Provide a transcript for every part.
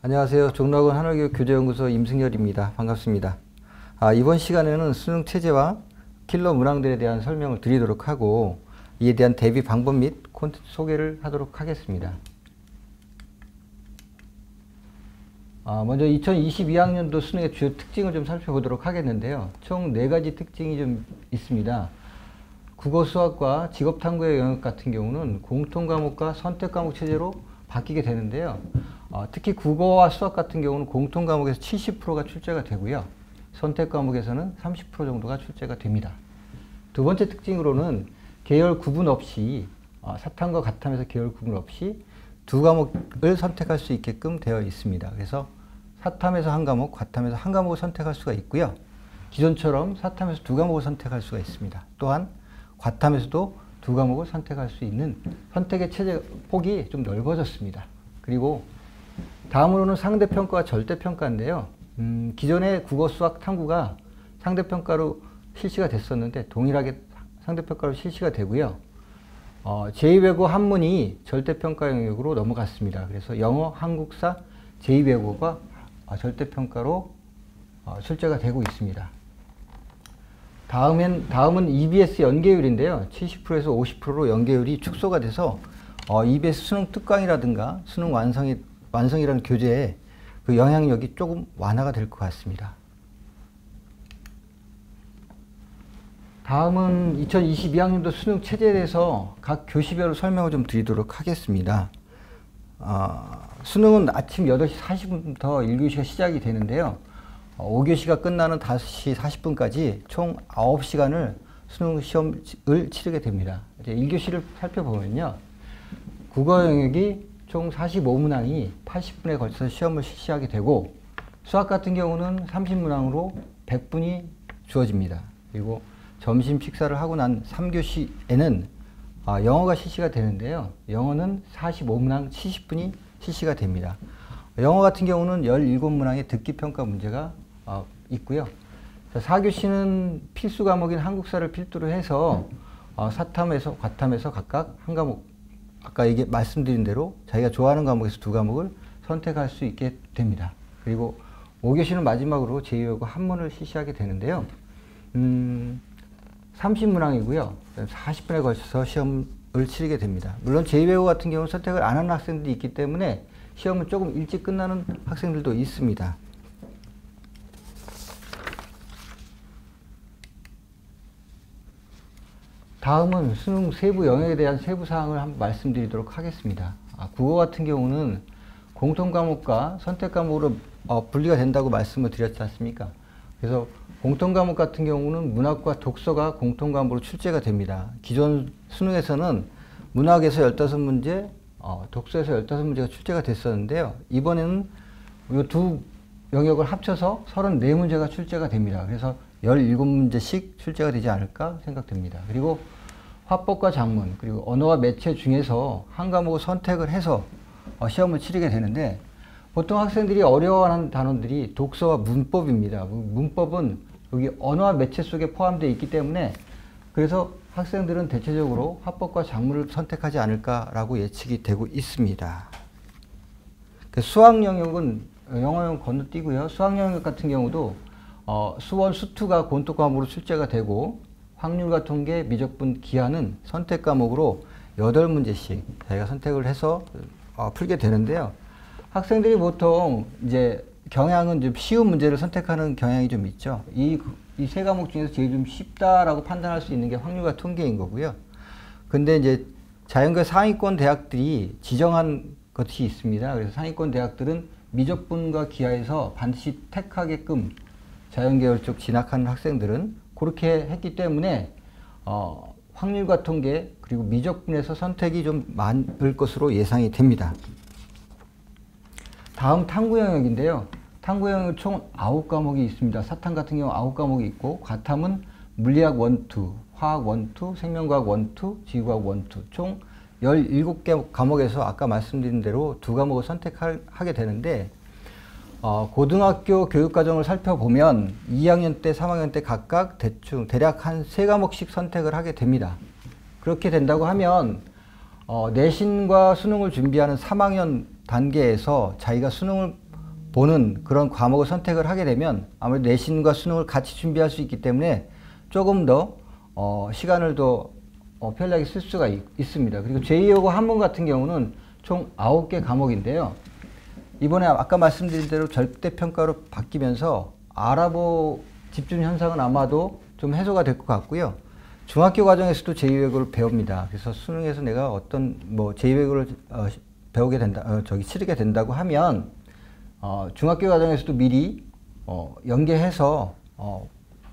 안녕하세요. 종로학원 한월교육 교재연구소 임승열입니다. 반갑습니다. 이번 시간에는 수능 체제와 킬러 문항들에 대한 설명을 드리도록 하고 이에 대한 대비 방법 및 콘텐츠 소개를 하도록 하겠습니다. 먼저 2022학년도 수능의 주요 특징을 좀 살펴보도록 하겠는데요. 총 4가지 특징이 좀 있습니다. 국어, 수학과 직업탐구의 영역 같은 경우는 공통과목과 선택과목 체제로 바뀌게 되는데요. 특히 국어와 수학 같은 경우는 공통과목에서 70%가 출제가 되고요. 선택과목에서는 30% 정도가 출제가 됩니다. 두 번째 특징으로는 계열 구분 없이 사탐과 가탐에서 계열 구분 없이 두 과목을 선택할 수 있게끔 되어 있습니다. 그래서 사탐에서 한 과목, 가탐에서 한 과목을 선택할 수가 있고요. 기존처럼 사탐에서 두 과목을 선택할 수가 있습니다. 또한 과탐에서도 두 과목을 선택할 수 있는 선택의 체제 폭이 좀 넓어졌습니다. 그리고 다음으로는 상대평가와 절대평가인데요. 기존의 국어, 수학, 탐구가 상대평가로 실시가 됐었는데 동일하게 상대평가로 실시가 되고요. 제2외국어 한문이 절대평가 영역으로 넘어갔습니다. 그래서 영어, 한국사, 제2외국어가 절대평가로 출제가 되고 있습니다. 다음은 EBS 연계율인데요. 70%에서 50%로 연계율이 축소가 돼서 EBS 수능 특강이라든가 수능 완성이라는 교재에 그 영향력이 조금 완화가 될 것 같습니다. 다음은 2022학년도 수능 체제에 대해서 각 교시별로 설명을 좀 드리도록 하겠습니다. 수능은 아침 8시 40분부터 1교시가 시작이 되는데요. 5교시가 끝나는 5시 40분까지 총 9시간을 수능 시험을 치르게 됩니다. 이제 1교시를 살펴보면요. 국어 영역이 총 45문항이 80분에 걸쳐서 시험을 실시하게 되고 수학 같은 경우는 30문항으로 100분이 주어집니다. 그리고 점심 식사를 하고 난 3교시에는 영어가 실시가 되는데요. 영어는 45문항 70분이 실시가 됩니다. 영어 같은 경우는 17문항의 듣기평가 문제가 있고요. 4교시는 필수 과목인 한국사를 필두로 해서 사탐에서 과탐에서 각각 한 과목, 아까 말씀드린 대로 자기가 좋아하는 과목에서 두 과목을 선택할 수 있게 됩니다. 그리고 5교시는 마지막으로 제2외국어 한문을 실시하게 되는데요. 30문항이고요. 40분에 걸쳐서 시험을 치르게 됩니다. 물론 제2외국어 같은 경우는 선택을 안 하는 학생들이 있기 때문에 시험은 조금 일찍 끝나는 학생들도 있습니다. 다음은 수능 세부 영역에 대한 세부 사항을 한번 말씀드리도록 하겠습니다. 국어 같은 경우는 공통과목과 선택과목으로 분리가 된다고 말씀을 드렸지 않습니까? 그래서 공통과목 같은 경우는 문학과 독서가 공통과목으로 출제가 됩니다. 기존 수능에서는 문학에서 15문제, 독서에서 15문제가 출제가 됐었는데요. 이번에는 이 두 영역을 합쳐서 34문제가 출제가 됩니다. 그래서 17문제씩 출제가 되지 않을까 생각됩니다. 그리고 화법과 작문, 그리고 언어와 매체 중에서 한 과목을 선택을 해서 시험을 치르게 되는데 보통 학생들이 어려워하는 단어들이 독서와 문법입니다. 문법은 여기 언어와 매체 속에 포함되어 있기 때문에 그래서 학생들은 대체적으로 화법과 작문을 선택하지 않을까라고 예측이 되고 있습니다. 수학 영역은 영어 건너뛰고요. 수학 영역 같은 경우도 수원, 수투가 공통 과목으로 출제가 되고 확률과 통계, 미적분, 기하는 선택 과목으로 8문제씩 자기가 선택을 해서 풀게 되는데요. 학생들이 보통 이제 경향은 좀 쉬운 문제를 선택하는 경향이 좀 있죠. 이 세 과목 중에서 제일 좀 쉽다라고 판단할 수 있는 게 확률과 통계인 거고요. 근데 이제 자연계 상위권 대학들이 지정한 것이 있습니다. 그래서 상위권 대학들은 미적분과 기하에서 반드시 택하게끔 자연계열 쪽 진학하는 학생들은 그렇게 했기 때문에 확률과 통계 그리고 미적분에서 선택이 좀 많을 것으로 예상이 됩니다. 다음 탐구 영역인데요. 탐구 영역 총 9과목이 있습니다. 사탐 같은 경우 9과목이 있고 과탐은 물리학 1, 2, 화학 1, 2, 생명과학 1, 2, 지구과학 1, 2 총 17개 과목에서 아까 말씀드린 대로 두 과목을 선택하게 되는데 고등학교 교육과정을 살펴보면 2학년 때, 3학년 때 각각 대략 한 3과목씩 선택을 하게 됩니다. 그렇게 된다고 하면 내신과 수능을 준비하는 3학년 단계에서 자기가 수능을 보는 그런 과목을 선택을 하게 되면 아무래도 내신과 수능을 같이 준비할 수 있기 때문에 조금 더 시간을 더 편리하게 쓸 수가 있습니다. 그리고 제2여고 한문 같은 경우는 총 9개 과목인데요. 이번에 아까 말씀드린 대로 절대평가로 바뀌면서 알아보 집중 현상은 아마도 좀 해소가 될 것 같고요. 중학교 과정에서도 제2외국어를 배웁니다. 그래서 수능에서 내가 어떤 제2외국어를 배우게 된다, 치르게 된다고 하면 중학교 과정에서도 미리 연계해서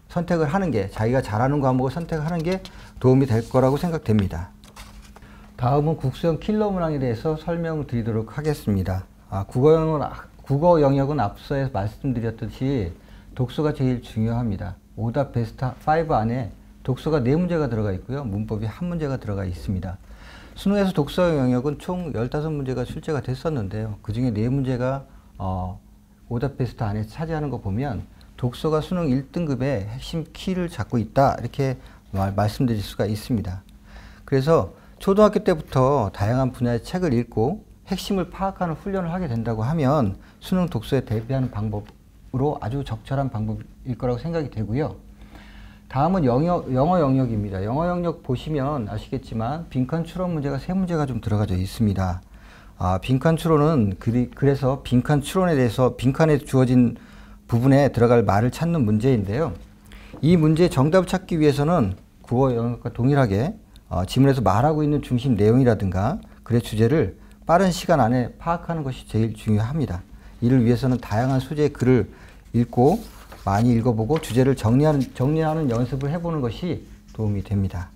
선택을 하는 게, 자기가 잘하는 과목을 선택하는 게 도움이 될 거라고 생각됩니다. 다음은 국수형 킬러 문항에 대해서 설명을 드리도록 하겠습니다. 국어 영역은 앞서서 말씀드렸듯이 독서가 제일 중요합니다. 오답 베스트 5 안에 독서가 4문제가 들어가 있고요. 문법이 1문제가 들어가 있습니다. 수능에서 독서 영역은 총 15문제가 출제가 됐었는데요. 그 중에 4문제가 오답 베스트 안에 차지하는 거 보면 독서가 수능 1등급의 핵심 키를 잡고 있다, 이렇게 말씀드릴 수가 있습니다. 그래서 초등학교 때부터 다양한 분야의 책을 읽고 핵심을 파악하는 훈련을 하게 된다고 하면 수능 독서에 대비하는 방법으로 아주 적절한 방법일 거라고 생각이 되고요. 다음은 영어 영역입니다. 영어 영역 보시면 아시겠지만 빈칸 추론 문제가 3문제가 좀 들어가져 있습니다. 빈칸 추론은 그래서 빈칸 추론에 대해서 빈칸에 주어진 부분에 들어갈 말을 찾는 문제인데요. 이 문제의 정답을 찾기 위해서는 국어 영역과 동일하게 지문에서 말하고 있는 중심 내용이라든가 글의 주제를 빠른 시간 안에 파악하는 것이 제일 중요합니다. 이를 위해서는 다양한 소재의 글을 읽고 많이 읽어보고 주제를 정리하는 연습을 해보는 것이 도움이 됩니다.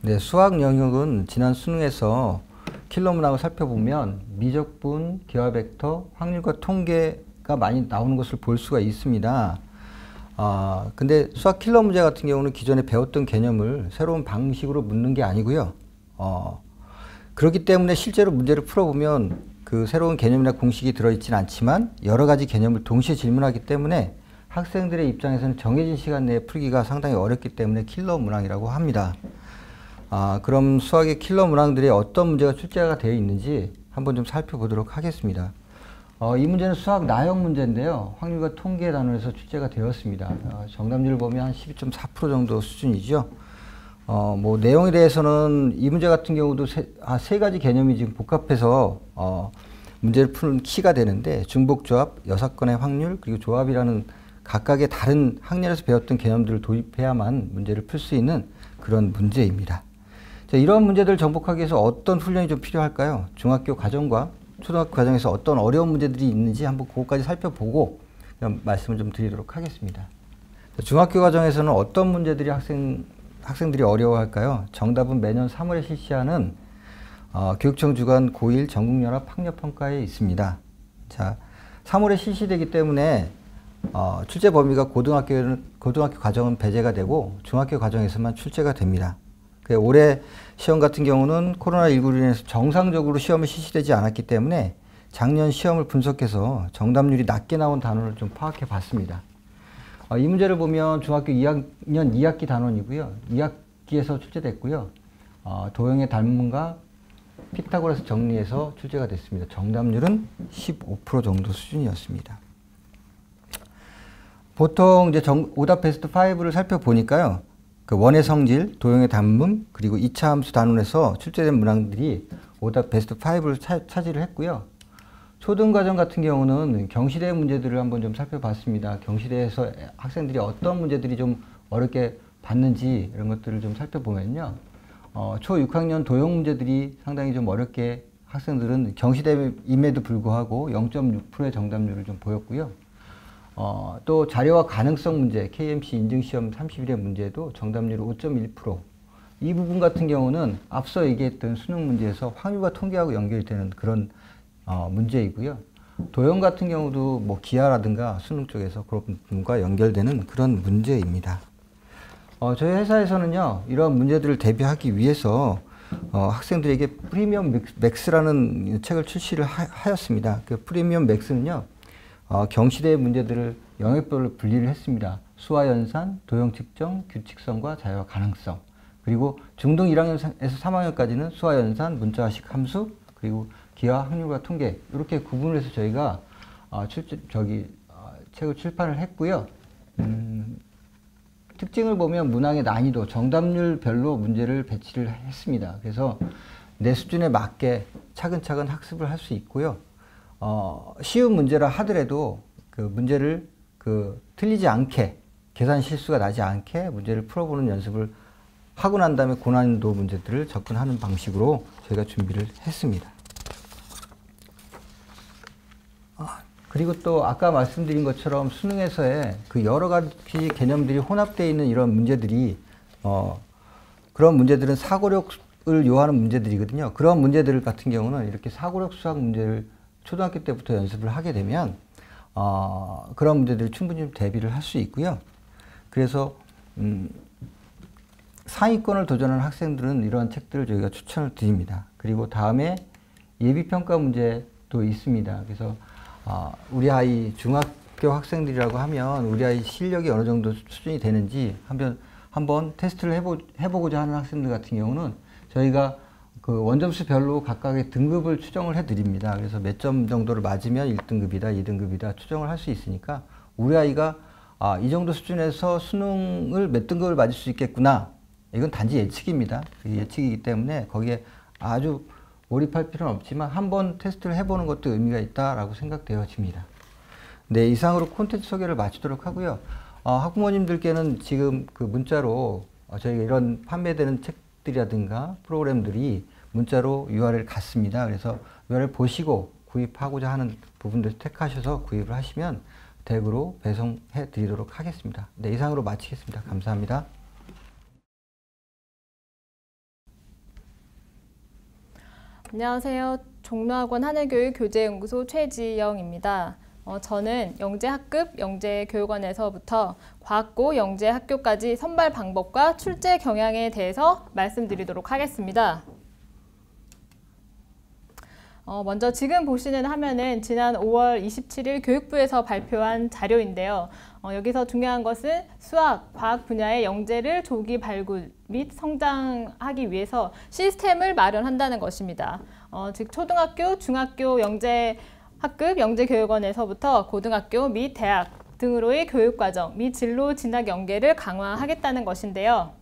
네, 수학 영역은 지난 수능에서 킬러 문항을 살펴보면 미적분, 기하 벡터, 확률과 통계가 많이 나오는 것을 볼 수가 있습니다. 근데 수학 킬러 문제 같은 경우는 기존에 배웠던 개념을 새로운 방식으로 묻는 게 아니고요. 그렇기 때문에 실제로 문제를 풀어보면 그 새로운 개념이나 공식이 들어있지는 않지만 여러 가지 개념을 동시에 질문하기 때문에 학생들의 입장에서는 정해진 시간 내에 풀기가 상당히 어렵기 때문에 킬러 문항이라고 합니다. 그럼 수학의 킬러 문항들이 어떤 문제가 출제가 되어 있는지 한번 좀 살펴보도록 하겠습니다. 이 문제는 수학 나형 문제인데요. 확률과 통계 단원에서 출제가 되었습니다. 정답률을 보면 한 12.4% 정도 수준이죠. 내용에 대해서는 이 문제 같은 경우도 세 가지 개념이 지금 복합해서 문제를 푸는 키가 되는데 중복조합, 여사건의 확률, 그리고 조합이라는 각각의 다른 학년에서 배웠던 개념들을 도입해야만 문제를 풀 수 있는 그런 문제입니다. 자, 이런 문제들을 정복하기 위해서 어떤 훈련이 좀 필요할까요? 중학교 과정과 초등학교 과정에서 어떤 어려운 문제들이 있는지 한번 그것까지 살펴보고 말씀을 좀 드리도록 하겠습니다. 중학교 과정에서는 어떤 문제들이 학생들이 어려워할까요? 정답은 매년 3월에 실시하는 교육청 주관 고1 전국연합 학력평가에 있습니다. 자, 3월에 실시되기 때문에 출제 범위가 고등학교 과정은 배제가 되고 중학교 과정에서만 출제가 됩니다. 올해 시험 같은 경우는 코로나19로 인해서 정상적으로 시험이 실시되지 않았기 때문에 작년 시험을 분석해서 정답률이 낮게 나온 단원을 좀 파악해 봤습니다. 이 문제를 보면 중학교 2학년 2학기 단원이고요. 2학기에서 출제됐고요. 도형의 닮음과 피타고라스 정리해서 출제가 됐습니다. 정답률은 15% 정도 수준이었습니다. 보통 이제 오답 베스트 5를 살펴보니까요. 그 원의 성질, 도형의 닮음, 그리고 2차 함수 단원에서 출제된 문항들이 오답 베스트 5를 차지를 했고요. 초등과정 같은 경우는 경시대 문제들을 한번 좀 살펴봤습니다. 경시대에서 학생들이 어떤 문제들이 좀 어렵게 봤는지 이런 것들을 좀 살펴보면요. 초 6학년 도형 문제들이 상당히 좀 어렵게 학생들은 경시대임에도 불구하고 0.6%의 정답률을 좀 보였고요. 또 자료와 가능성 문제, KMC 인증시험 30일의 문제도 정답률 5.1%. 이 부분 같은 경우는 앞서 얘기했던 수능 문제에서 확률과 통계하고 연결되는 그런 문제이고요. 도형 같은 경우도 기하라든가 수능 쪽에서 그런 부분과 연결되는 그런 문제입니다. 저희 회사에서는요, 이런 문제들을 대비하기 위해서 학생들에게 프리미엄 맥스라는 책을 출시를 하였습니다. 그 프리미엄 맥스는요, 경시대 문제들을 영역별로 분리를 했습니다. 수와 연산, 도형 측정, 규칙성과 자유와 가능성. 그리고 중등 1학년에서 3학년까지는 수와 연산, 문자식 함수, 그리고 기하, 확률과 통계 이렇게 구분을 해서 저희가 책을 출판을 했고요. 특징을 보면 문항의 난이도, 정답률별로 문제를 배치를 했습니다. 그래서 내 수준에 맞게 차근차근 학습을 할 수 있고요. 쉬운 문제라 하더라도 그 문제를 틀리지 않게, 계산 실수가 나지 않게 문제를 풀어보는 연습을 하고 난 다음에 고난이도 문제들을 접근하는 방식으로 저희가 준비를 했습니다. 그리고 또 아까 말씀드린 것처럼 수능에서의 그 여러 가지 개념들이 혼합되어 있는 이런 문제들이 그런 문제들은 사고력을 요하는 문제들이거든요. 그런 문제들 같은 경우는 이렇게 사고력 수학 문제를 초등학교 때부터 연습을 하게 되면 그런 문제들을 충분히 좀 대비를 할 수 있고요. 그래서 상위권을 도전하는 학생들은 이러한 책들을 저희가 추천을 드립니다. 그리고 다음에 예비평가 문제도 있습니다. 그래서 우리 아이 중학교 학생들이라고 하면 우리 아이 실력이 어느 정도 수준이 되는지 한번 테스트를 해보고자 하는 학생들 같은 경우는 저희가 그 원점수별로 각각의 등급을 추정을 해드립니다. 그래서 몇 점 정도를 맞으면 1등급이다, 2등급이다 추정을 할 수 있으니까 우리 아이가 이 정도 수준에서 수능을 몇 등급을 맞을 수 있겠구나. 이건 단지 예측입니다. 예측이기 때문에 거기에 아주 몰입할 필요는 없지만 한번 테스트를 해보는 것도 의미가 있다라고 생각되어집니다. 네, 이상으로 콘텐츠 소개를 마치도록 하고요. 학부모님들께는 지금 그 문자로 저희가 이런 판매되는 책들이라든가 프로그램들이 문자로 URL 갔습니다. 그래서 URL 보시고 구입하고자 하는 부분들 택하셔서 구입을 하시면 댁으로 배송해 드리도록 하겠습니다. 네, 이상으로 마치겠습니다. 감사합니다. 안녕하세요. 종로학원 하늘교육교재연구소 최지영입니다. 저는 영재학급 영재교육원에서부터 과학고 영재학교까지 선발 방법과 출제 경향에 대해서 말씀드리도록 하겠습니다. 먼저 지금 보시는 화면은 지난 5월 27일 교육부에서 발표한 자료인데요. 여기서 중요한 것은 수학, 과학 분야의 영재를 조기 발굴 및 성장하기 위해서 시스템을 마련한다는 것입니다. 즉 초등학교, 중학교 영재학급 영재교육원에서부터 고등학교 및 대학 등으로의 교육과정 및 진로 진학 연계를 강화하겠다는 것인데요.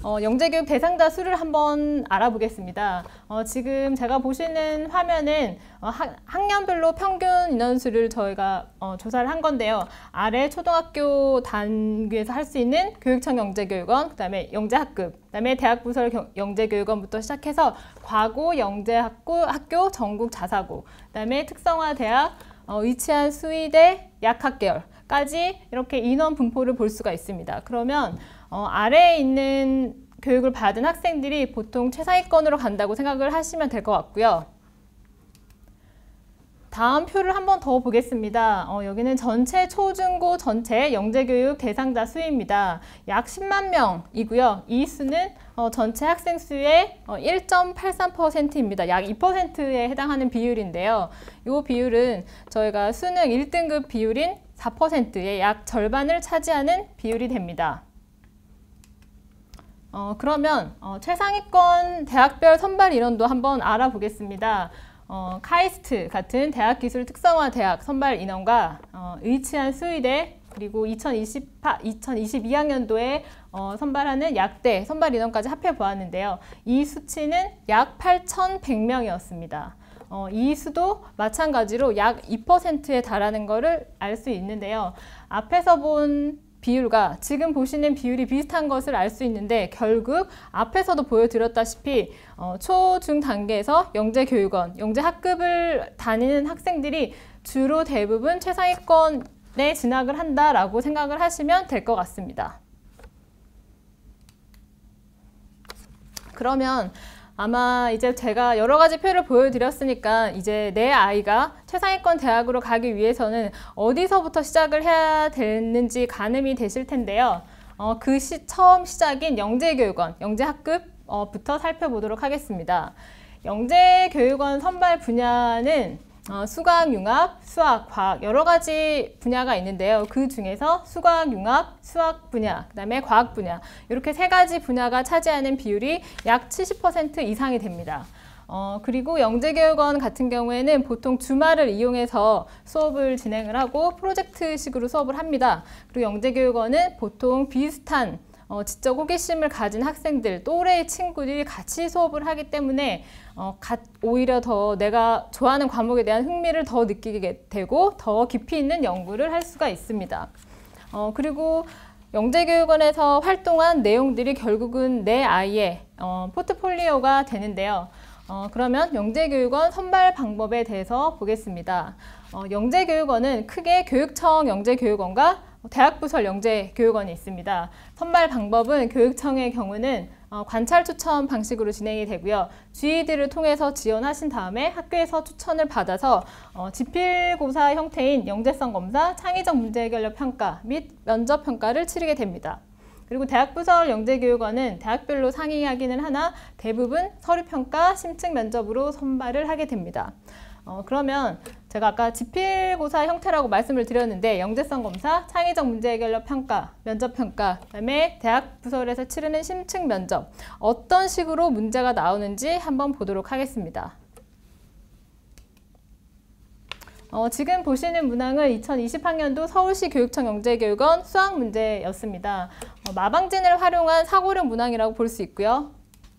영재교육 대상자 수를 한번 알아보겠습니다. 지금 제가 보시는 화면은 학년별로 평균 인원수를 저희가 조사를 한 건데요. 아래 초등학교 단계에서 할 수 있는 교육청 영재교육원, 그 다음에 영재학급, 그 다음에 대학부설 영재교육원부터 시작해서 과고 영재학교 전국 자사고, 그 다음에 특성화대학, 위치한 수의대 약학계열까지 이렇게 인원 분포를 볼 수가 있습니다. 그러면 아래에 있는 교육을 받은 학생들이 보통 최상위권으로 간다고 생각을 하시면 될 것 같고요. 다음 표를 한 번 더 보겠습니다. 여기는 전체 초중고 전체 영재교육 대상자 수입니다. 약 10만 명이고요. 이 수는 전체 학생 수의 1.83%입니다. 약 2%에 해당하는 비율인데요. 이 비율은 저희가 수능 1등급 비율인 4%의 약 절반을 차지하는 비율이 됩니다. 그러면 최상위권 대학별 선발 인원도 한번 알아보겠습니다. 카이스트 같은 대학기술 특성화 대학 선발 인원과 의치한 수의대 그리고 2022학년도에 선발하는 약대 선발 인원까지 합해 보았는데요. 이 수치는 약 8,100명이었습니다. 이 수도 마찬가지로 약 2%에 달하는 것을 알 수 있는데요. 앞에서 본 비율과 지금 보시는 비율이 비슷한 것을 알 수 있는데 결국 앞에서도 보여드렸다시피 초, 중 단계에서 영재교육원, 영재학급을 다니는 학생들이 주로 대부분 최상위권에 진학을 한다라고 생각을 하시면 될 것 같습니다. 그러면 아마 이제 제가 여러 가지 표를 보여드렸으니까 이제 내 아이가 최상위권 대학으로 가기 위해서는 어디서부터 시작을 해야 되는지 가늠이 되실 텐데요. 처음 시작인 영재교육원, 영재학급부터 살펴보도록 하겠습니다. 영재교육원 선발 분야는 수학, 융합, 수학, 과학 여러 가지 분야가 있는데요. 그 중에서 수학, 융합, 수학 분야, 그 다음에 과학 분야 이렇게 세 가지 분야가 차지하는 비율이 약 70% 이상이 됩니다. 그리고 영재교육원 같은 경우에는 보통 주말을 이용해서 수업을 진행을 하고 프로젝트식으로 수업을 합니다. 그리고 영재교육원은 보통 비슷한 지적 호기심을 가진 학생들, 또래의 친구들이 같이 수업을 하기 때문에 오히려 더 내가 좋아하는 과목에 대한 흥미를 더 느끼게 되고 더 깊이 있는 연구를 할 수가 있습니다. 그리고 영재교육원에서 활동한 내용들이 결국은 내 아이의 포트폴리오가 되는데요. 그러면 영재교육원 선발 방법에 대해서 보겠습니다. 영재교육원은 크게 교육청 영재교육원과 대학부설 영재교육원이 있습니다. 선발 방법은 교육청의 경우는 관찰 추천 방식으로 진행이 되고요. GED를 통해서 지원하신 다음에 학교에서 추천을 받아서 지필고사 형태인 영재성 검사, 창의적 문제 해결력 평가 및 면접 평가를 치르게 됩니다. 그리고 대학부설 영재교육원은 대학별로 상이하기는 하나 대부분 서류평가, 심층 면접으로 선발을 하게 됩니다. 그러면 제가 아까 지필고사 형태라고 말씀을 드렸는데 영재성 검사, 창의적 문제 해결력 평가, 면접 평가, 그다음에 대학부설에서 치르는 심층 면접 어떤 식으로 문제가 나오는지 한번 보도록 하겠습니다. 지금 보시는 문항은 2020학년도 서울시 교육청 영재교육원 수학 문제였습니다. 마방진을 활용한 사고력 문항이라고 볼 수 있고요.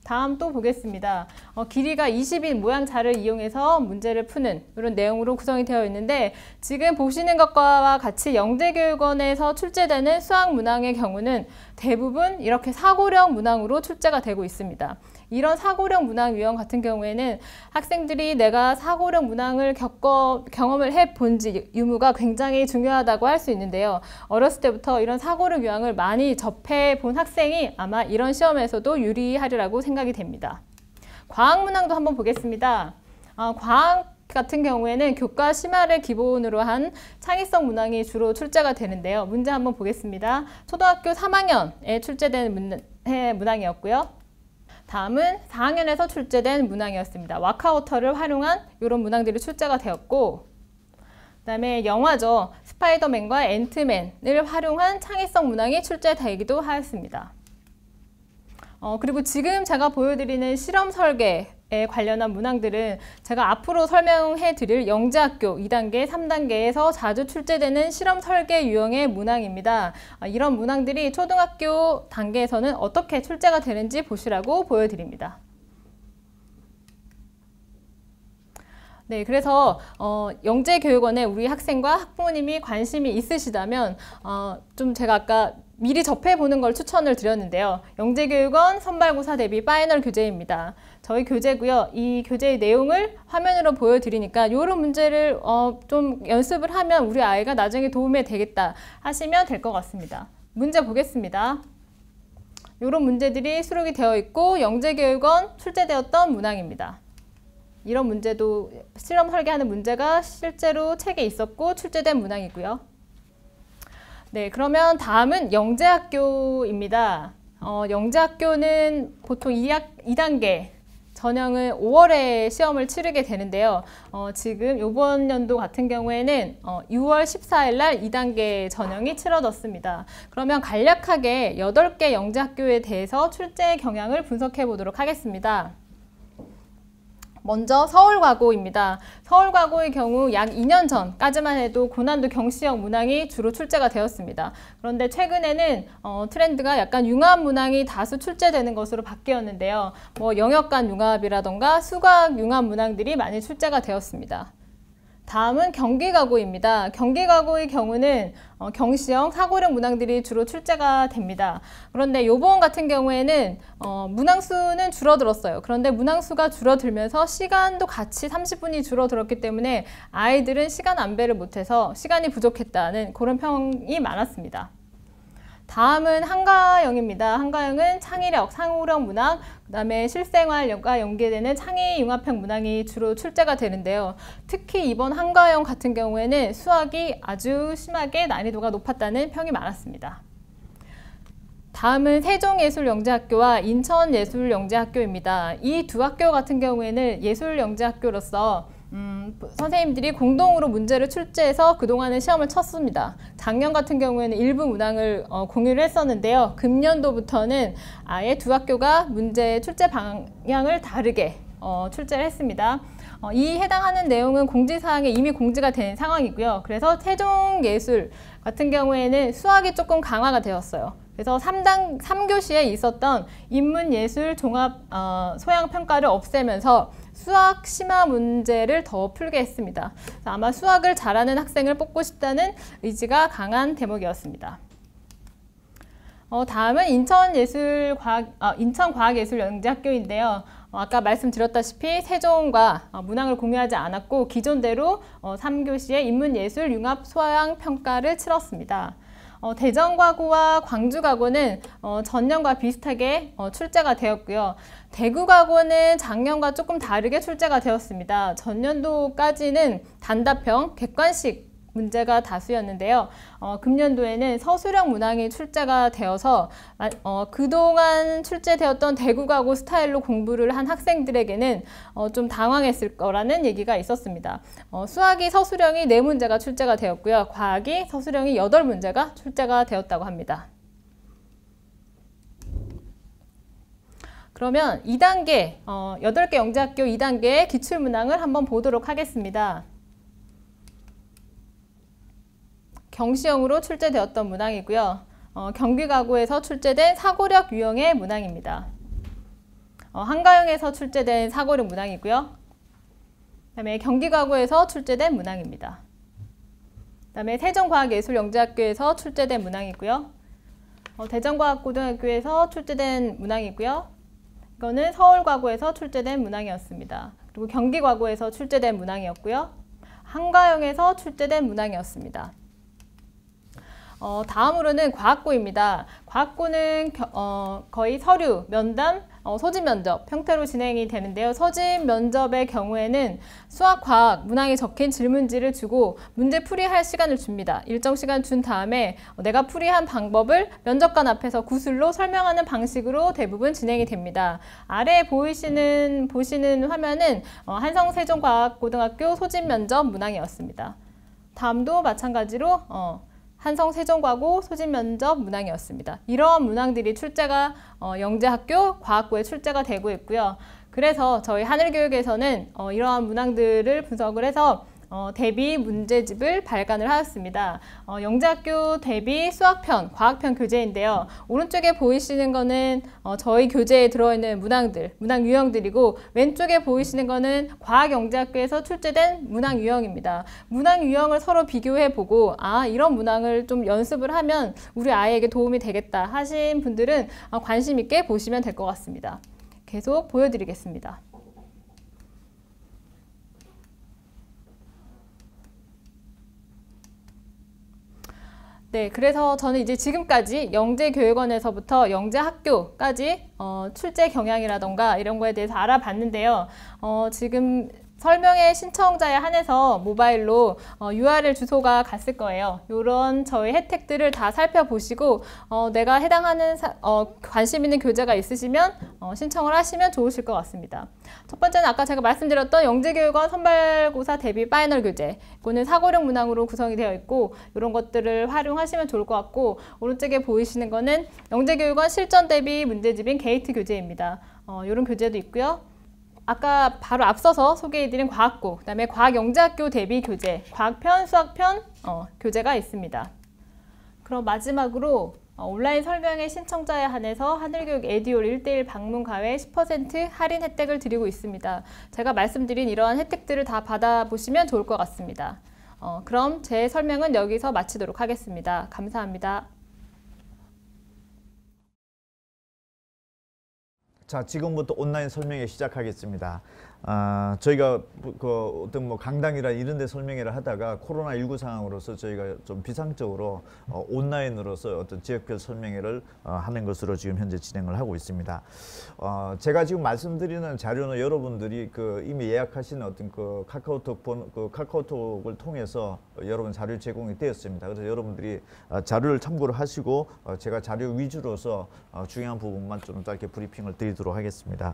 다음 또 보겠습니다. 길이가 20인 모양자를 이용해서 문제를 푸는 이런 내용으로 구성이 되어 있는데 지금 보시는 것과 같이 영재교육원에서 출제되는 수학 문항의 경우는 대부분 이렇게 사고력 문항으로 출제가 되고 있습니다. 이런 사고력 문항 유형 같은 경우에는 학생들이 내가 사고력 문항을 경험을 해본지 유무가 굉장히 중요하다고 할 수 있는데요. 어렸을 때부터 이런 사고력 유형을 많이 접해본 학생이 아마 이런 시험에서도 유리하리라고 생각이 됩니다. 과학 문항도 한번 보겠습니다. 과학 같은 경우에는 교과 심화를 기본으로 한 창의성 문항이 주로 출제가 되는데요. 문제 한번 보겠습니다. 초등학교 3학년에 출제된 문항이었고요. 다음은 4학년에서 출제된 문항이었습니다. 와카오터를 활용한 이런 문항들이 출제가 되었고 그 다음에 영화죠. 스파이더맨과 앤트맨을 활용한 창의성 문항이 출제되기도 하였습니다. 그리고 지금 제가 보여드리는 실험 설계에 관련한 문항들은 제가 앞으로 설명해 드릴 영재학교 2단계, 3단계에서 자주 출제되는 실험 설계 유형의 문항입니다. 이런 문항들이 초등학교 단계에서는 어떻게 출제가 되는지 보시라고 보여드립니다. 네, 그래서 영재교육원에 우리 학생과 학부모님이 관심이 있으시다면 좀 제가 아까 미리 접해보는 걸 추천을 드렸는데요. 영재교육원 선발고사 대비 파이널 교재입니다. 저희 교재고요. 이 교재의 내용을 화면으로 보여드리니까 이런 문제를 좀 연습을 하면 우리 아이가 나중에 도움이 되겠다 하시면 될 것 같습니다. 문제 보겠습니다. 이런 문제들이 수록이 되어 있고 영재교육원 출제되었던 문항입니다. 이런 문제도 실험 설계하는 문제가 실제로 책에 있었고 출제된 문항이고요. 네, 그러면 다음은 영재학교입니다. 영재학교는 보통 2단계 전형은 5월에 시험을 치르게 되는데요. 지금 이번 연도 같은 경우에는 6월 14일 날 2단계 전형이 치러졌습니다. 그러면 간략하게 8개 영재학교에 대해서 출제 경향을 분석해 보도록 하겠습니다. 먼저 서울과고입니다. 서울과고의 경우 약 2년 전까지만 해도 고난도 경시형 문항이 주로 출제가 되었습니다. 그런데 최근에는 트렌드가 약간 융합 문항이 다수 출제되는 것으로 바뀌었는데요. 영역간 융합이라던가 수학 융합 문항들이 많이 출제가 되었습니다. 다음은 경기과고입니다. 경기과고의 경우는 경시형 사고력 문항들이 주로 출제가 됩니다. 그런데 요번 같은 경우에는 문항수는 줄어들었어요. 그런데 문항수가 줄어들면서 시간도 같이 30분이 줄어들었기 때문에 아이들은 시간 안배를 못해서 시간이 부족했다는 그런 평이 많았습니다. 다음은 한가영입니다. 한가영은 창의력, 상호력 문항, 그 다음에 실생활과 연계되는 창의융합형 문항이 주로 출제가 되는데요. 특히 이번 한가영 같은 경우에는 수학이 아주 심하게 난이도가 높았다는 평이 많았습니다. 다음은 세종예술영재학교와 인천예술영재학교입니다. 이 두 학교 같은 경우에는 예술영재학교로서 선생님들이 공동으로 문제를 출제해서 그동안은 시험을 쳤습니다. 작년 같은 경우에는 일부 문항을 공유를 했었는데요. 금년도부터는 아예 두 학교가 문제 출제 방향을 다르게 출제를 했습니다. 이 해당하는 내용은 공지사항에 이미 공지가 된 상황이고요. 그래서 세종예술 같은 경우에는 수학이 조금 강화가 되었어요. 그래서 3교시에 있었던 인문예술 종합 소양평가를 없애면서 수학 심화 문제를 더 풀게 했습니다. 아마 수학을 잘하는 학생을 뽑고 싶다는 의지가 강한 대목이었습니다. 다음은 인천과학예술영재학교인데요. 아까 말씀드렸다시피 세종과 문항을 공유하지 않았고 기존대로 3교시에 인문예술 융합 소양평가를 치렀습니다. 대전과고와 광주과고는 전년과 비슷하게 출제가 되었고요. 대구과고는 작년과 조금 다르게 출제가 되었습니다. 전년도까지는 단답형, 객관식 문제가 다수였는데요. 금년도에는 서술형 문항이 출제가 되어서 그동안 출제되었던 대구과고 스타일로 공부를 한 학생들에게는 좀 당황했을 거라는 얘기가 있었습니다. 수학이 서술형이 4문제가 출제가 되었고요. 과학이 서술형이 8문제가 출제가 되었다고 합니다. 그러면 2단계, 8개 영재학교 2단계의 기출문항을 한번 보도록 하겠습니다. 경시형으로 출제되었던 문항이고요. 경기과고에서 출제된 사고력 유형의 문항입니다. 한가형에서 출제된 사고력 문항이고요. 그다음에 경기과고에서 출제된 문항입니다. 그다음에 세종과학예술영재학교에서 출제된 문항이고요. 대전과학고등학교에서 출제된 문항이고요. 이거는 서울과고에서 출제된 문항이었습니다. 그리고 경기과고에서 출제된 문항이었고요. 한가형에서 출제된 문항이었습니다. 다음으로는 과학고입니다. 과학고는 거의 서류, 면담, 소집 면접 형태로 진행이 되는데요. 소집 면접의 경우에는 수학, 과학, 문항에 적힌 질문지를 주고 문제 풀이할 시간을 줍니다. 일정 시간 준 다음에 내가 풀이한 방법을 면접관 앞에서 구술로 설명하는 방식으로 대부분 진행이 됩니다. 아래에 보시는 화면은 한성세종과학고등학교 소집 면접 문항이었습니다. 다음도 마찬가지로 한성세종과고 소집면접 문항이었습니다. 이러한 문항들이 출제가 영재학교 과학고에 출제가 되고 있고요. 그래서 저희 하늘교육에서는 이러한 문항들을 분석을 해서 대비 문제집을 발간을 하였습니다. 영재학교 대비 수학편, 과학편 교재인데요. 오른쪽에 보이시는 거는 저희 교재에 들어있는 문항들, 문항 유형들이고 왼쪽에 보이시는 거는 과학영재학교에서 출제된 문항 유형입니다. 문항 유형을 서로 비교해보고 이런 문항을 좀 연습을 하면 우리 아이에게 도움이 되겠다 하신 분들은 관심 있게 보시면 될 것 같습니다. 계속 보여드리겠습니다. 네, 그래서 저는 이제 지금까지 영재교육원에서부터 영재학교까지 출제 경향이라던가 이런 거에 대해서 알아봤는데요. 지금 설명의 신청자에 한해서 모바일로 URL 주소가 갔을 거예요. 이런 저희 혜택들을 다 살펴보시고 내가 해당하는 관심 있는 교재가 있으시면 신청을 하시면 좋으실 것 같습니다. 첫 번째는 아까 제가 말씀드렸던 영재교육원 선발고사 대비 파이널 교재. 이거는 사고력 문항으로 구성이 되어 있고 이런 것들을 활용하시면 좋을 것 같고 오른쪽에 보이시는 거는 영재교육원 실전 대비 문제집인 게이트 교재입니다. 이런 교재도 있고요. 아까 바로 앞서서 소개해드린 과학고, 그 다음에 과학영재학교 대비 교재, 과학편, 수학편 교재가 있습니다. 그럼 마지막으로 온라인 설명회 신청자에 한해서 하늘교육 에듀올 1:1 방문 가외 10% 할인 혜택을 드리고 있습니다. 제가 말씀드린 이러한 혜택들을 다 받아보시면 좋을 것 같습니다. 그럼 제 설명은 여기서 마치도록 하겠습니다. 감사합니다. 자, 지금부터 온라인 설명회 시작하겠습니다. 저희가 어떤 강당이나 이런 데 설명회를 하다가 코로나19 상황으로서 저희가 좀 비상적으로 온라인으로서 어떤 지역별 설명회를 하는 것으로 지금 현재 진행을 하고 있습니다. 제가 지금 말씀드리는 자료는 여러분들이 이미 예약하신 어떤 카카오톡을 통해서 여러분 자료 제공이 되었습니다. 그래서 여러분들이 자료를 참고를 하시고 제가 자료 위주로서 중요한 부분만 좀 짧게 브리핑을 드리도록 하겠습니다.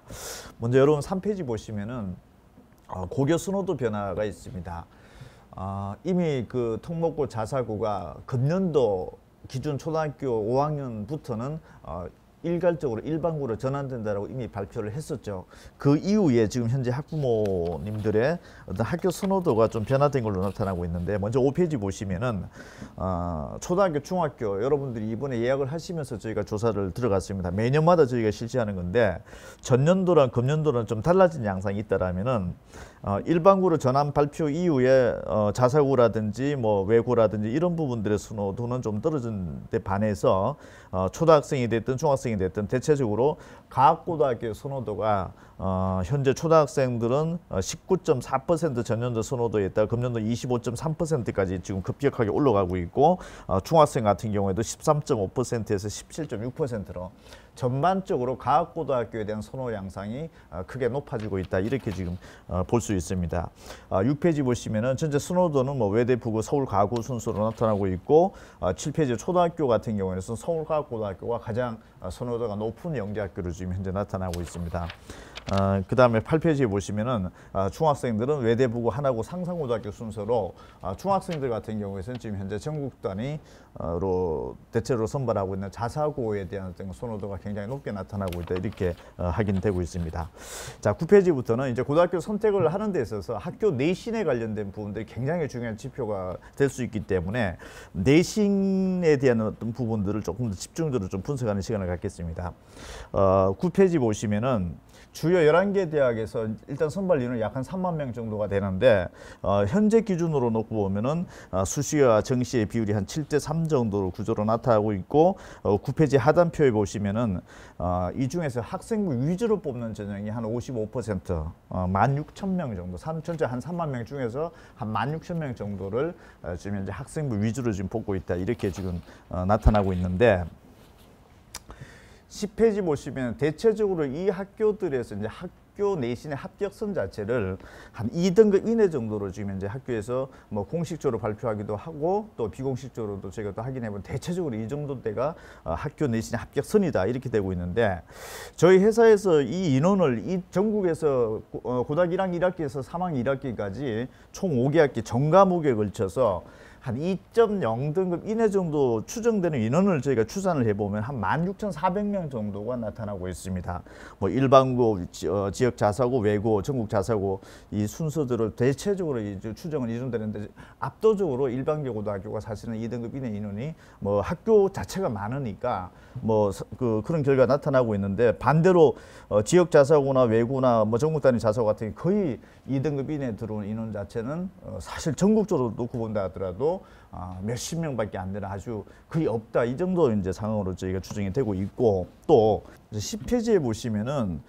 먼저 여러분 3페이지 보시면은 고교 순호도 변화가 있습니다. 이미 통목고 자사고가 금년도 기준 초등학교 5학년부터는 일괄적으로 일반고로 전환된다라고 이미 발표를 했었죠. 그 이후에 지금 현재 학부모님들의 어떤 학교 선호도가 좀 변화된 걸로 나타나고 있는데, 먼저 5페이지 보시면은 초등학교, 중학교 여러분들이 이번에 예약을 하시면서 저희가 조사를 들어갔습니다. 매년마다 저희가 실시하는 건데 전년도랑 금년도랑 좀 달라진 양상이 있다라면은 일반고로 전환 발표 이후에 자사고라든지 뭐 외고라든지 이런 부분들의 선호도는 좀 떨어진 데 반해서 초등학생이 됐든 중학생이 됐든 대체적으로 과학고등학교 선호도가 현재 초등학생들은 19.4% 전년도 선호도에 있다 금년도 25.3%까지 지금 급격하게 올라가고 있고, 중학생 같은 경우에도 13.5%에서 17.6%로 전반적으로 과학고등학교에 대한 선호 양상이 크게 높아지고 있다, 이렇게 지금 볼 수 있습니다. 6페이지 보시면은 전체 선호도는 뭐 외대, 부고, 서울 과구 순서로 나타나고 있고, 7페이지 초등학교 같은 경우에는 서울과학고등학교가 가장 선호도가 높은 영재학교로 지금 현재 나타나고 있습니다. 그 다음에 8페이지에 보시면은 중학생들은 외대, 부고, 하나고, 상상고등학교 순서로 중학생들 같은 경우에는 지금 현재 전국 단위로 대체로 선발하고 있는 자사고에 대한 어떤 선호도가 굉장히 높게 나타나고 있다, 이렇게 확인되고 있습니다. 자, 9페이지부터는 이제 고등학교 선택을 하는 데 있어서 학교 내신에 관련된 부분들이 굉장히 중요한 지표가 될 수 있기 때문에 내신에 대한 어떤 부분들을 조금 더 집중적으로 좀 분석하는 시간을 갖겠습니다. 9페이지 보시면은 주요 11개 대학에서 일단 선발 인원이 약 한 3만 명 정도가 되는데, 현재 기준으로 놓고 보면은 수시와 정시의 비율이 한 7대3 정도로 구조로 나타나고 있고, 9페이지 하단표에 보시면은 이 중에서 학생부 위주로 뽑는 전형이 한 55%, 16,000명 정도, 전체 한 3만 명 중에서 한 16,000명 정도를 지금 현재 학생부 위주로 지금 뽑고 있다, 이렇게 지금 나타나고 있는데, 10페이지 보시면 대체적으로 이 학교들에서 이제 학교 내신의 합격선 자체를 한 2등급 이내 정도로 지금 현재 학교에서 뭐 공식적으로 발표하기도 하고 또 비공식적으로도 저희가 또 확인해 보면 대체적으로 이 정도대가 학교 내신의 합격선이다, 이렇게 되고 있는데, 저희 회사에서 이 인원을 이 전국에서 고등학교 1학년 1학기에서 3학년 1학기까지 총 5개 학기 전 과목에 걸쳐서 한 2.0등급 이내 정도 추정되는 인원을 저희가 추산을 해보면 한 16,400명 정도가 나타나고 있습니다. 뭐 일반고, 지역 자사고, 외고, 전국 자사고 이 순서대로 대체적으로 이제 추정은 이루어지는데, 압도적으로 일반계 고등학교가 사실은 2등급 이내 인원이 뭐 학교 자체가 많으니까 뭐 그런 결과가 나타나고 있는데, 반대로 지역 자사고나 외고나 뭐 전국 단위 자사고 같은 거의 2등급 이내에 들어온 인원 자체는 사실 전국적으로 놓고 본다 하더라도 몇십 명밖에 안 되는, 아주 거의 없다, 이 정도 이제 상황으로 저희가 추정이 되고 있고, 또 10페이지에 보시면은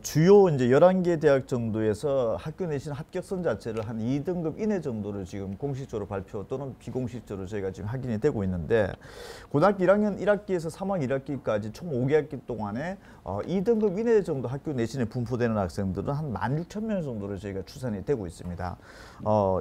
주요 이제 11개 대학 정도에서 학교 내신 합격선 자체를 한 2등급 이내 정도를 지금 공식적으로 발표 또는 비공식적으로 저희가 지금 확인이 되고 있는데, 고등학교 1학년 1학기에서 3학년 1학기까지 총 5개 학기 동안에 2등급 이내 정도 학교 내신에 분포되는 학생들은 한 16,000명 정도로 저희가 추산이 되고 있습니다.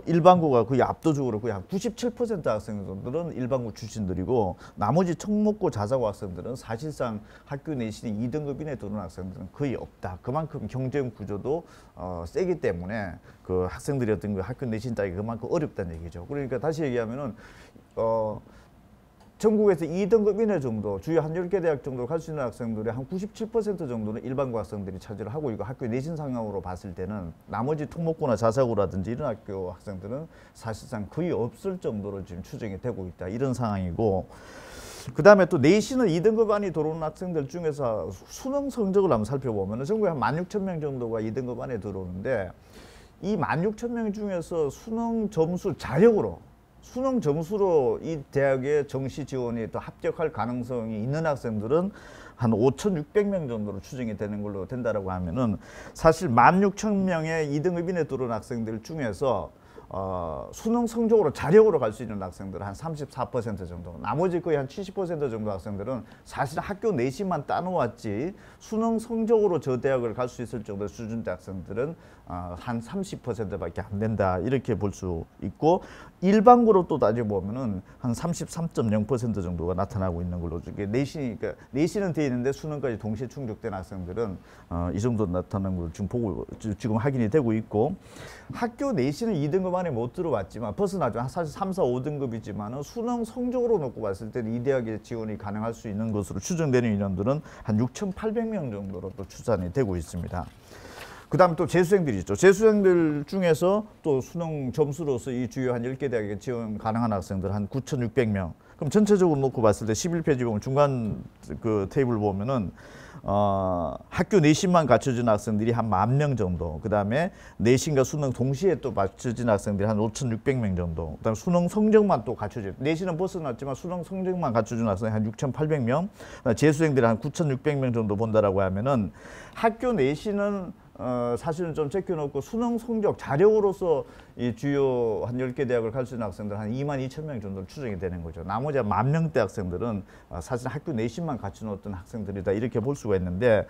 일반고가 거의 압도적으로 거의 한 97% 학생들은 일반고 출신들이고, 나머지 청목고 자사고 학생들은 사실상 학교 내신이 2등급 이내 들어오는 학생들은 거의 없다. 그만큼 경쟁 구조도 세기 때문에 그 학생들이 어떤 그 학교 내신 따기 그만큼 어렵다는 얘기죠. 그러니까 다시 얘기하면은 전국에서 2등급 이내 정도, 주요 한 10개 대학 정도 갈 수 있는 학생들의 한 97% 정도는 일반고 학생들이 차지를 하고 있고, 학교 내신 상황으로 봤을 때는 나머지 특목고나 자사고라든지 이런 학교 학생들은 사실상 거의 없을 정도로 지금 추정이 되고 있다, 이런 상황이고, 그 다음에 또 내신은 2등급 안에 들어오는 학생들 중에서 수능 성적을 한번 살펴보면 전국에 한 16,000명 정도가 2등급 안에 들어오는데, 이 16,000명 중에서 수능 점수 자력으로, 수능 점수로 이 대학의 정시 지원에 또 합격할 가능성이 있는 학생들은 한 5,600명 정도로 추정이 되는 걸로 된다라고 하면은, 사실 16,000명의 2등급 이내 들어온 학생들 중에서 수능 성적으로 자력으로 갈 수 있는 학생들은 한 34% 정도, 나머지 거의 한 70% 정도 학생들은 사실 학교 내신만 따놓았지 수능 성적으로 저 대학을 갈 수 있을 정도의 수준대 학생들은 한 30%밖에 안 된다 이렇게 볼 수 있고 일반고로 또 따져보면은 한 33.0% 정도가 나타나고 있는 걸로 그러니까 내신은 돼 있는데 수능까지 동시에 충족된 학생들은 이 정도 나타나는 걸 지금 확인이 되고 있고 학교 내신은 2등급 안에 못 들어왔지만 벗어나지만 사실 3, 4, 5등급이지만은 수능 성적으로 놓고 봤을 때는 이 대학에 지원이 가능할 수 있는 것으로 추정되는 인원들은 한 6,800명 정도로 또 추산이 되고 있습니다. 그 다음 또 재수생들이 있죠. 재수생들 중에서 또 수능 점수로서 이 주요 한 10개 대학에 지원 가능한 학생들 한 9,600명. 그럼 전체적으로 놓고 봤을 때 11페이지 보면 중간 그 테이블 보면은 학교 내신만 갖춰진 학생들이 한 10,000명 정도. 그 다음에 내신과 수능 동시에 또 갖춰진 학생들이 한 5,600명 정도. 그 다음에 수능 성적만 또 갖춰진, 내신은 벗어났지만 수능 성적만 갖춰진 학생이 한 6,800명. 재수생들이 한 9,600명 정도 본다라고 하면은 학교 내신은 사실은 좀 제껴놓고 수능 성적 자력으로서 이 주요 한 10개 대학을 갈 수 있는 학생들 한 22,000명 정도 추정이 되는 거죠. 나머지 한 10,000명대 학생들은 사실 학교 내신만 갖춰놓았던 학생들이다 이렇게 볼 수가 있는데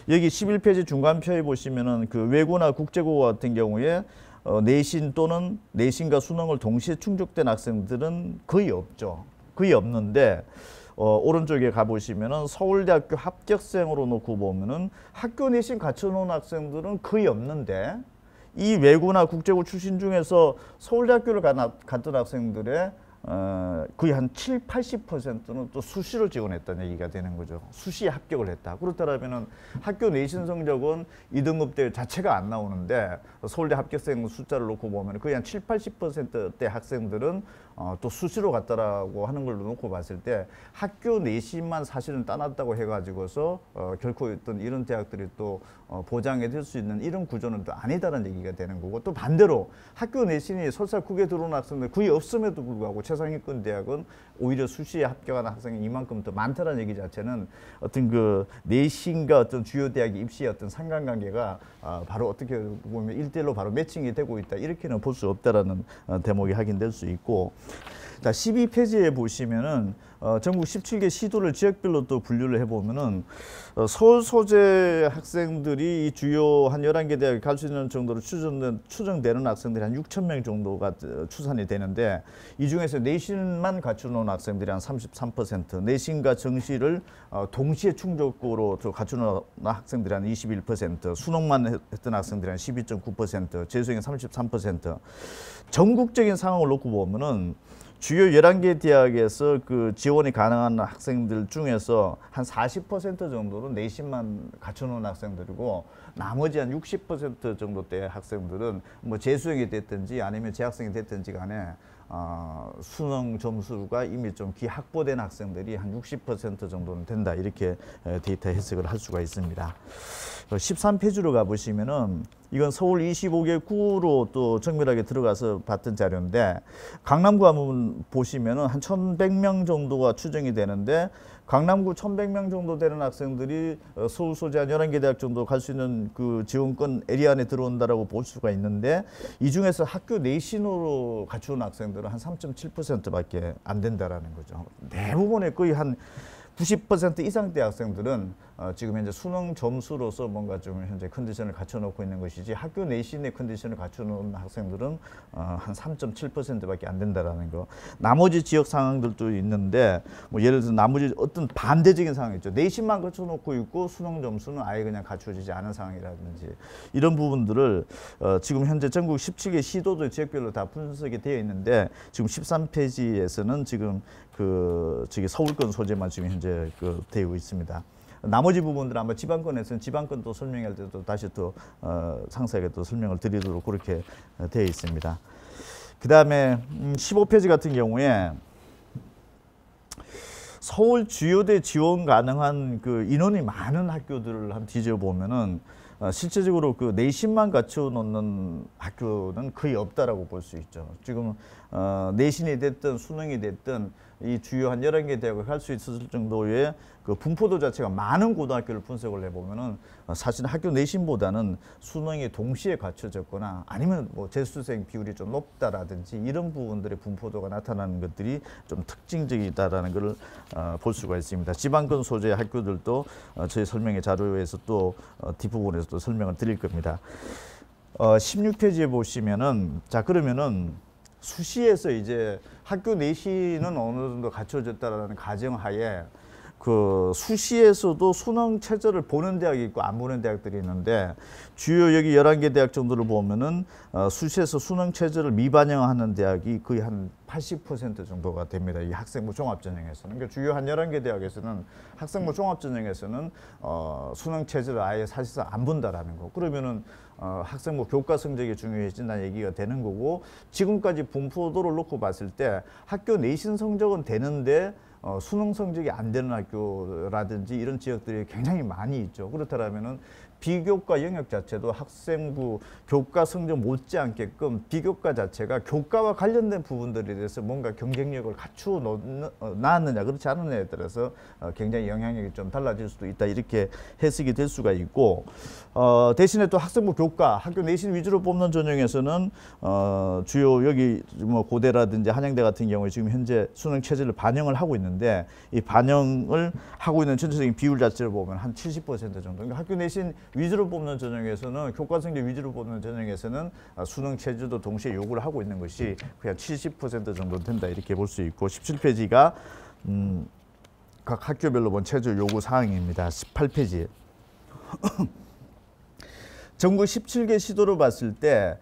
여기 11페이지 중간표에 보시면은 그 외고나 국제고 같은 경우에 내신 또는 내신과 수능을 동시에 충족된 학생들은 거의 없죠. 거의 없는데 오른쪽에 가보시면은 서울대학교 합격생으로 놓고 보면은 학교 내신 갖춰놓은 학생들은 거의 없는데 이 외고나 국제고 출신 중에서 서울대학교를 갔던 학생들의 거의 한 70~80%는 또 수시로 지원했다는 얘기가 되는 거죠. 수시에 합격을 했다. 그렇다면은 학교 내신 성적은 2등급대 자체가 안 나오는데 서울대 합격생 숫자를 놓고 보면 거의 한 70~80%대 학생들은 또 수시로 갔다라고 하는 걸로 놓고 봤을 때 학교 내신만 사실은 따놨다고 해가지고서 결코 어떤 이런 대학들이 또 보장이 될 수 있는 이런 구조는 또 아니다라는 얘기가 되는 거고 또 반대로 학교 내신이 설사 국에 들어온 학생들 거의 없음에도 불구하고 최상위권 대학은 오히려 수시에 합격한 학생이 이만큼 더 많다는 얘기 자체는 어떤 그 내신과 어떤 주요 대학의 입시의 어떤 상관관계가 바로 어떻게 보면 1대1로 바로 매칭이 되고 있다 이렇게는 볼 수 없다라는 대목이 확인될 수 있고 자 12페이지에 보시면은 전국 17개 시도를 지역별로 또 분류를 해보면은 서울 소재 학생들이 이 주요 한 11개 대학에 갈 수 있는 정도로 추정되는 학생들이 한 6,000명 정도가 추산이 되는데 이 중에서 내신만 갖춰놓은 학생들이 한 33%, 내신과 정시를 동시에 충족으로 갖춰놓은 학생들이 한 21%, 수능만 했던 학생들이 한 12.9%, 재수생이 33%. 전국적인 상황을 놓고 보면은 주요 11개 대학에서 그 지원이 가능한 학생들 중에서 한 40% 정도는 내신만 갖춰놓은 학생들이고 나머지 한 60% 정도대 학생들은 뭐 재수생이 됐든지 아니면 재학생이 됐든지 간에 수능 점수가 이미 좀 기확보된 학생들이 한 60% 정도는 된다 이렇게 데이터 해석을 할 수가 있습니다. 13페이지로 가보시면은 이건 서울 25개 구로 또 정밀하게 들어가서 봤던 자료인데 강남구 한번 보시면은 한 1,100명 정도가 추정이 되는데 강남구 1,100명 정도 되는 학생들이 서울 소재 한 11개 대학 정도 갈 수 있는 그 지원권 에리어 안에 들어온다라고 볼 수가 있는데 이 중에서 학교 내신으로 갖추는 학생들은 한 3.7%밖에 안 된다라는 거죠. 대부분의 거의 한 90% 이상 대학생들은 지금 현재 수능 점수로서 뭔가 좀 현재 컨디션을 갖춰놓고 있는 것이지 학교 내신의 컨디션을 갖춰놓은 학생들은 한 3.7%밖에 안 된다라는 거. 나머지 지역 상황들도 있는데 뭐 예를 들어서 나머지 어떤 반대적인 상황이 있죠. 내신만 갖춰놓고 있고 수능 점수는 아예 그냥 갖춰지지 않은 상황이라든지 이런 부분들을 지금 현재 전국 17개 시도도 지역별로 다 분석이 되어 있는데 지금 13페이지에서는 지금 저기 서울권 소재만 지금 현재 되어 있습니다. 나머지 부분들은 아마 지방권에서는 지방권 또 설명할 때도 다시 또 상세하게 또 설명을 드리도록 그렇게 되어 있습니다. 그 다음에 15페이지 같은 경우에 서울 주요대 지원 가능한 그 인원이 많은 학교들을 한번 뒤져보면은 실제적으로 그 내신만 갖춰놓는 학교는 거의 없다라고 볼 수 있죠. 지금 내신이 됐든 수능이 됐든 이 주요 한 11개 대학을 갈 수 있을 정도의 그 분포도 자체가 많은 고등학교를 분석을 해보면은 사실 학교 내신보다는 수능이 동시에 갖춰졌거나 아니면 뭐 재수생 비율이 좀 높다라든지 이런 부분들의 분포도가 나타나는 것들이 좀 특징적이다라는 것을 볼 수가 있습니다. 지방권 소재 학교들도 저희 설명의 자료에서 또 뒷부분에서 또 설명을 드릴 겁니다. 16페이지에 보시면은 자 그러면은 수시에서 이제 학교 내신은 어느 정도 갖춰졌다라는 가정하에 그 수시에서도 수능 최저를 보는 대학이 있고 안 보는 대학들이 있는데 주요 여기 11개 대학 정도를 보면은 수시에서 수능 최저를 미반영하는 대학이 거의 한 80% 정도가 됩니다. 이 학생부 종합전형에서는. 그러니까 주요 한 11개 대학에서는 학생부 종합전형에서는 수능 최저를 아예 사실상 안 본다라는 거. 그러면은 학생부 교과 성적이 중요해진다는 얘기가 되는 거고 지금까지 분포도를 놓고 봤을 때 학교 내신 성적은 되는데 수능 성적이 안 되는 학교라든지 이런 지역들이 굉장히 많이 있죠. 그렇다면은 비교과 영역 자체도 학생부 교과 성적 못지않게끔 비교과 자체가 교과와 관련된 부분들에 대해서 뭔가 경쟁력을 갖추어 나왔느냐 그렇지 않느냐에 따라서 굉장히 영향력이 좀 달라질 수도 있다 이렇게 해석이 될 수가 있고 대신에 또 학생부 교과 학교 내신 위주로 뽑는 전형에서는 주요 여기 뭐 고대라든지 한양대 같은 경우에 지금 현재 수능 체제를 반영을 하고 있는데 이 반영을 하고 있는 전체적인 비율 자체를 보면 한 70% 정도. 그러니까 학교 내신 위주로 뽑는 전형에서는 교과 성적 위주로 뽑는 전형에서는 수능 체제도 동시에 요구를 하고 있는 것이 그냥 70% 정도 된다 이렇게 볼 수 있고 17페이지가 각 학교별로 본 체제 요구 사항입니다. 18페이지 전국 17개 시도로 봤을 때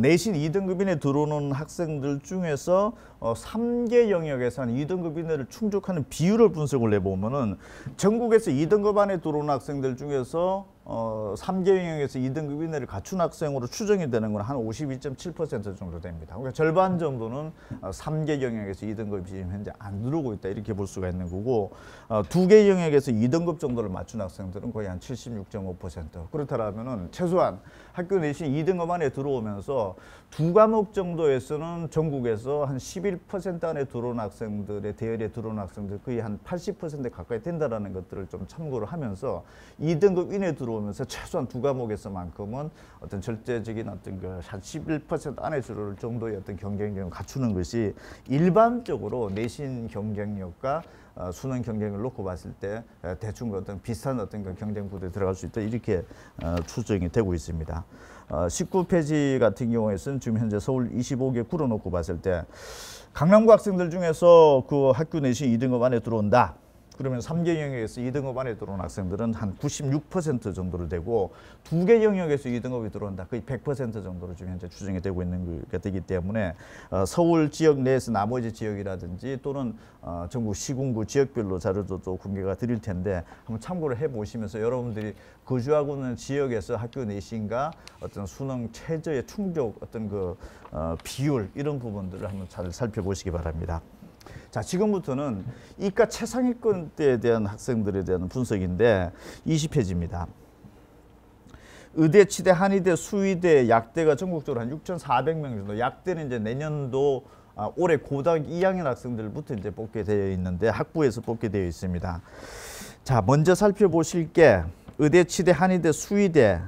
내신 2등급 이내 들어오는 학생들 중에서 3개 영역에서 한 2등급 이내를 충족하는 비율을 분석을 해보면은 전국에서 2등급 안에 들어오는 학생들 중에서 3개 영역에서 2등급 이내를 갖춘 학생으로 추정이 되는 건 한 52.7% 정도 됩니다. 그러니까 절반 정도는 3개 영역에서 2등급이 지금 현재 안 들어오고 있다 이렇게 볼 수가 있는 거고 2개 영역에서 2등급 정도를 맞춘 학생들은 거의 한 76.5%. 그렇다면은 최소한 학교 내신 2등급 안에 들어오면서 두 과목 정도에서는 전국에서 한 11% 안에 들어온 학생들의 대열에 들어온 학생들 거의 한 80% 가까이 된다라는 것들을 좀 참고를 하면서 2등급 이내 들어오면서 최소한 두 과목에서만큼은 어떤 절대적인 어떤 그 한 11% 안에 들어올 정도의 어떤 경쟁력을 갖추는 것이 일반적으로 내신 경쟁력과 수능 경쟁을 놓고 봤을 때 대충 어떤 비슷한 어떤 그 경쟁 구도에 들어갈 수 있다 이렇게 추정이 되고 있습니다. 19페이지 같은 경우에는 지금 현재 서울 25개 구로 놓고 봤을 때 강남구 학생들 중에서 그 학교 내신 2등급 안에 들어온다. 그러면 3개 영역에서 2등급 안에 들어온 학생들은 한 96% 정도로 되고 2개 영역에서 2등급이 들어온다. 거의 100% 정도로 지금 현재 추정이 되고 있는 게 되기 때문에 서울 지역 내에서 나머지 지역이라든지 또는 전국 시군구 지역별로 자료도 또 공개가 드릴 텐데 한번 참고를 해보시면서 여러분들이 거주하고 있는 지역에서 학교 내신과 어떤 수능 최저의 충족 어떤 그 비율 이런 부분들을 한번 잘 살펴보시기 바랍니다. 자, 지금부터는 이과 최상위권대에 대한 학생들에 대한 분석인데 20페이지입니다. 의대, 치대, 한의대, 수의대, 약대가 전국적으로 한 6,400명 정도. 약대는 이제 내년도 올해 고등학교 2학년 학생들부터 이제 뽑게 되어 있는데 학부에서 뽑게 되어 있습니다. 자, 먼저 살펴보실 게 의대, 치대, 한의대, 수의대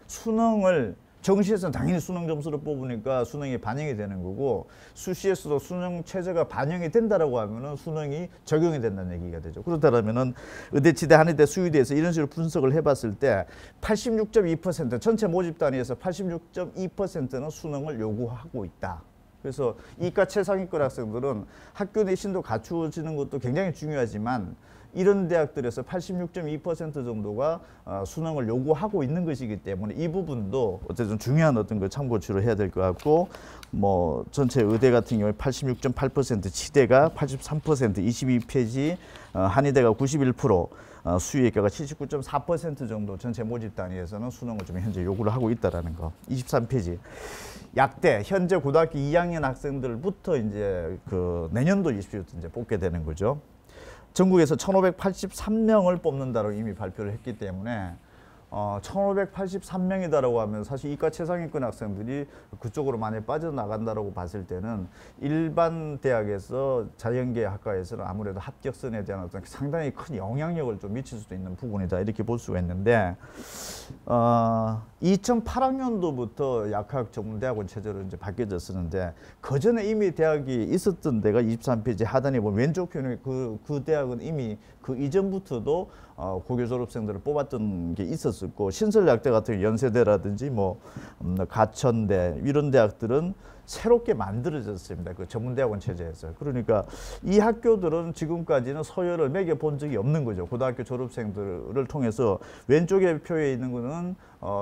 수능을 정시에서는 당연히 수능 점수를 뽑으니까 수능이 반영이 되는 거고 수시에서도 수능 체제가 반영이 된다라고 하면은 수능이 적용이 된다는 얘기가 되죠. 그렇다면은 의대, 치대, 한의대, 수의대에서 이런 식으로 분석을 해봤을 때 86.2% 전체 모집 단위에서 86.2%는 수능을 요구하고 있다. 그래서 이과 최상위권 학생들은 학교 내신도 갖추어지는 것도 굉장히 중요하지만 이런 대학들에서 86.2% 정도가 수능을 요구하고 있는 것이기 때문에 이 부분도 어쨌든 중요한 어떤 걸 참고치로 해야 될 것 같고 뭐 전체 의대 같은 경우에 86.8%, 치대가 83%, 22페이지, 한의대가 91%, 수의학과가 79.4% 정도 전체 모집 단위에서는 수능을 좀 현재 요구를 하고 있다라는 거. 23페이지. 약대 현재 고등학교 2학년 학생들부터 이제 그 내년도 입시부터 이제 뽑게 되는 거죠. 전국에서 1,583명을 뽑는다고 이미 발표를 했기 때문에 1,583명이다라고 하면 사실 이과 최상위권 학생들이 그쪽으로 많이 빠져나간다라고 봤을 때는 일반 대학에서 자연계 학과에서는 아무래도 합격선에 대한 어떤 상당히 큰 영향력을 좀 미칠 수도 있는 부분이다 이렇게 볼 수가 있는데 2008학년도부터 약학 전문대학원 체제로 이제 바뀌어졌었는데 그 전에 이미 대학이 있었던 데가 23페이지 하단에 보면 왼쪽 편에 그 대학은 이미 그 이전부터도 고교 졸업생들을 뽑았던 게 있었었고, 신설약대 같은 연세대라든지 뭐 가천대 이런 대학들은 새롭게 만들어졌습니다. 그 전문대학원 체제에서. 그러니까 이 학교들은 지금까지는 서열을 매겨본 적이 없는 거죠. 고등학교 졸업생들을 통해서 왼쪽에 표에 있는 거는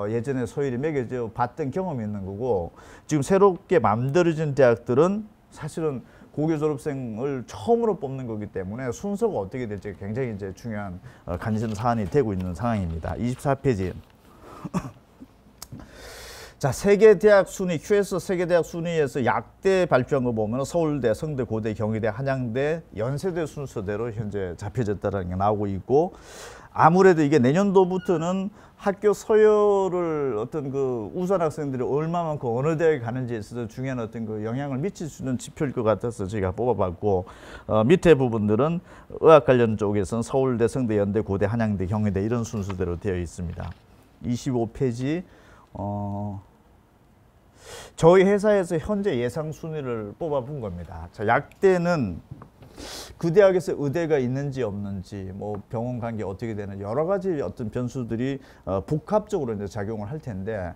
예전에 서열이 매겨져 봤던 경험이 있는 거고, 지금 새롭게 만들어진 대학들은 사실은 고교 졸업생을 처음으로 뽑는 거기 때문에 순서가 어떻게 될지 굉장히 이제 중요한 관심 사안이 되고 있는 상황입니다. 24페이지. 자, 세계 대학 순위, QS 세계 대학 순위에서 약대 발표한 거 보면 서울대, 성대, 고대, 경희대, 한양대, 연세대 순서대로 현재 잡혀졌다는 게 나오고 있고, 아무래도 이게 내년도부터는 학교 서열을 어떤 그 우수한 학생들이 얼마만큼 어느 대학에 가는지에 있어서 중요한 어떤 그 영향을 미칠 수 있는 지표일 것 같아서 저희가 뽑아봤고, 밑에 부분들은 의학 관련 쪽에서는 서울대, 성대, 연대, 고대, 한양대, 경희대 이런 순서대로 되어 있습니다. 25페이지. 저희 회사에서 현재 예상 순위를 뽑아본 겁니다. 자, 약대는 그 대학에서 의대가 있는지 없는지, 뭐 병원 관계 어떻게 되는 여러 가지 어떤 변수들이 복합적으로 이제 작용을 할 텐데,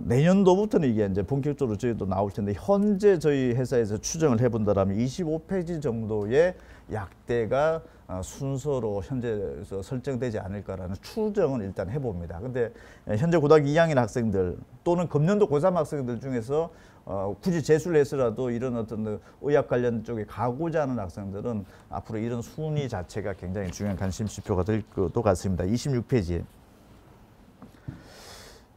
내년도부터는 이게 이제 본격적으로 저희도 나올 텐데, 현재 저희 회사에서 추정을 해본다라면 25페이지 정도의 약대가 순서로 현재 설정되지 않을까라는 추정은 일단 해봅니다. 근데 현재 고등학교 2학년 학생들 또는 금년도 고3 학생들 중에서 굳이 재수를 해서라도 이런 어떤 의학 관련 쪽에 가고자 하는 학생들은 앞으로 이런 순위 자체가 굉장히 중요한 관심 지표가 될 것도 같습니다. 26페이지.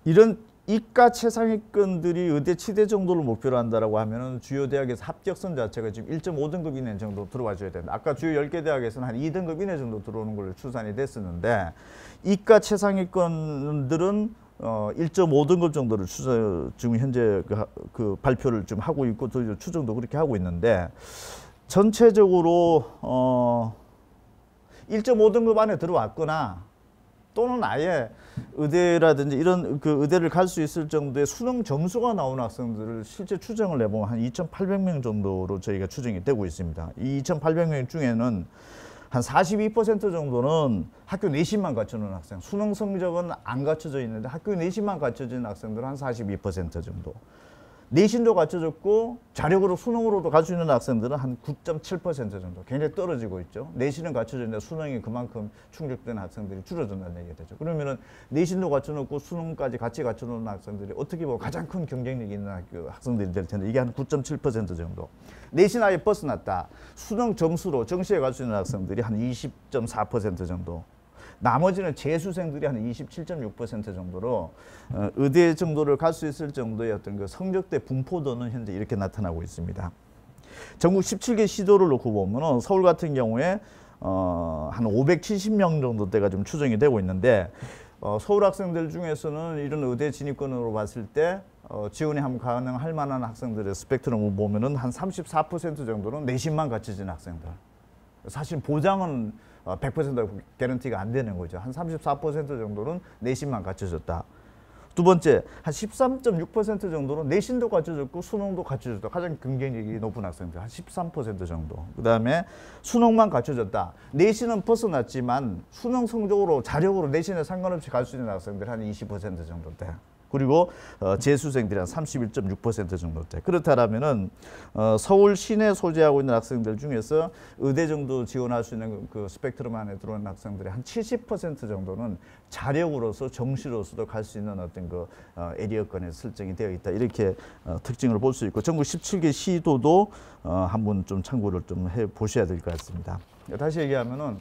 이런 이과 최상위권들이 의대 치대 정도를 목표로 한다라고 하면은 주요 대학에서 합격선 자체가 지금 1.5등급 이내 정도 들어와 줘야 된다. 아까 주요 10개 대학에서는 한 2등급 이내 정도 들어오는 걸로 추산이 됐었는데, 이과 최상위권들은 1.5등급 정도를 지금 현재 그 발표를 좀 하고 있고, 또 추정도 그렇게 하고 있는데, 전체적으로 1.5등급 안에 들어왔거나 또는 아예 의대라든지 이런 그 의대를 갈 수 있을 정도의 수능 점수가 나오는 학생들을 실제 추정을 해보면 한 2,800명 정도로 저희가 추정이 되고 있습니다. 이 2,800명 중에는 한 42% 정도는 학교 내신만 갖춰놓은 학생, 수능 성적은 안 갖춰져 있는데 학교 내신만 갖춰진 학생들은 한 42% 정도. 내신도 갖춰졌고 자력으로 수능으로도 갈 수 있는 학생들은 한 9.7% 정도, 굉장히 떨어지고 있죠. 내신은 갖춰졌는데 수능이 그만큼 충족되는 학생들이 줄어든다는 얘기가 되죠. 그러면은 내신도 갖춰놓고 수능까지 같이 갖춰놓은 학생들이 어떻게 보면 가장 큰 경쟁력이 있는 학생들이 될 텐데, 이게 한 9.7% 정도. 내신 아예 벗어났다. 수능 점수로 정시에 갈 수 있는 학생들이 한 20.4% 정도. 나머지는 재수생들이 한 27.6% 정도로 의대 정도를 갈 수 있을 정도의 어떤 그 성적대 분포도는 현재 이렇게 나타나고 있습니다. 전국 17개 시도를 놓고 보면 서울 같은 경우에 한 570명 정도대가 좀 추정이 되고 있는데, 서울 학생들 중에서는 이런 의대 진입권으로 봤을 때 지원이 한번 가능할 만한 학생들의 스펙트럼을 보면은 한 34% 정도는 내신만 갖춰진 학생들. 사실 보장은 100% 개런티가 안 되는 거죠. 한 34% 정도는 내신만 갖춰졌다. 두 번째, 한 13.6% 정도는 내신도 갖춰졌고 수능도 갖춰졌다. 가장 경쟁력이 높은 학생들 한 13% 정도. 그 다음에 수능만 갖춰졌다. 내신은 벗어났지만 수능 성적으로 자력으로 내신에 상관없이 갈 수 있는 학생들 한 20% 정도 돼. 그리고 재수생들이 한 31.6% 정도 돼. 그렇다면은 서울 시내 소재하고 있는 학생들 중에서 의대 정도 지원할 수 있는 그 스펙트럼 안에 들어오는 학생들의 한 70% 정도는 자력으로서 정시로서도 갈 수 있는 어떤 그 에리어권에 설정이 되어 있다. 이렇게 특징을 볼 수 있고, 전국 17개 시도도 한번 좀 참고를 좀 해 보셔야 될 것 같습니다. 다시 얘기하면은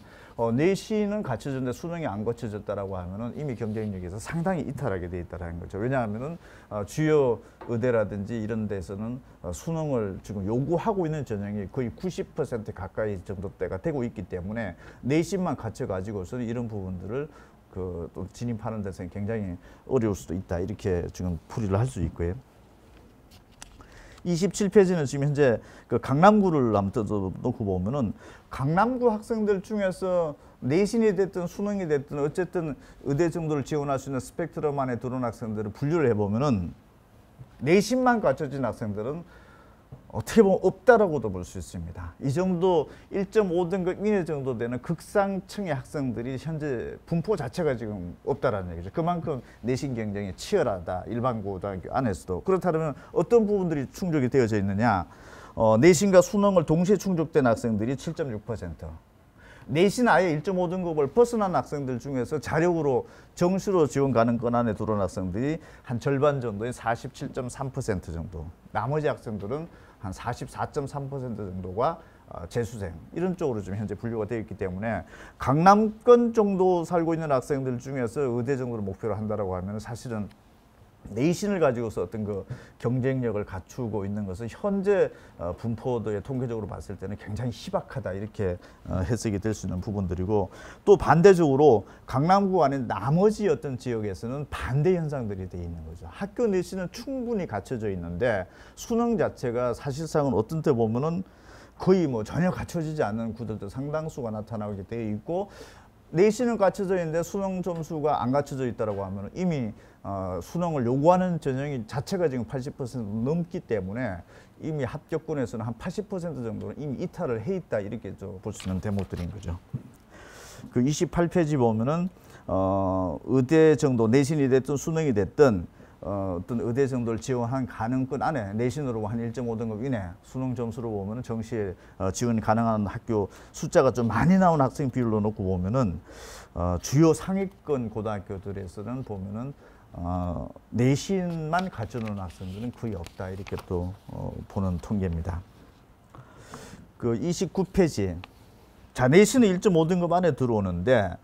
내신은 갖춰졌는데 수능이 안 갖춰졌다라고 하면은 이미 경쟁력에서 상당히 이탈하게 돼 있다라는 거죠. 왜냐하면은 주요 의대라든지 이런 데서는 수능을 지금 요구하고 있는 전형이 거의 90% 가까이 정도대가 되고 있기 때문에 내신만 갖춰 가지고서는 이런 부분들을 또 진입하는 데서는 굉장히 어려울 수도 있다. 이렇게 지금 풀이를 할 수 있고요. 27페이지는 지금 현재 그 강남구를 한번 놓고 보면은, 강남구 학생들 중에서 내신이 됐든 수능이 됐든 어쨌든 의대 정도를 지원할 수 있는 스펙트럼 안에 들어온 학생들을 분류를 해보면은, 내신만 갖춰진 학생들은 어떻게 보면 없다라고도 볼 수 있습니다. 이 정도 1.5등급 이내 정도 되는 극상층의 학생들이 현재 분포 자체가 지금 없다라는 얘기죠. 그만큼 내신 경쟁이 치열하다. 일반 고등학교 안에서도. 그렇다면 어떤 부분들이 충족이 되어져 있느냐. 내신과 수능을 동시에 충족된 학생들이 7.6%. 내신 아예 1.5등급을 벗어난 학생들 중에서 자력으로 정시로 지원 가능권 안에 들어온 학생들이 한 절반 정도인 47.3% 정도. 나머지 학생들은 한 44.3% 정도가 재수생 이런 쪽으로 지금 현재 분류가 되어 있기 때문에 강남권 정도 살고 있는 학생들 중에서 의대 정도를 목표로 한다라고 하면 사실은 내신을 가지고서 어떤 그 경쟁력을 갖추고 있는 것은 현재 분포도의 통계적으로 봤을 때는 굉장히 희박하다 이렇게 해석이 될 수 있는 부분들이고 또 반대적으로 강남구 안에 나머지 어떤 지역에서는 반대 현상들이 돼 있는 거죠. 학교 내신은 충분히 갖춰져 있는데 수능 자체가 사실상은 어떤 때 보면은 거의 뭐 전혀 갖춰지지 않는 구들도 상당수가 나타나게 되어 있고 내신은 갖춰져 있는데 수능 점수가 안 갖춰져 있다라고 하면 이미 수능을 요구하는 전형이 자체가 지금 80% 넘기 때문에 이미 합격권에서는 한 80% 정도는 이미 이탈을 해 있다 이렇게 볼 수 있는 대목들인 거죠. 그 28페이지 보면은 의대 정도 내신이 됐든 수능이 됐든 어떤 의대 정도를 지원한 가능권 안에 내신으로 한 1.5등급 이내 수능 점수로 보면은 정시에 지원 가능한 학교 숫자가 좀 많이 나온 학생 비율로 놓고 보면은 주요 상위권 고등학교들에서는 보면은 내신만 갖춰놓은 학생들은 거의 없다 이렇게 또 보는 통계입니다. 그 29페이지. 자, 내신은 1.5등급 안에 들어오는데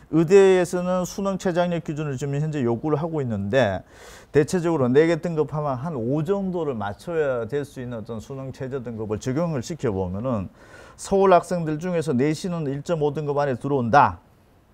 의대에서는 수능 최저학력 기준을 지금 현재 요구를 하고 있는데 대체적으로 4개 등급하면 한 5 정도를 맞춰야 될 수 있는 어떤 수능 최저 등급을 적용을 시켜보면은 서울 학생들 중에서 내신은 1.5등급 안에 들어온다.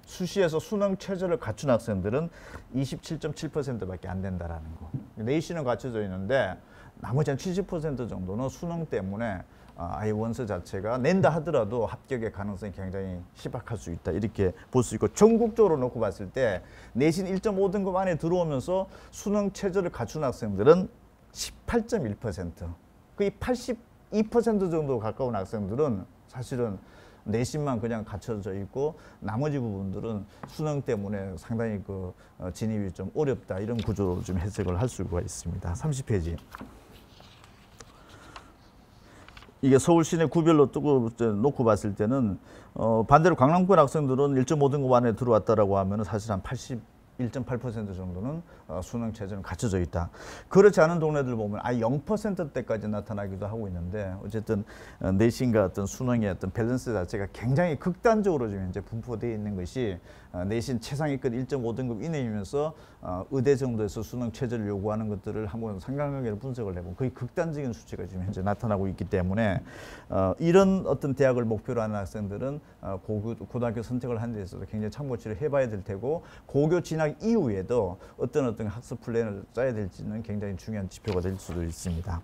수시에서 수능 최저를 갖춘 학생들은 27.7%밖에 안 된다라는 거. 내신은 갖춰져 있는데 나머지 한 70% 정도는 수능 때문에 아예 원서 자체가 낸다 하더라도 합격의 가능성이 굉장히 희박할 수 있다 이렇게 볼 수 있고 전국적으로 놓고 봤을 때 내신 1.5등급 안에 들어오면서 수능 최저를 갖춘 학생들은 18.1%. 거의 82% 정도 가까운 학생들은 사실은 내신만 그냥 갖춰져 있고 나머지 부분들은 수능 때문에 상당히 그 진입이 좀 어렵다 이런 구조로 좀 해석을 할 수가 있습니다. 30페이지. 이게 서울 시내 구별로 놓고 봤을 때는 반대로 강남권 학생들은 1.5등급 안에 들어왔다라고 하면 사실 한 81.8% 정도는 수능 최저는 갖춰져 있다. 그렇지 않은 동네들 보면 아예 0%대까지 나타나기도 하고 있는데 어쨌든 내신과 어떤 수능의 어떤 밸런스 자체가 굉장히 극단적으로 지금 현재 분포되어 있는 것이 내신 최상위권 1.5등급 이내이면서 의대 정도에서 수능 최저를 요구하는 것들을 한번 상관관계를 분석을 해보면 거의 극단적인 수치가 지금 현재 나타나고 있기 때문에 이런 어떤 대학을 목표로 하는 학생들은 고등학교 선택을 하는 데 있어서 굉장히 참고치를 해봐야 될 테고 고교 진학 이후에도 어떤 학습 플랜을 짜야 될지는 굉장히 중요한 지표가 될 수도 있습니다.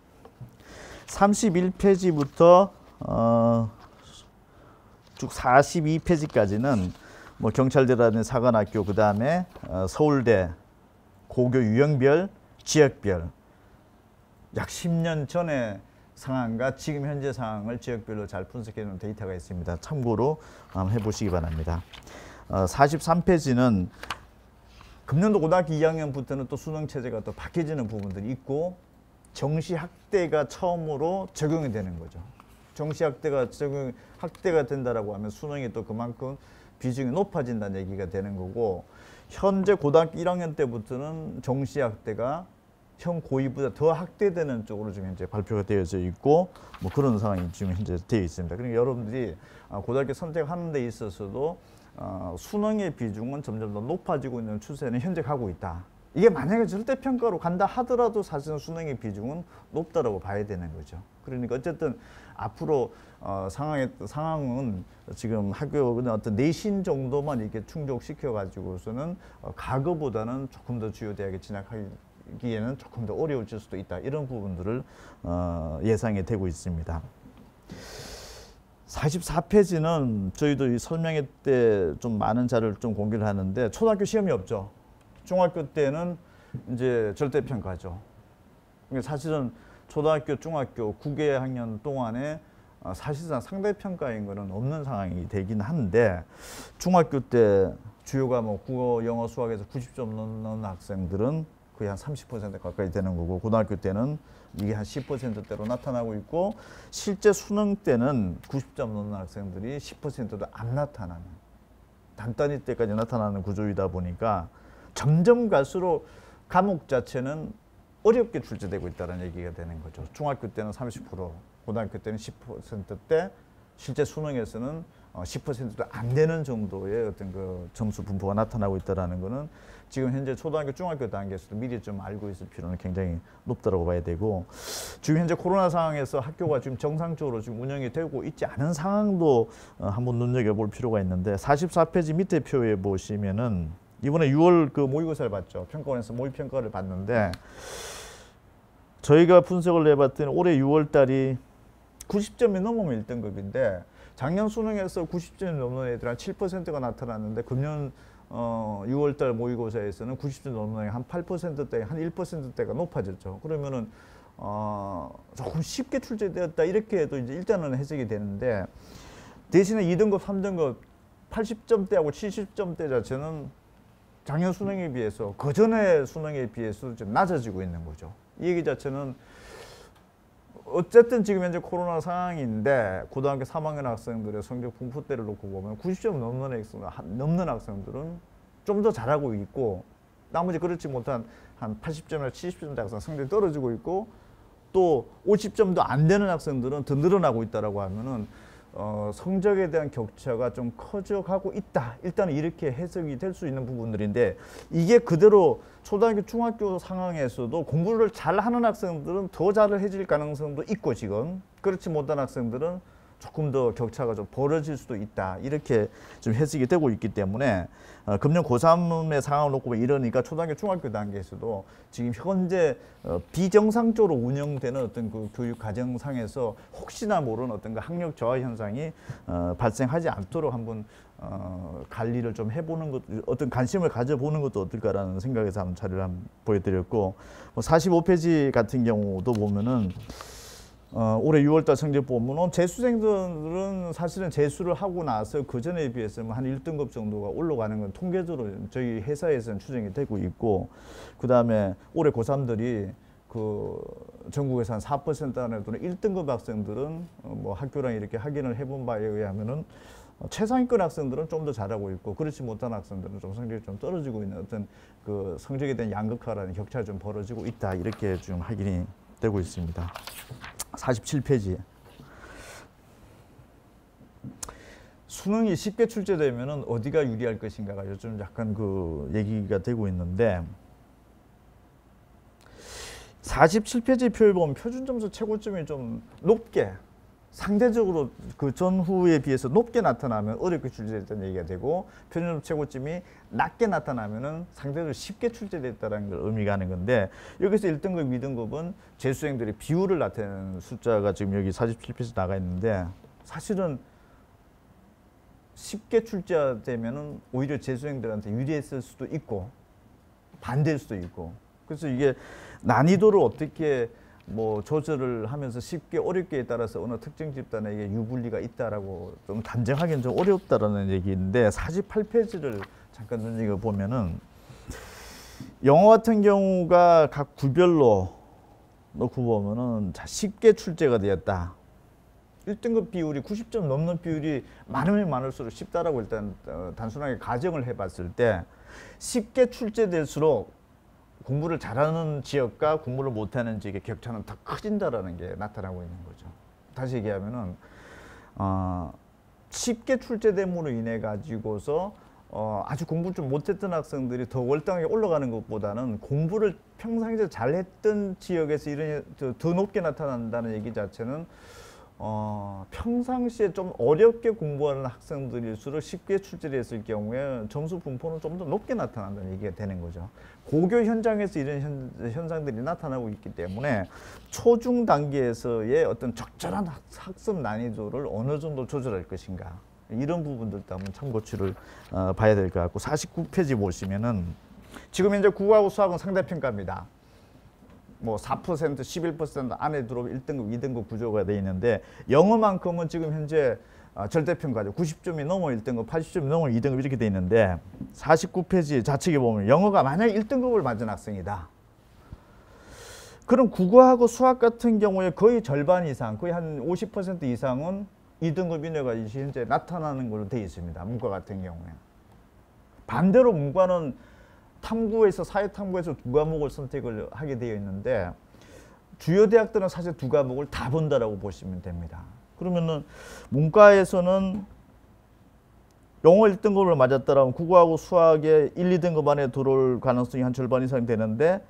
31페이지부터 쭉 42페이지까지는 뭐 경찰대라는 사관학교 그 다음에 서울대 고교 유형별, 지역별 약 10년 전의 상황과 지금 현재 상황을 지역별로 잘 분석해 놓은 데이터가 있습니다. 참고로 한번 해보시기 바랍니다. 43페이지는 금년도 고등학교 2학년부터는 또 수능 체제가 또 바뀌어지는 부분들이 있고 정시 학대가 처음으로 적용이 되는 거죠. 정시 학대가 학대가 된다라고 하면 수능이 또 그만큼 비중이 높아진다는 얘기가 되는 거고 현재 고등학교 1학년 때부터는 정시 학대가 현 고2보다 더 학대되는 쪽으로 지금 현재 발표가 되어져 있고 뭐 그런 상황이 지금 현재 되어 있습니다. 그러니까 여러분들이 고등학교 선택하는 데 있어서도 수능의 비중은 점점 더 높아지고 있는 추세는 현재 가고 있다. 이게 만약에 절대평가로 간다 하더라도 사실은 수능의 비중은 높다라고 봐야 되는 거죠. 그러니까 어쨌든 앞으로 상황은 지금 학교 어떤 내신 정도만 이렇게 충족시켜 가지고서는 과거보다는 조금 더 주요 대학에 진학하기에는 조금 더 어려워질 수도 있다. 이런 부분들을 예상이 되고 있습니다. 44페이지는 저희도 이 설명회 때 좀 많은 자료를 좀 공개를 하는데 초등학교 시험이 없죠. 중학교 때는 이제 절대평가죠. 그러니까 사실은 초등학교, 중학교 9개 학년 동안에 사실상 상대평가인 거는 없는 상황이 되긴 한데 중학교 때 주요 과목 국어, 영어, 수학에서 90점 넘는 학생들은 거의 한 30% 가까이 되는 거고 고등학교 때는 이게 한 10%대로 나타나고 있고 실제 수능 때는 90점 넘는 학생들이 10%도 안 나타나는 단단히 때까지 나타나는 구조이다 보니까 점점 갈수록 과목 자체는 어렵게 출제되고 있다는 얘기가 되는 거죠. 중학교 때는 30%, 고등학교 때는 10%대, 실제 수능에서는 10%도 안 되는 정도의 어떤 그 점수 분포가 나타나고 있다는 거는 지금 현재 초등학교, 중학교 단계에서도 미리 좀 알고 있을 필요는 굉장히 높다고 봐야 되고 지금 현재 코로나 상황에서 학교가 지금 정상적으로 지금 운영이 되고 있지 않은 상황도 한번 눈여겨볼 필요가 있는데 44페이지 밑에 표에 보시면은 이번에 6월 그 모의고사를 봤죠. 평가원에서 모의평가를 봤는데 저희가 분석을 해봤더니 올해 6월 달이 90점이 넘으면 1등급인데 작년 수능에서 90점이 넘는 애들 한 7%가 나타났는데 금년 6월 달 모의고사에서는 90점 넘는 애 한 8%대, 한 1%대가 높아졌죠. 그러면은 조금 쉽게 출제되었다 이렇게 해도 이제 일단은 해석이 되는데 대신에 2등급, 3등급 80점대하고 70점대 자체는 작년 수능에 비해서 그전의 수능에 비해서 좀 낮아지고 있는 거죠. 이 얘기 자체는 어쨌든 지금 현재 코로나 상황인데 고등학교 3학년 학생들의 성적 분포대를 놓고 보면 90점 넘는 학생들은 좀 더 잘하고 있고 나머지 그렇지 못한 한 80점이나 70점대 학생 성적이 떨어지고 있고 또 50점도 안 되는 학생들은 더 늘어나고 있다라고 하면은 성적에 대한 격차가 좀 커져가고 있다. 일단 이렇게 해석이 될 수 있는 부분들인데 이게 그대로 초등학교, 중학교 상황에서도 공부를 잘하는 학생들은 더 잘해질 가능성도 있고 지금 그렇지 못한 학생들은 조금 더 격차가 좀 벌어질 수도 있다. 이렇게 좀 해석이 되고 있기 때문에 금년 고3의 상황을 놓고 이러니까 초등학교, 중학교 단계에서도 지금 현재 비정상적으로 운영되는 어떤 그 교육 과정상에서 혹시나 모르는 어떤 그 학력 저하 현상이 발생하지 않도록 한번 관리를 좀 해보는 것, 어떤 관심을 가져보는 것도 어떨까라는 생각에서 한번 자료를 한번 보여드렸고 45페이지 같은 경우도 보면은 올해 6월달 성적 보면은 재수생들은 사실은 재수를 하고 나서 그 전에 비해서는 한 1등급 정도가 올라가는 건 통계적으로 저희 회사에서는 추정이 되고 있고 그 다음에 올해 고3들이 그 전국에서 한 4% 안에도는 1등급 학생들은 뭐 학교랑 이렇게 확인을 해본 바에 의하면은 최상위권 학생들은 좀 더 잘하고 있고 그렇지 못한 학생들은 좀 성적이 좀 떨어지고 있는 어떤 그 성적에 대한 양극화라는 격차가 좀 벌어지고 있다 이렇게 좀 확인이 되고 있습니다. 47페이지. 수능이 쉽게 출제되면은 어디가 유리할 것인가가 요즘 약간 그 얘기가 되고 있는데 47페이지 표에 보면 표준 점수 최고점이 좀 높게 상대적으로 그 전후에 비해서 높게 나타나면 어렵게 출제됐다는 얘기가 되고 표준 최고점이 낮게 나타나면은 상대적으로 쉽게 출제됐다는 걸 의미가 하는 건데 여기서 1등급, 2등급은 재수생들의 비율을 나타내는 숫자가 지금 여기 47페이지 나가 있는데 사실은 쉽게 출제되면은 오히려 재수생들한테 유리했을 수도 있고 반대일 수도 있고 그래서 이게 난이도를 어떻게 뭐 조절을 하면서 쉽게 어렵게에 따라서 어느 특정 집단에게 유불리가 있다라고 좀 단정하기는 좀 어렵다라는 얘기인데 48페이지를 잠깐 눈여겨 보면은 영어 같은 경우가 각 구별로 놓고 보면은 쉽게 출제가 되었다. 1등급 비율이 90점 넘는 비율이 많으면 많을수록 쉽다라고 일단 단순하게 가정을 해봤을 때 쉽게 출제될수록 공부를 잘하는 지역과 공부를 못하는 지역의 격차는 더 커진다라는 게 나타나고 있는 거죠. 다시 얘기하면은 쉽게 출제됨으로 인해 가지고서 아주 공부 좀 못했던 학생들이 더 월등하게 올라가는 것보다는 공부를 평상시에 잘했던 지역에서 이런 더 높게 나타난다는 얘기 자체는 평상시에 좀 어렵게 공부하는 학생들일수록 쉽게 출제됐을 경우에 점수 분포는 좀 더 높게 나타난다는 얘기가 되는 거죠. 고교 현장에서 이런 현상들이 나타나고 있기 때문에 초중 단계에서의 어떤 적절한 학습 난이도를 어느 정도 조절할 것인가 이런 부분들도 한번 참고치를 봐야 될 것 같고 49페이지 보시면은 지금 현재 국어하고 수학은 상대평가입니다. 뭐 4%, 11% 안에 들어오면 1등급, 2등급 구조가 돼 있는데 영어만큼은 지금 현재 절대평가죠. 90점이 넘어 1등급, 80점이 넘어 2등급 이렇게 돼 있는데 49페이지 좌측에 보면 영어가 만약 1등급을 맞은 학생이다. 그럼 국어하고 수학 같은 경우에 거의 절반 이상, 거의 한 50% 이상은 2등급 이내가 현재 나타나는 걸로 되어 있습니다. 문과 같은 경우에. 반대로 문과는 탐구에서 사회탐구에서 2과목을 선택을 하게 되어 있는데 주요 대학들은 사실 2과목을 다 본다라고 보시면 됩니다. 그러면은 문과에서는 영어 1등급을 맞았다라면 국어하고 수학에 1, 2등급 안에 들어올 가능성이 한 절반 이상 되는데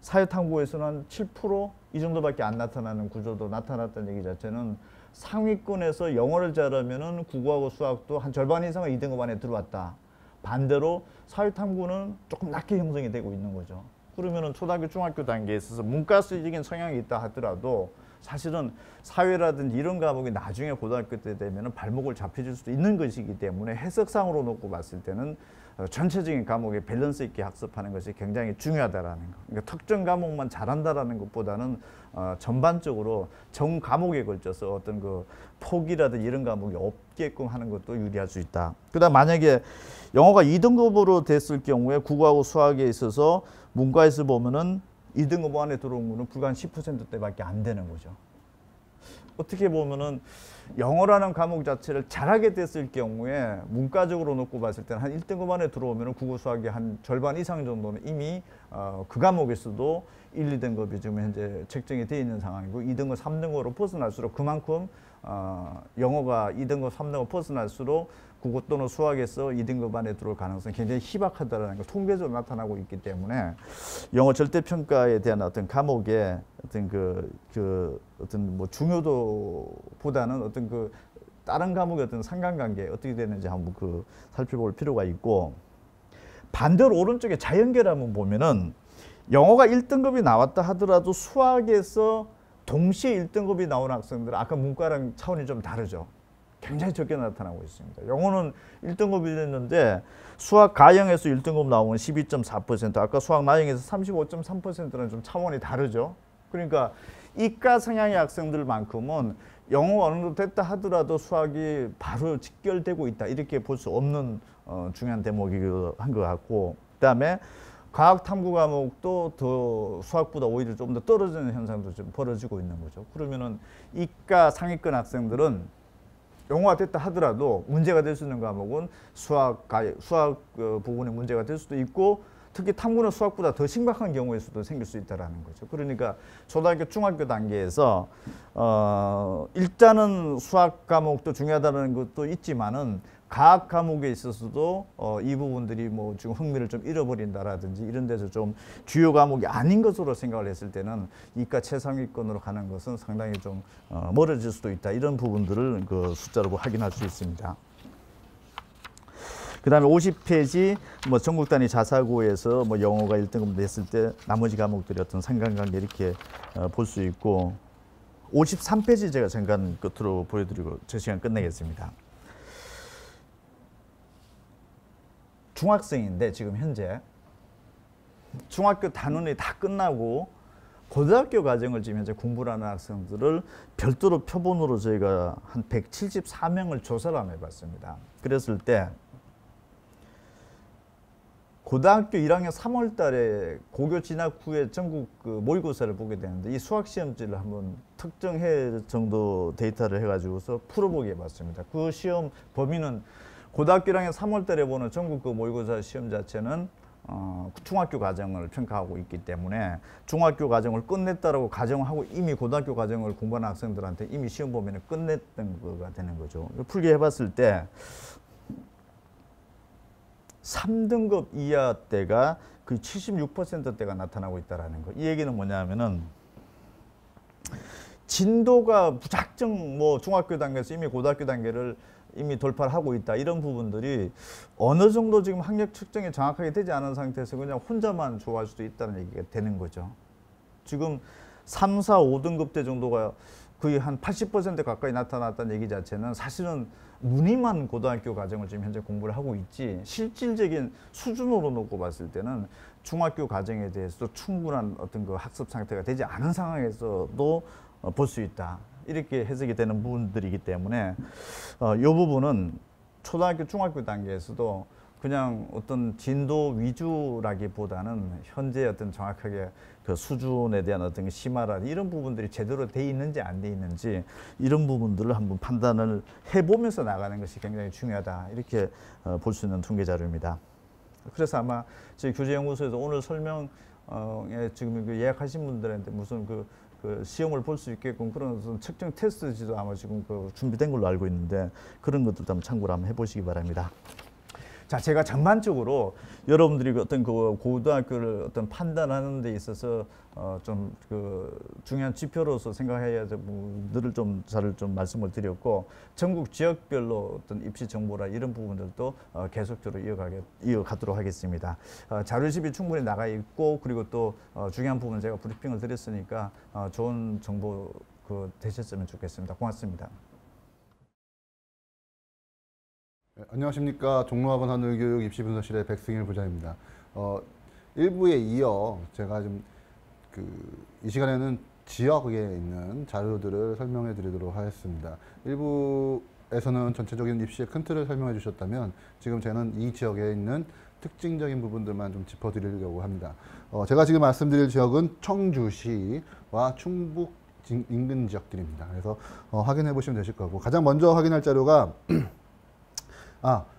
사회탐구에서는 한 7% 이 정도밖에 안 나타나는 구조도 나타났다는 얘기 자체는 상위권에서 영어를 잘하면은 국어하고 수학도 한 절반 이상은 2등급 안에 들어왔다. 반대로 사회탐구는 조금 낮게 형성이 되고 있는 거죠. 그러면은 초등학교, 중학교 단계에 있어서 문과적인 성향이 있다 하더라도 사실은 사회라든지 이런 과목이 나중에 고등학교 때 되면은 발목을 잡혀줄 수도 있는 것이기 때문에 해석상으로 놓고 봤을 때는 전체적인 과목에 밸런스 있게 학습하는 것이 굉장히 중요하다라는 거. 그러니까 특정 과목만 잘한다라는 것보다는 전반적으로 전 과목에 걸쳐서 어떤 그 포기라든지 이런 과목이 없게끔 하는 것도 유리할 수 있다. 그다음 만약에 영어가 2등급으로 됐을 경우에 국어하고 수학에 있어서 문과에서 보면은 2등급 안에 들어온 거는 불과 한 10%대밖에 안 되는 거죠. 어떻게 보면은 영어라는 과목 자체를 잘하게 됐을 경우에 문과적으로 놓고 봤을 때는 한 1등급 안에 들어오면 국어 수학의 한 절반 이상 정도는 이미 그 과목에서도 1, 2등급이 지금 현재 책정이 되어 있는 상황이고 2등급, 3등급으로 벗어날수록 그만큼 영어가 2등급, 3등급 벗어날수록 국어 또는 수학에서 2등급 안에 들어올 가능성이 굉장히 희박하다는 걸 통계적으로 나타나고 있기 때문에 영어 절대평가에 대한 어떤 과목의 어떤 어떤 뭐 중요도보다는 어떤 그 다른 과목의 어떤 상관관계 어떻게 되는지 한번 살펴볼 필요가 있고 반대로 오른쪽에 자연계를 한번 보면은 영어가 1등급이 나왔다 하더라도 수학에서 동시에 1등급이 나오는 학생들은 아까 문과랑 차원이 좀 다르죠. 굉장히 적게 나타나고 있습니다. 영어는 1등급이 됐는데 수학 가형에서 1등급 나오면 12.4%, 아까 수학 나형에서 35.3%는 좀 차원이 다르죠. 그러니까 이과 성향의 학생들만큼은 영어가 어느 정도 됐다 하더라도 수학이 바로 직결되고 있다 이렇게 볼 수 없는 중요한 대목이기도 한 것 같고 그다음에 과학 탐구 과목도 더 수학보다 오히려 좀 더 떨어지는 현상도 좀 벌어지고 있는 거죠. 그러면은 이과 상위권 학생들은 영어가 됐다 하더라도 문제가 될 수 있는 과목은 수학 부분에 문제가 될 수도 있고 특히 탐구는 수학보다 더 심각한 경우일 수도 생길 수 있다는 거죠. 그러니까 초등학교, 중학교 단계에서 일단은 수학 과목도 중요하다는 것도 있지만은 과학 과목에 있어서도 이 부분들이 뭐 지금 흥미를 좀 잃어버린다라든지 이런 데서 좀 주요 과목이 아닌 것으로 생각을 했을 때는 이과 최상위권으로 가는 것은 상당히 좀 멀어질 수도 있다. 이런 부분들을 그 숫자로 확인할 수 있습니다. 그 다음에 50페이지 뭐 전국 단위 자사고에서 뭐 영어가 1등급 냈을 때 나머지 과목들이 어떤 상관관계 이렇게 볼 수 있고 53페이지 제가 잠깐 끝으로 보여드리고 제 시간 끝내겠습니다. 중학생인데 지금 현재 중학교 단원이 다 끝나고 고등학교 과정을 지금 현재 공부를 하는 학생들을 별도로 표본으로 저희가 한 174명을 조사를 한번 해봤습니다. 그랬을 때 고등학교 1학년 3월 달에 고교 진학 후에 전국 모의고사를 보게 되는데 이 수학시험지를 한번 특정해 정도 데이터를 해가지고서 풀어보게 해봤습니다. 그 시험 범위는 고등학교 1학년 3월 달에 보는 전국 모의고사 시험 자체는 중학교 과정을 평가하고 있기 때문에 중학교 과정을 끝냈다라고 가정하고 이미 고등학교 과정을 공부하는 학생들한테 이미 시험 범위는 끝냈던 거가 되는 거죠. 풀게 해봤을 때 3등급 이하 때가 거의 76%대가 나타나고 있다는 거. 이 얘기는 뭐냐면은 진도가 무작정 뭐 중학교 단계에서 이미 고등학교 단계를 이미 돌파를 하고 있다. 이런 부분들이 어느 정도 지금 학력 측정이 정확하게 되지 않은 상태에서 그냥 혼자만 좋아할 수도 있다는 얘기가 되는 거죠. 지금 3, 4, 5등급 대 정도가 거의 한 80% 가까이 나타났다는 얘기 자체는 사실은 무늬만 고등학교 과정을 지금 현재 공부를 하고 있지 실질적인 수준으로 놓고 봤을 때는 중학교 과정에 대해서도 충분한 어떤 그 학습 상태가 되지 않은 상황에서도 볼 수 있다. 이렇게 해석이 되는 부분들이기 때문에 이 부분은 초등학교, 중학교 단계에서도 그냥 어떤 진도 위주라기보다는 현재 어떤 정확하게 그 수준에 대한 어떤 심화라 이런 부분들이 제대로 돼 있는지 안 돼 있는지 이런 부분들을 한번 판단을 해보면서 나가는 것이 굉장히 중요하다. 이렇게 볼 수 있는 통계 자료입니다. 그래서 아마 저희 교재연구소에서 오늘 설명에 지금 그 예약하신 분들한테 무슨 그 시험을 볼 수 있게끔 그런 측정 테스트지도 아마 지금 그 준비된 걸로 알고 있는데 그런 것들도 한번 참고를 한번 해보시기 바랍니다. 자, 제가 전반적으로 여러분들이 어떤 그 고등학교를 어떤 판단하는 데 있어서 좀 그 중요한 지표로서 생각해야 될 부분들을 좀 잘 좀 말씀을 드렸고 전국 지역별로 어떤 입시 정보라 이런 부분들도 계속적으로 이어가도록 하겠습니다. 자료집이 충분히 나가 있고 그리고 또 중요한 부분 제가 브리핑을 드렸으니까 좋은 정보 되셨으면 좋겠습니다. 고맙습니다. 네, 안녕하십니까. 종로학원 하늘교육 입시분석실의 백승일 부장입니다. 1부에 이어 제가 좀 이 시간에는 지역에 있는 자료들을 설명해 드리도록 하겠습니다. 1부에서는 전체적인 입시의 큰 틀을 설명해 주셨다면 지금 저는 이 지역에 있는 특징적인 부분들만 좀 짚어드리려고 합니다. 제가 지금 말씀드릴 지역은 청주시와 충북 인근 지역들입니다. 그래서 확인해 보시면 되실 거고 가장 먼저 확인할 자료가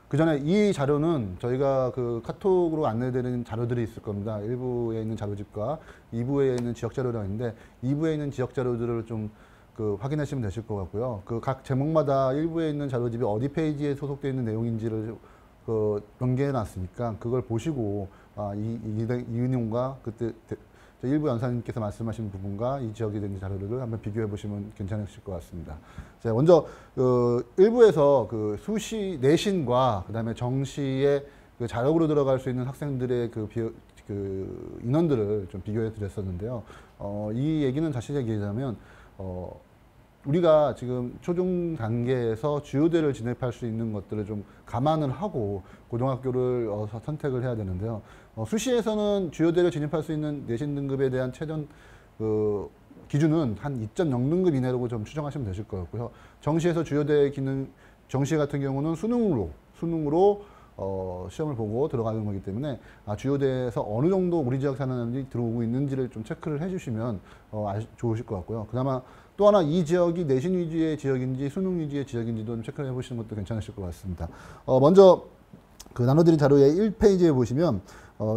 그 전에 이 자료는 저희가 그 카톡으로 안내드리는 자료들이 있을 겁니다. 1부에 있는 자료집과 2부에 있는 지역 자료가 있는데 2부에 있는 지역 자료들을 좀 확인하시면 되실 것 같고요. 그 각 제목마다 1부에 있는 자료집이 어디 페이지에 소속되어 있는 내용인지를 연계해 놨으니까 그걸 보시고 이 내용과 그때 일부 연사님께서 말씀하신 부분과 이 지역에 있는 자료를 한번 비교해 보시면 괜찮으실 것 같습니다. 자, 먼저 일부에서 수시 내신과 그다음에 정시의 자력으로 들어갈 수 있는 학생들의 인원들을 좀 비교해 드렸었는데요. 이 얘기는 사실 얘기하자면 우리가 지금 초중 단계에서 주요대를 진입할 수 있는 것들을 좀 감안을 하고 고등학교를 선택을 해야 되는데요. 수시에서는 주요대를 진입할 수 있는 내신 등급에 대한 최전 기준은 한 2.0등급 이내로 좀 추정하시면 되실 것 같고요. 정시에서 주요대 기능, 정시 같은 경우는 수능으로 시험을 보고 들어가는 거기 때문에 주요대에서 어느 정도 우리 지역 사람들이 들어오고 있는지를 좀 체크를 해주시면 좋으실 것 같고요. 그나마 또 하나 이 지역이 내신 위주의 지역인지 수능 위주의 지역인지도 좀 체크를 해보시는 것도 괜찮으실 것 같습니다. 먼저 나눠드린 자료의 1페이지에 보시면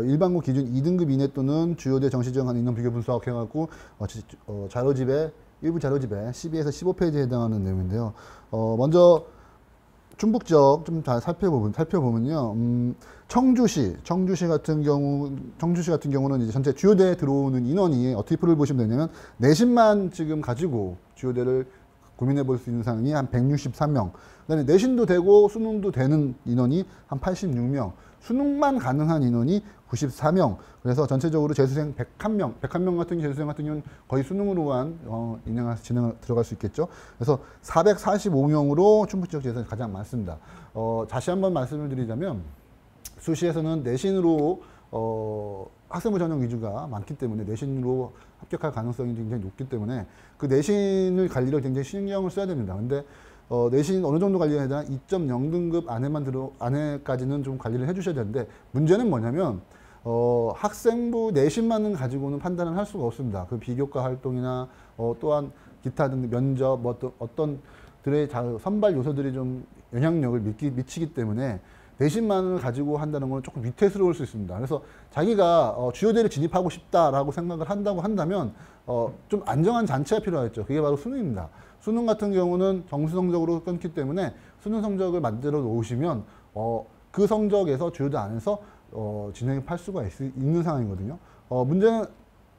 일반고 기준 2등급 이내 또는 주요대 정시 지정한 인원 비교 분석해갖고 자료집에 일부 자료집에 12에서 15페이지에 해당하는 내용인데요. 먼저 충북 지역 좀 잘 살펴보면요. 청주시 같은 경우는 이제 전체 주요대에 들어오는 인원이 어떻게 표를 보시면 되냐면 내신만 지금 가지고 주요대를 고민해 볼 수 있는 사람이 한 163명. 그다음에 내신도 되고 수능도 되는 인원이 한 86명. 수능만 가능한 인원이 94명. 그래서 전체적으로 재수생 101명 같은 재수생 같은 경우는 거의 수능으로만 들어갈 수 있겠죠. 그래서 445명으로 충북 지역 재수생이 가장 많습니다. 다시 한번 말씀을 드리자면 수시에서는 내신으로 학생부 전형 위주가 많기 때문에 내신으로 합격할 가능성이 굉장히 높기 때문에 그 내신을 관리를 굉장히 신경을 써야 됩니다. 근데 내신 어느 정도 관리해야 되나 2.0등급 안에까지는 좀 관리를 해주셔야 되는데 문제는 뭐냐면 학생부 내신만은 가지고는 판단을 할 수가 없습니다. 그 비교과 활동이나 또한 기타 등 면접 어떤 들의 선발 요소들이 좀 영향력을 미치기 때문에 내신만을 가지고 한다는 건 조금 위태스러울 수 있습니다. 그래서 자기가 주요대를 진입하고 싶다라고 생각을 한다면 좀 안정한 잔치가 필요하겠죠. 그게 바로 수능입니다. 수능 같은 경우는 정시 성적으로 끊기 때문에 수능 성적을 만들어 놓으시면 그 성적에서 주요대 안에서 진행할 수가 있는 상황이거든요. 문제는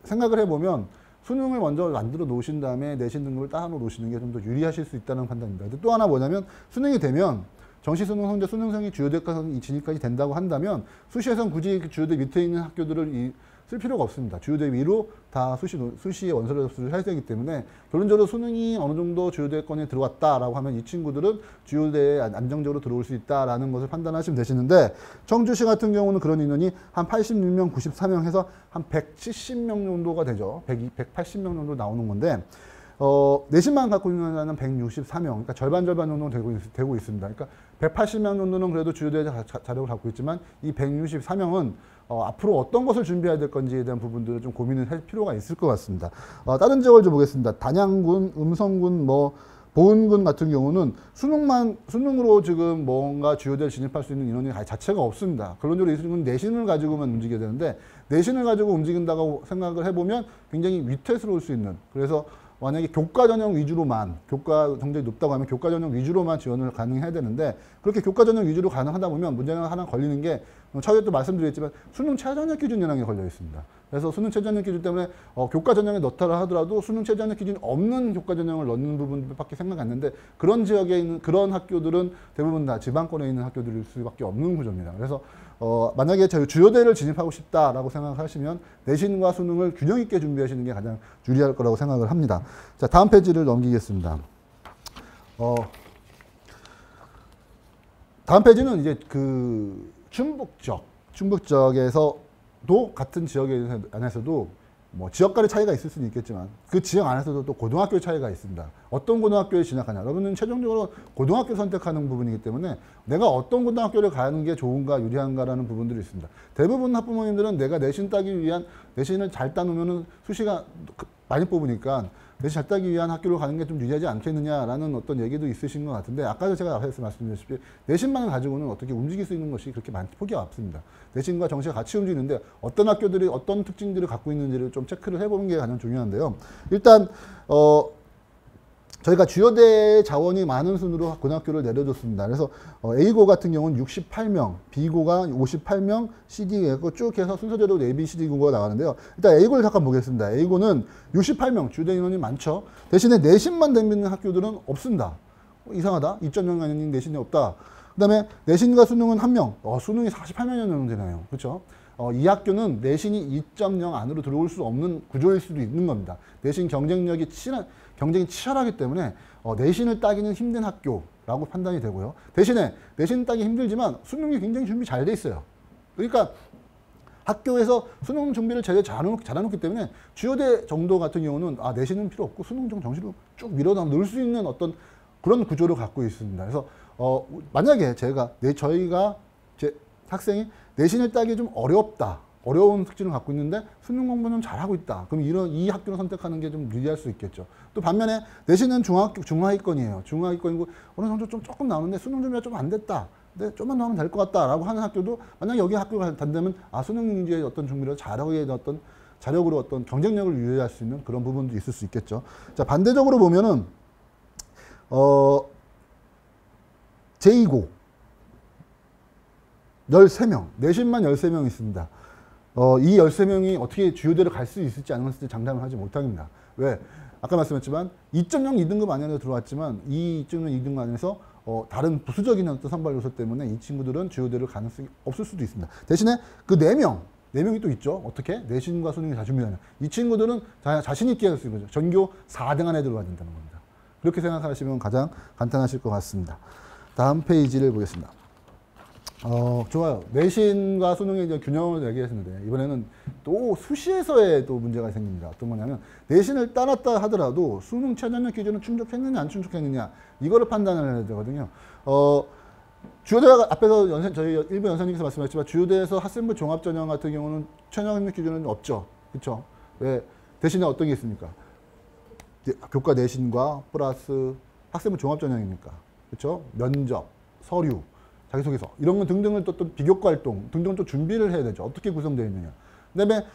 생각을 해보면 수능을 먼저 만들어 놓으신 다음에 내신 등급을 따로 놓으시는 게 좀 더 유리하실 수 있다는 판단입니다. 근데 또 하나 뭐냐면 수능이 되면 정시 수능 성적 수능생이 주요대까지 진입까지 된다고 한다면 수시에서는 굳이 주요대 밑에 있는 학교들을 쓸 필요가 없습니다. 주요대 위로 다 수시의 원서 접수를 해야 되기 때문에 결론적으로 수능이 어느 정도 주요대권에 들어왔다라고 하면 이 친구들은 주요대에 안정적으로 들어올 수 있다라는 것을 판단하시면 되시는데 청주시 같은 경우는 그런 인원이 한 86명, 94명 해서 한 170명 정도가 되죠. 180명 정도 나오는 건데 내신만 갖고 있는 한은 164명, 그러니까 절반 정도 되고 있습니다. 그러니까 180명 정도는 그래도 주요대 자력을 갖고 있지만 이 164명은 앞으로 어떤 것을 준비해야 될 건지에 대한 부분들을 좀 고민을 할 필요가 있을 것 같습니다. 다른 지역을 좀 보겠습니다. 단양군, 음성군, 보은군 같은 경우는 수능으로 지금 뭔가 주요대를 진입할 수 있는 인원이 자체가 없습니다. 결론적으로 이 친구는 내신을 가지고만 움직여야 되는데 내신을 가지고 움직인다고 생각을 해보면 굉장히 위태스러울 수 있는, 그래서 만약에 교과 전형 위주로만, 교과 성적이 높다고 하면 교과 전형 위주로만 지원을 가능해야 되는데 그렇게 교과 전형 위주로 가능하다 보면 문제가 하나 걸리는 게 차후에 또 말씀드렸지만 수능 최저학력 기준이라는 게 걸려 있습니다. 그래서 수능 최저학력 기준 때문에 교과 전형에 넣다라 하더라도 수능 최저학력 기준이 없는 교과 전형을 넣는 부분밖에 생각 안 나는데 그런 지역에 있는 그런 학교들은 대부분 다 지방권에 있는 학교들일 수밖에 없는 구조입니다. 그래서 만약에 저희 주요대를 진입하고 싶다라고 생각하시면 내신과 수능을 균형 있게 준비하시는 게 가장 유리할 거라고 생각을 합니다. 자, 다음 페이지를 넘기겠습니다. 다음 페이지는 이제 그 충북적에서도 같은 지역에 안에서도 뭐 지역 간의 차이가 있을 수는 있겠지만 그 지역 안에서도 또 고등학교의 차이가 있습니다. 어떤 고등학교에 진학하냐. 여러분은 최종적으로 고등학교 선택하는 부분이기 때문에 내가 어떤 고등학교를 가는 게 좋은가 유리한가라는 부분들이 있습니다. 대부분 학부모님들은 내가 내신 따기 위한, 내신을 잘 따놓으면 수시가 많이 뽑으니까 내신 잘 따기 위한 학교를 가는 게 좀 유리하지 않겠느냐라는 어떤 얘기도 있으신 것 같은데 아까도 제가 앞에서 말씀드렸다시피 내신만 가지고는 어떻게 움직일 수 있는 것이 그렇게 포기가 없습니다. 내신과 정시가 같이 움직이는데 어떤 학교들이 어떤 특징들을 갖고 있는지를 좀 체크를 해보는 게 가장 중요한데요. 일단 저희가 주요대 자원이 많은 순으로 고등학교를 내려줬습니다. 그래서 A고 같은 경우는 68명, B고가 58명, CD고 쭉 해서 순서대로 A, B, CD고가 나가는데요. 일단 A고를 잠깐 보겠습니다. A고는 68명, 주요대 인원이 많죠. 대신에 내신만 내미는 학교들은 없습니다. 이상하다. 2.0 아닌 내신이 없다. 그 다음에 내신과 수능은 1명. 수능이 48명 정도 되나요? 그렇죠? 이 학교는 내신이 2.0 안으로 들어올 수 없는 구조일 수도 있는 겁니다. 내신 경쟁이 치열하기 때문에 내신을 따기는 힘든 학교라고 판단이 되고요. 대신에 내신 따기 힘들지만 수능이 굉장히 준비 잘 돼 있어요. 그러니까 학교에서 수능 준비를 제대로 잘해놓기 때문에 주요대 정도 같은 경우는 내신은 필요 없고 수능 정시로 쭉 밀어넣어 놓을 수 있는 어떤 그런 구조를 갖고 있습니다. 그래서 만약에 저희가 제 학생이 내신을 따기 좀 어려운 특징을 갖고 있는데 수능 공부는 잘하고 있다. 그럼 이 학교를 선택하는 게 좀 유리할 수 있겠죠. 또 반면에 내신은 중하위권이에요. 중하위권이고 어느 정도 조금 나오는데 수능 준비가 좀 안 됐다. 근데 좀만 더 하면 될 것 같다라고 하는 학교도 만약에 여기 학교가 간다면 수능 이제 어떤 준비를 잘하고 있는 어떤 자력으로 어떤 경쟁력을 유지할 수 있는 그런 부분도 있을 수 있겠죠. 자, 반대적으로 보면은 제2고 13명, 내신만 13명 있습니다. 이 13명이 어떻게 주요대를 갈 수 있을지 안 있을지 장담을 하지 못합니다. 왜? 아까 말씀했지만 2.0 2등급 안에도 들어왔지만 이 2.0 2등급 안에서 다른 부수적인 어떤 선발 요소 때문에 이 친구들은 주요대를 가능성이 없을 수도 있습니다. 대신에 그 4명이 또 있죠. 어떻게? 내신과 수능이 다 준비하는. 이 친구들은 자신 있게 할 수 있는 거죠. 전교 4등 안에 들어가야 된다는 겁니다. 그렇게 생각하시면 가장 간단하실 것 같습니다. 다음 페이지를 보겠습니다. 좋아요. 내신과 수능의 이제 균형을 얘기했는데 이번에는 또 수시에서의 또 문제가 생깁니다. 어떤 거냐면 내신을 따랐다 하더라도 수능 최저학력 기준을 충족했느냐 안 충족했느냐 이거를 판단을 해야 되거든요. 주요대가 앞에서 저희 일부 연설님께서 말씀하셨지만 주요대에서 학생부 종합전형 같은 경우는 최저학력 기준은 없죠. 그렇죠? 왜? 대신에 어떤 게 있습니까? 교과 내신과 플러스 학생부 종합전형이니까. 그렇죠? 면접, 서류, 자기소개서 이런 건 등등을 또 비교과 활동 등등 또 준비를 해야 되죠. 어떻게 구성되어 있느냐. 그다음에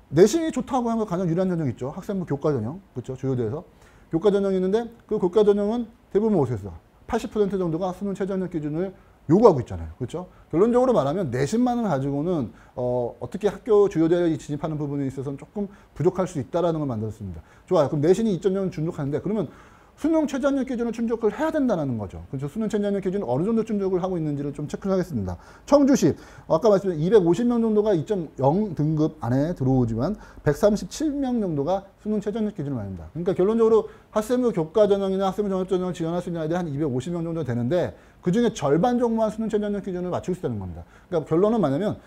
내신이 좋다고 하면 가장 유리한 전형이 있죠. 학생부 교과 전형. 그렇죠? 주요대에서 교과 전형이 있는데 그 교과 전형은 대부분 어떻게 했어요? 80% 정도가 수능 최저학력 기준을 요구하고 있잖아요. 그렇죠? 결론적으로 말하면 내신만을 가지고는 어떻게 학교 주요대에 진입하는 부분에 있어서는 조금 부족할 수 있다라는 걸 만들었습니다. 좋아요. 그럼 내신이 2.0은 충족하는데 그러면 수능 최저학력 기준을 충족을 해야 된다는 거죠. 그래서 수능 최저학력 기준은 어느 정도 충족을 하고 있는지를 좀 체크를 하겠습니다. 청주시 아까 말씀드린 250명 정도가 2.0 등급 안에 들어오지만 137명 정도가 수능 최저학력 기준을 말합니다. 그러니까 결론적으로 학생부 교과 전형이나 학생부 종합 전형을 지원할 수 있는 아이들이 한 250명 정도 되는데 그중에 절반 정도만 수능 최저학력 기준을 맞출 수 있다는 겁니다. 그러니까 결론은 뭐냐면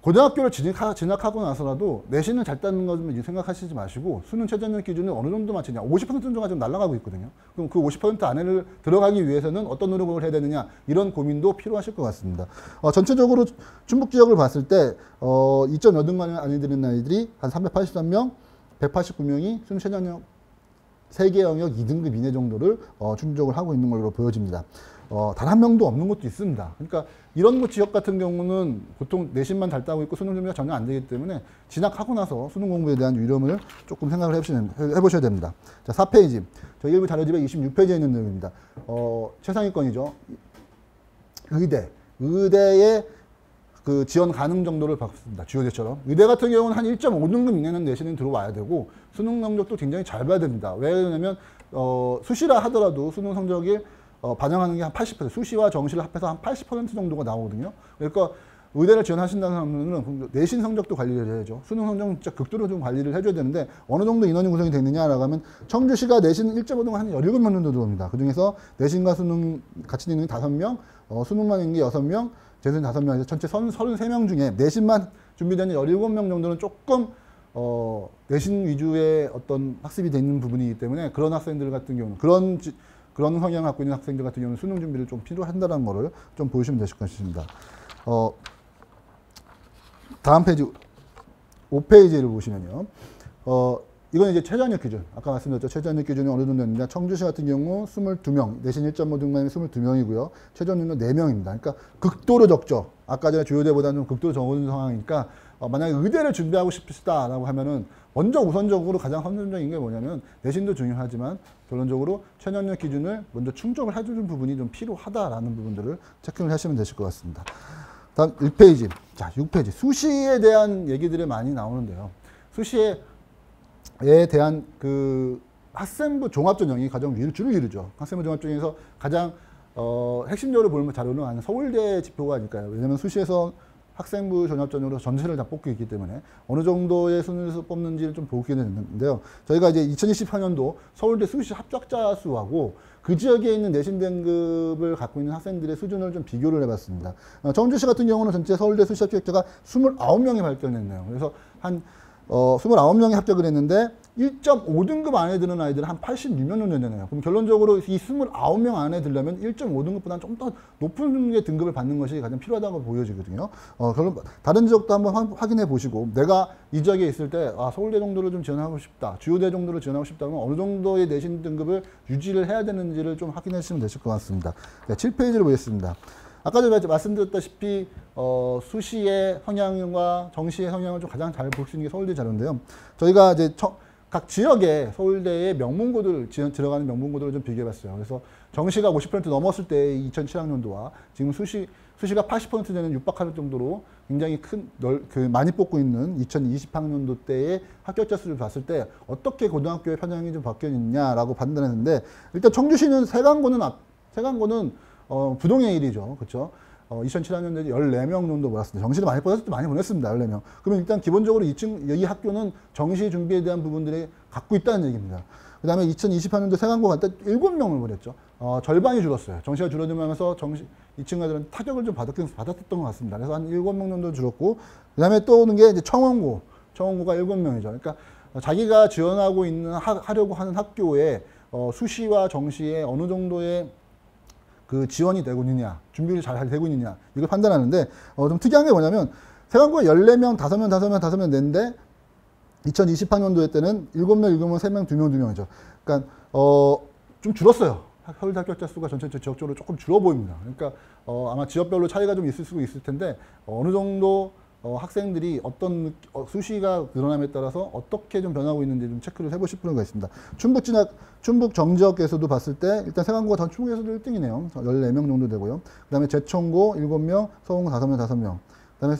고등학교를 진학하고 나서라도 내신을 잘 따는 것을 생각하시지 마시고 수능 최저학력 기준을 어느 정도 맞추냐 50% 정도가 좀 날아가고 있거든요. 그럼 그 50% 안에를 들어가기 위해서는 어떤 노력을 해야 되느냐 이런 고민도 필요하실 것 같습니다. 전체적으로 충북 지역을 봤을 때 2.8등만 안에 드는 아이들이 한 383명, 189명이 수능 최저학력 3개 영역 2등급 이내 정도를 충족을 하고 있는 걸로 보여집니다. 단 한 명도 없는 것도 있습니다. 그러니까 이런 지역 같은 경우는 보통 내신만 잘 따고 있고 수능 준비가 전혀 안 되기 때문에 진학하고 나서 수능 공부에 대한 유념을 조금 생각을 해보셔야 됩니다. 자, 4페이지. 저희 일부 자료집에 26페이지에 있는 내용입니다. 최상위권이죠. 의대의 그 지원 가능 정도를 봤습니다. 주요대처럼. 의대 같은 경우는 한 1.5등급 이내는 내신은 들어와야 되고 수능 성적도 굉장히 잘 봐야 됩니다. 왜 그러냐면 수시라 하더라도 수능 성적이 반영하는 게 한 80%, 수시와 정시를 합해서 한 80% 정도가 나오거든요. 그러니까 의대를 지원하신다는 사람들은 내신 성적도 관리를 해야죠. 수능 성적 진짜 극도로 좀 관리를 해줘야 되는데 어느 정도 인원이 구성이 되느냐라고 하면 청주시가 내신 1.5등급 한 17명 정도 들어옵니다. 그중에서 내신과 수능 같이 있는 게 5명, 수능만 있는 게 6명, 재수는 5명에서 전체 33명 중에 내신만 준비되는 17명 정도는 조금 내신 위주의 어떤 학습이 되는 부분이기 때문에 그런 학생들 같은 경우는 그런 성향을 갖고 있는 학생들 같은 경우는 수능 준비를 좀 필요한다는 거를 좀 보시면 되실 것입니다. 다음 페이지 5페이지를 보시면요. 이건 이제 최저학력 기준. 아까 말씀드렸죠. 최저학력 기준이 어느 정도 있는데 청주시 같은 경우 22명, 내신 1.5등급이 22명이고요. 최저학력은 4명입니다. 그러니까 극도로 적죠. 아까 전에 주요대보다는 극도로 적은 상황이니까 만약에 의대를 준비하고 싶으시다라고 하면은 먼저 우선적으로 가장 선정적인 게 뭐냐면 내신도 중요하지만 결론적으로 최저학력 기준을 먼저 충족을 해주는 부분이 좀 필요하다라는 부분들을 체크를 하시면 되실 것 같습니다. 다음 1페이지. 자, 6페이지. 수시에 대한 얘기들이 많이 나오는데요. 수시에 대한 그 학생부 종합전형이 가장 줄을 이루죠. 학생부 종합전형에서 가장 핵심적으로 보는 자료는 서울대 지표가 아닐까요? 왜냐하면 수시에서 학생부 종합전형으로 전체를 다 뽑고 있기 때문에 어느 정도의 순위에서 뽑는지를 좀 보게 되는데요. 저희가 이제 2024년도 서울대 수시 합격자 수하고 그 지역에 있는 내신 등급을 갖고 있는 학생들의 수준을 좀 비교를 해봤습니다. 청주시 같은 경우는 전체 서울대 수시 합격자가 29명이 발견했네요. 그래서 한 29명이 합격을 했는데 1.5등급 안에 드는 아이들은 한 86명 정도 되네요. 그럼 결론적으로 이 29명 안에 들려면 1.5등급보다는 좀 더 높은 게 등급을 받는 것이 가장 필요하다고 보여지거든요. 결론 다른 지역도 한번 확인해 보시고 내가 이 지역에 있을 때 서울대 정도를 좀 지원하고 싶다, 주요대 정도를 지원하고 싶다면 어느 정도의 내신 등급을 유지를 해야 되는지를 좀 확인해 주시면 되실 것 같습니다. 네, 7페이지를 보겠습니다. 아까 전에 말씀드렸다시피 수시의 성향과 정시의 성향을 좀 가장 잘 볼 수 있는 게 서울대 자료인데요. 저희가 이제 각 지역의 서울대의 명문고들 들어가는 명문고들을 좀 비교해봤어요. 그래서 정시가 50% 넘었을 때 2007학년도와 지금 수시가 80% 되는 육박할 정도로 굉장히 많이 뽑고 있는 2020학년도 때의 합격자 수를 봤을 때 어떻게 고등학교의 편향이 좀 바뀌었느냐라고 판단했는데 일단 청주시는 세강고는 부동의 일이죠. 그렇죠? 2007학년도에 14명 정도 몰았습니다. 정시를 많이 뽑았을 때 많이 보냈습니다. 14명. 그러면 일단 기본적으로 이 학교는 정시 준비에 대한 부분들이 갖고 있다는 얘기입니다. 그 다음에 2020학년도 세강고 갈 때 7명을 보냈죠. 절반이 줄었어요. 정시가 줄어들면서 이 친구들은 타격을 좀 받았던 것 같습니다. 그래서 한 7명 정도 줄었고, 그 다음에 또 오는 게 이제 청원고가 7명이죠. 그러니까 자기가 지원하고 하려고 하는 학교에 수시와 정시에 어느 정도의 그 지원이 되고 있느냐, 준비를 잘 되고 있느냐, 이걸 판단하는데, 좀 특이한 게 뭐냐면, 세강고에 14명, 5명 냈는데, 2020학년도 때는 7명, 3명, 2명, 2명이죠. 그러니까, 좀 줄었어요. 서울대 합격자 수가 전체 지역적으로 조금 줄어 보입니다. 그러니까, 아마 지역별로 차이가 좀 있을 수 있을 텐데, 어느 정도 학생들이 어떤 수시가 늘어남에 따라서 어떻게 좀 변하고 있는지 좀 체크를 해보실 필요가 있습니다. 충북 정지역에서도 봤을 때 일단 세강고가 전 충북에서도 1등이네요. 14명 정도 되고요. 그 다음에 제천고 7명, 서원고 5명. 그 다음에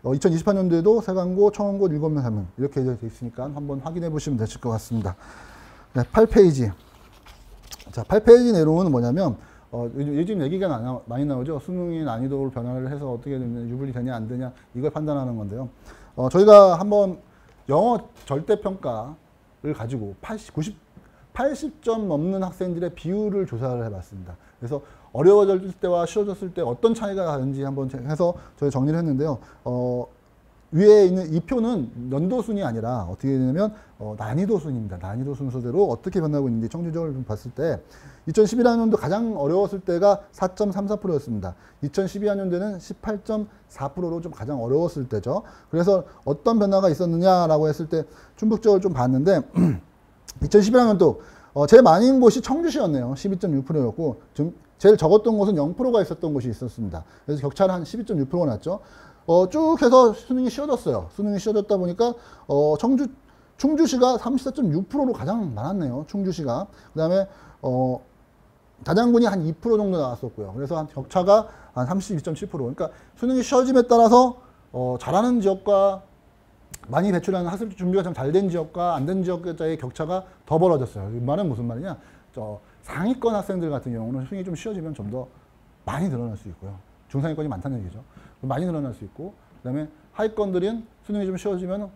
2028년도에도 세강고, 청원고 7명, 3명 이렇게 되어 있으니까 한번 확인해 보시면 되실 것 같습니다. 네, 8페이지. 자, 8페이지 내용은 뭐냐면 요즘 얘기가 많이 나오죠. 수능의 난이도를 변화를 해서 어떻게 되면 유불리 되냐 안 되냐 이걸 판단하는 건데요. 저희가 한번 영어 절대평가를 가지고 80점 넘는 학생들의 비율을 조사를 해봤습니다. 그래서 어려워졌을 때와 쉬워졌을 때 어떤 차이가 나는지 한번 해서 저희 정리를 했는데요. 위에 있는 이 표는 연도순이 아니라 어떻게 되냐면 난이도 순입니다. 난이도 순서대로 어떻게 변하고 있는지 청주적으로 봤을 때 2011학년도 가장 어려웠을 때가 4.34%였습니다. 2012학년도는 18.4%로 좀 가장 어려웠을 때죠. 그래서 어떤 변화가 있었느냐라고 했을 때 충북적으로 좀 봤는데 2011학년도 제일 많은 곳이 청주시였네요. 12.6%였고 제일 적었던 곳은 0%가 있었던 곳이 있었습니다. 그래서 격차는 한 12.6%가 났죠. 쭉 해서 수능이 쉬워졌어요. 수능이 쉬워졌다 보니까 충주시가 34.6%로 가장 많았네요. 충주시가. 그 다음에 단양군이 한 2% 정도 나왔었고요. 그래서 한 격차가 한 32.7%. 그러니까 수능이 쉬워짐에 따라서 잘하는 지역과 많이 배출하는 학습 준비가 좀 잘 된 지역과 안 된 지역과의 격차가 더 벌어졌어요. 이 말은 무슨 말이냐? 상위권 학생들 같은 경우는 수능이 좀 쉬워지면 좀 더 많이 늘어날 수 있고요. 중상위권이 많다는 얘기죠. 많이 늘어날 수 있고, 그다음에 하위권들은 수능이 좀 쉬워지면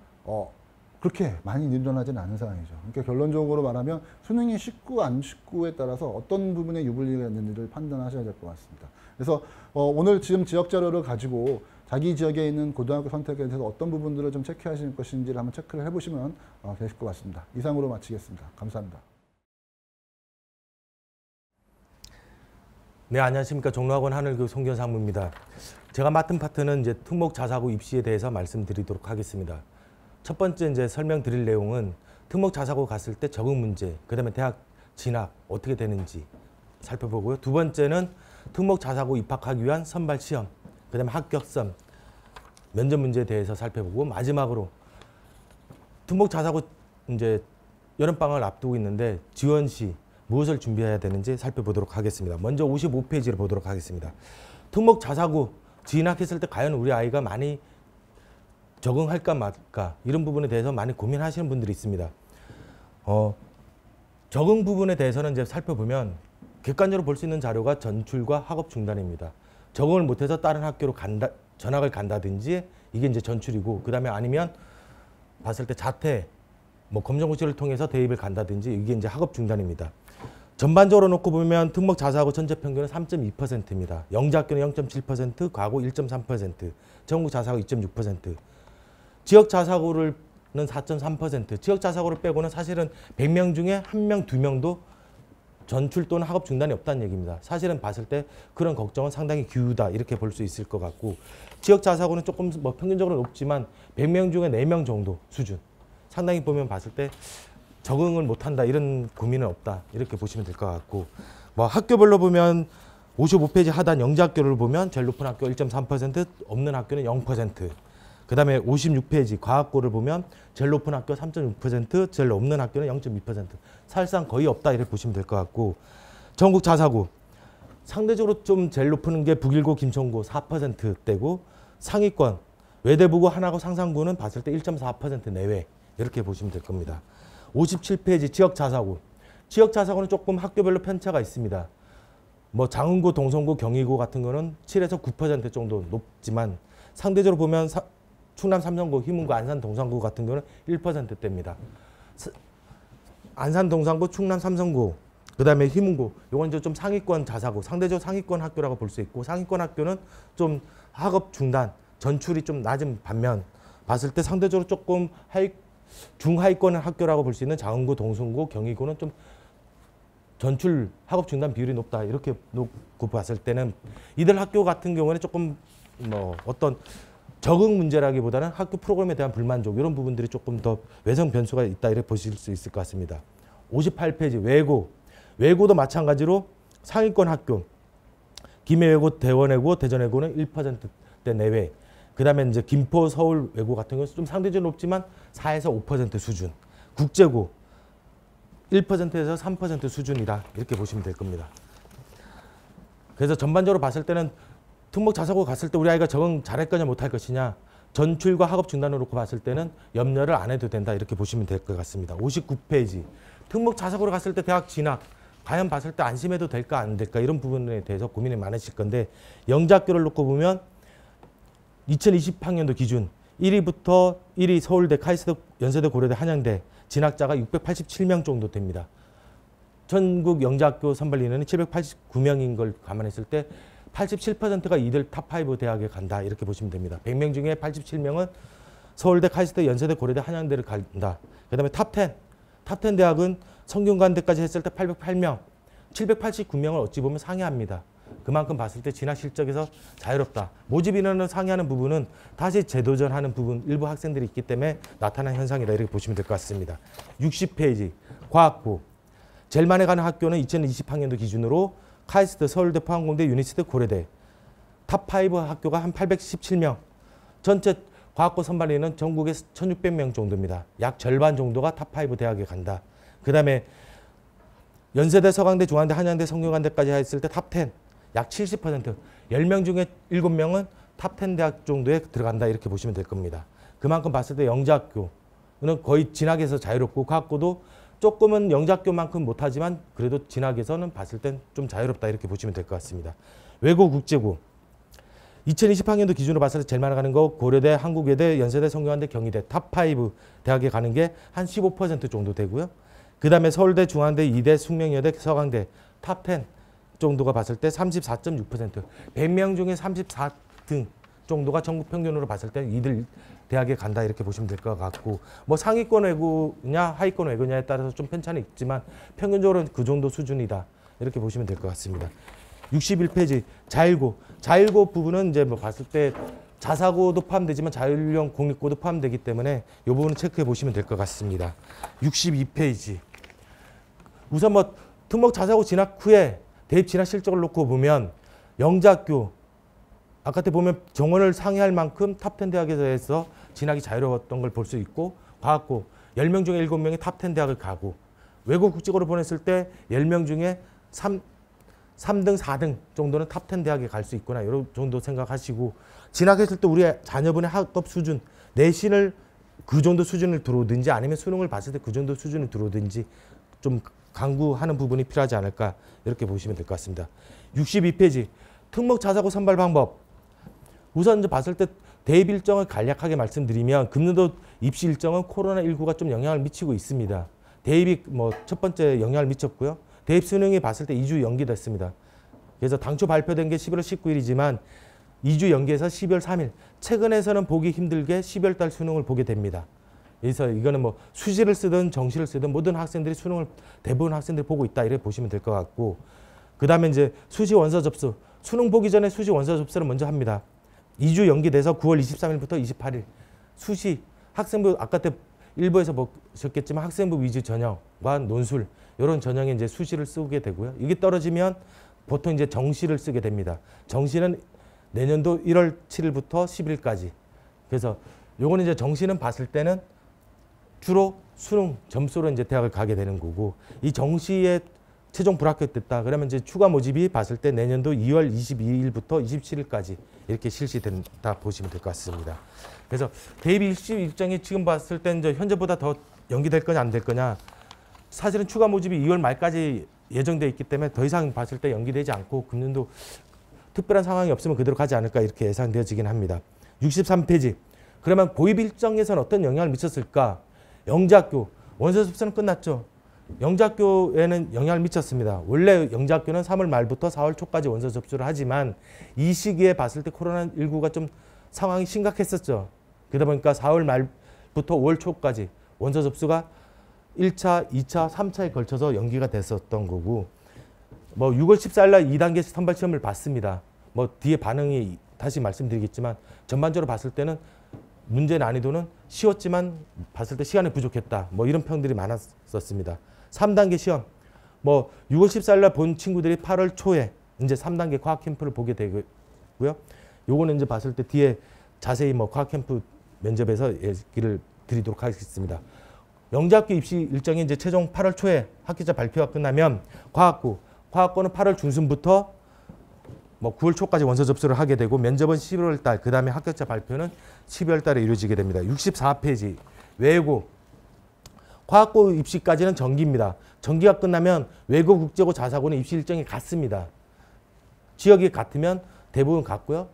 그렇게 많이 늘어나지는 않은 상황이죠. 그러니까 결론적으로 말하면 수능이 쉽고 안 쉽고에 따라서 어떤 부분에 유불리가 있는지를 판단하셔야 될 것 같습니다. 그래서 오늘 지금 지역 자료를 가지고 자기 지역에 있는 고등학교 선택에 대해서 어떤 부분들을 좀 체크하실 것인지를 한번 체크를 해보시면 되실 것 같습니다. 이상으로 마치겠습니다. 감사합니다. 네, 안녕하십니까. 종로학원 하늘교육 송견상무입니다. 제가 맡은 파트는 이제 특목 자사고 입시에 대해서 말씀드리도록 하겠습니다. 첫 번째 이제 설명드릴 내용은 특목 자사고 갔을 때 적응 문제, 그다음에 대학 진학 어떻게 되는지 살펴보고요. 두 번째는 특목 자사고 입학하기 위한 선발 시험, 그다음에 합격점, 면접 문제에 대해서 살펴보고 마지막으로 특목 자사고 이제 여름방학을 앞두고 있는데 지원 시 무엇을 준비해야 되는지 살펴보도록 하겠습니다. 먼저 55페이지를 보도록 하겠습니다. 특목 자사고 진학했을 때 과연 우리 아이가 많이 적응할까 말까 이런 부분에 대해서 많이 고민하시는 분들이 있습니다. 적응 부분에 대해서는 이제 살펴보면 객관적으로 볼 수 있는 자료가 전출과 학업 중단입니다. 적응을 못해서 다른 학교로 전학을 간다든지 이게 이제 전출이고, 그 다음에 아니면 봤을 때 자퇴, 검정고시를 통해서 대입을 간다든지 이게 이제 학업 중단입니다. 전반적으로 놓고 보면 특목 자사고 전체 평균은 3.2%입니다. 영재학교는 0.7%, 과고 1.3%, 전국 자사고 2.6%. 지역 자사고는 4.3%. 지역 자사고를 빼고는 사실은 100명 중에 1명, 2명도 전출 또는 학업 중단이 없다는 얘기입니다. 사실은 봤을 때 그런 걱정은 상당히 기우다 이렇게 볼 수 있을 것 같고, 지역 자사고는 조금 평균적으로 높지만 100명 중에 4명 정도 수준. 상당히 보면 봤을 때 적응을 못한다 이런 고민은 없다 이렇게 보시면 될 것 같고, 학교별로 보면 55페이지 하단 영재학교를 보면 제일 높은 학교 1.3%, 없는 학교는 0%. 그 다음에 56페이지 과학고를 보면 제일 높은 학교 3.6%, 제일 없는 학교는 0.2%. 사실상 거의 없다 이렇게 보시면 될 것 같고, 전국 자사고 상대적으로 좀 제일 높은 게 북일고, 김천고 4%대고, 상위권 외대부고, 하나고, 상산고는 봤을 때 1.4% 내외 이렇게 보시면 될 겁니다. 57페이지 지역 자사고. 지역 자사고는 조금 학교별로 편차가 있습니다. 장흥고, 동성고, 경희고 같은 거는 7에서 9% 정도 높지만 상대적으로 보면 충남 삼성고, 희문고, 안산 동산고 같은 경우는 1%대입니다. 안산 동산고, 충남 삼성고, 그 다음에 희문고, 이건 좀 상위권 자사고, 상대적으로 상위권 학교라고 볼 수 있고, 상위권 학교는 좀 학업 중단, 전출이 좀 낮은 반면 봤을 때 상대적으로 조금 중하위권 학교라고 볼 수 있는 장흥고, 동성고, 경희고는 좀 전출 학업 중단 비율이 높다 이렇게 놓고 봤을 때는 이들 학교 같은 경우는 조금 어떤 적응 문제라기보다는 학교 프로그램에 대한 불만족 이런 부분들이 조금 더 외성 변수가 있다 이렇게 보실 수 있을 것 같습니다. 58페이지 외고. 외고도 마찬가지로 상위권 학교 김해외고, 대원외고, 대전외고는 1%대 내외. 그 다음에 이제 김포, 서울 외고 같은 경우는 좀 상대적으로 높지만 4에서 5% 수준. 국제고 1%에서 3% 수준이다 이렇게 보시면 될 겁니다. 그래서 전반적으로 봤을 때는 특목 자사고 갔을 때 우리 아이가 적응 잘할 거냐 못할 것이냐, 전출과 학업 중단을 놓고 봤을 때는 염려를 안 해도 된다 이렇게 보시면 될 것 같습니다. 59페이지 특목 자사고로 갔을 때 대학 진학 과연 봤을 때 안심해도 될까 안 될까 이런 부분에 대해서 고민이 많으실 건데 영재학교를 놓고 보면 2020학년도 기준 1위 서울대, 카이스트, 연세대, 고려대, 한양대 진학자가 687명 정도 됩니다. 전국 영재학교 선발 인원이 789명인 걸 감안했을 때 87%가 이들 탑5 대학에 간다 이렇게 보시면 됩니다. 100명 중에 87명은 서울대, 카이스트, 연세대, 고려대, 한양대를 간다. 그다음에 탑10 대학은 성균관대까지 했을 때 808명, 789명을 어찌 보면 상회합니다. 그만큼 봤을 때 진학 실적에서 자유롭다. 모집 인원을 상회하는 부분은 다시 재도전하는 부분 일부 학생들이 있기 때문에 나타난 현상이다 이렇게 보시면 될 것 같습니다. 60페이지 과학부 제일 많이 가는 학교는 2020학년도 기준으로 카이스트, 서울대, 포항공대, 유니스트, 고려대 탑5 학교가 한 817명. 전체 과학고 선발인은 전국에 1600명 정도입니다. 약 절반 정도가 탑5 대학에 간다. 그 다음에 연세대, 서강대, 중앙대, 한양대, 성균관대까지 했을 때 탑10 약 70%, 10명 중에 7명은 탑10 대학 정도에 들어간다 이렇게 보시면 될 겁니다. 그만큼 봤을 때 영재학교는 거의 진학에서 자유롭고 과학고도 조금은 영재학교만큼 못하지만 그래도 진학에서는 봤을 땐 좀 자유롭다 이렇게 보시면 될 것 같습니다. 외고 국제고 2020학년도 기준으로 봤을 때 제일 많이 가는 거 고려대, 한국외대, 연세대, 성균관대, 경희대 탑5 대학에 가는 게 한 15% 정도 되고요. 그 다음에 서울대, 중앙대, 이대, 숙명여대, 서강대 탑10 정도가 봤을 때 34.6%, 100명 중에 34등 정도가 전국 평균으로 봤을 때 이들 대학에 간다 이렇게 보시면 될 것 같고 뭐 상위권 외고냐 하위권 외고냐에 따라서 좀 편차는 있지만 평균적으로는 그 정도 수준이다 이렇게 보시면 될 것 같습니다. 61페이지 자율고 부분은 이제 뭐 봤을 때 자사고도 포함되지만 자율형 공립고도 포함되기 때문에 이 부분은 체크해 보시면 될 것 같습니다. 62페이지 우선 뭐 특목 자사고 진학 후에 대입 진학 실적을 놓고 보면 영재학교 아까 때 보면 정원을 상회할 만큼 탑10 대학에서 진학이 자유로웠던 걸 볼 수 있고 과학고 10명 중에 7명이 탑10 대학을 가고 외고 국제고를 보냈을 때 10명 중에 3등, 4등 정도는 탑10 대학에 갈 수 있구나 이런 정도 생각하시고 진학했을 때 우리 자녀분의 학업 수준 내신을 그 정도 수준을 들어오든지 아니면 수능을 봤을 때 그 정도 수준을 들어오든지 좀 강구하는 부분이 필요하지 않을까 이렇게 보시면 될 것 같습니다. 62페이지 특목 자사고 선발 방법 우선 이제 봤을 때 대입 일정을 간략하게 말씀드리면 금년도 입시 일정은 코로나19가 좀 영향을 미치고 있습니다. 대입이 뭐 첫 번째 영향을 미쳤고요. 대입 수능이 봤을 때 2주 연기됐습니다. 그래서 당초 발표된 게 11월 19일이지만 2주 연기해서 12월 3일 최근에서는 보기 힘들게 12월 달 수능을 보게 됩니다. 그래서 이거는 뭐 수시를 쓰든 정시를 쓰든 모든 학생들이 수능을 대부분 학생들이 보고 있다 이렇게 보시면 될 것 같고 그 다음에 이제 수시 원서 접수 수능 보기 전에 수시 원서 접수를 먼저 합니다. 2주 연기돼서 9월 23일부터 28일 수시 학생부 아까 때 일부에서 보셨겠지만 학생부 위주 전형과 논술 이런 전형에 이제 수시를 쓰게 되고요. 이게 떨어지면 보통 이제 정시를 쓰게 됩니다. 정시는 내년도 1월 7일부터 10일까지. 그래서 요거는 이제 정시는 봤을 때는 주로 수능 점수로 이제 대학을 가게 되는 거고 이 정시에 최종 불합격됐다. 그러면 이제 추가 모집이 봤을 때 내년도 2월 22일부터 27일까지 이렇게 실시된다 보시면 될 것 같습니다. 그래서 대입 입시 일정이 지금 봤을 때 이제 현재보다 더 연기될 거냐 안 될 거냐 사실은 추가 모집이 2월 말까지 예정돼 있기 때문에 더 이상 봤을 때 연기되지 않고 금년도 특별한 상황이 없으면 그대로 가지 않을까 이렇게 예상되어지긴 합니다. 63페이지 그러면 보입 일정에서는 어떤 영향을 미쳤을까? 영재학교 원서 접수는 끝났죠. 영재학교에는 영향을 미쳤습니다. 원래 영재학교는 3월 말부터 4월 초까지 원서 접수를 하지만 이 시기에 봤을 때 코로나19가 좀 상황이 심각했었죠. 그러다 보니까 4월 말부터 5월 초까지 원서 접수가 1차, 2차, 3차에 걸쳐서 연기가 됐었던 거고 뭐 6월 14일 날 2단계 선발 시험을 봤습니다. 뭐 뒤에 반응이 다시 말씀드리겠지만 전반적으로 봤을 때는 문제 난이도는 쉬웠지만 봤을 때 시간이 부족했다. 뭐 이런 평들이 많았었습니다. 3단계 시험 뭐 6월 14일 날 본 친구들이 8월 초에 이제 3단계 과학 캠프를 보게 되고요. 요거는 이제 봤을 때 뒤에 자세히 뭐 과학 캠프 면접에서 얘기를 드리도록 하겠습니다. 영재학교 입시 일정이 이제 최종 8월 초에 합격자 발표가 끝나면 과학고는 8월 중순부터 뭐 9월 초까지 원서 접수를 하게 되고 면접은 11월 달, 그 다음에 합격자 발표는 12월 달에 이루어지게 됩니다. 64페이지 외고 과학고 입시까지는 정기입니다. 정기가 끝나면 외고, 국제고, 자사고는 입시 일정이 같습니다. 지역이 같으면 대부분 같고요.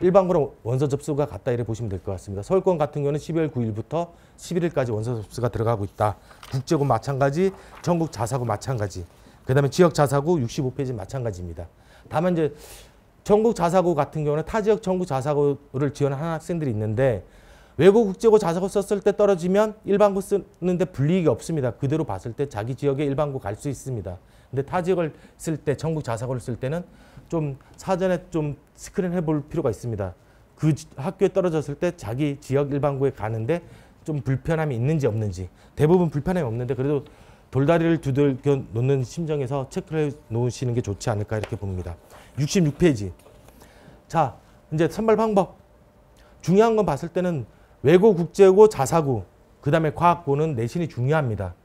일반고랑 원서 접수가 같다 이렇게 보시면 될 것 같습니다. 서울권 같은 경우는 12월 9일부터 11일까지 원서 접수가 들어가고 있다. 국제고 마찬가지, 전국 자사고 마찬가지. 그 다음에 지역 자사고 65페이지 마찬가지입니다. 다만 이제 전국 자사고 같은 경우는 타 지역 전국 자사고를 지원하는 학생들이 있는데 외고, 국제고, 자사고 썼을 때 떨어지면 일반고 쓰는데 불이익이 없습니다. 그대로 봤을 때 자기 지역에 일반고 갈 수 있습니다. 근데 타 지역을 쓸 때, 전국 자사고를 쓸 때는 좀 사전에 좀 스크린 해볼 필요가 있습니다. 그 학교에 떨어졌을 때 자기 지역 일반고에 가는데 좀 불편함이 있는지 없는지. 대부분 불편함이 없는데 그래도 돌다리를 두들겨 놓는 심정에서 체크를 해 놓으시는 게 좋지 않을까 이렇게 봅니다. 66페이지. 자, 이제 선발 방법. 중요한 건 봤을 때는 외고, 국제고, 자사고, 그 다음에 과학고는 내신이 중요합니다.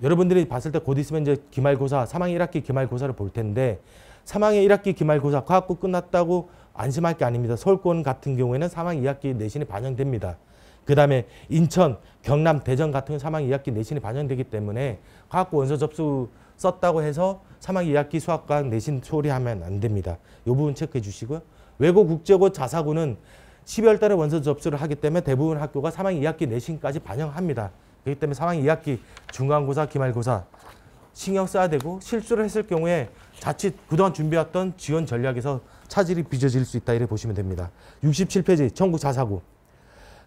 여러분들이 봤을 때 곧 있으면 이제 기말고사, 3학년 1학기 기말고사를 볼 텐데 3학년 1학기 기말고사, 과학고 끝났다고 안심할 게 아닙니다. 서울권 같은 경우에는 3학년 2학기 내신이 반영됩니다. 그 다음에 인천, 경남, 대전 같은 경우는 3학년 2학기 내신이 반영되기 때문에 과학고 원서 접수 썼다고 해서 3학년 2학기 수학과학 내신 소리하면 안 됩니다. 이 부분 체크해 주시고요. 외고, 국제고, 자사고는 12월 달에 원서 접수를 하기 때문에 대부분 학교가 3학년 2학기 내신까지 반영합니다. 그렇기 때문에 3학년 2학기 중간고사, 기말고사 신경 써야 되고 실수를 했을 경우에 자칫 그동안 준비했던 지원 전략에서 차질이 빚어질 수 있다 이렇게 보시면 됩니다. 67페이지 전국 자사고.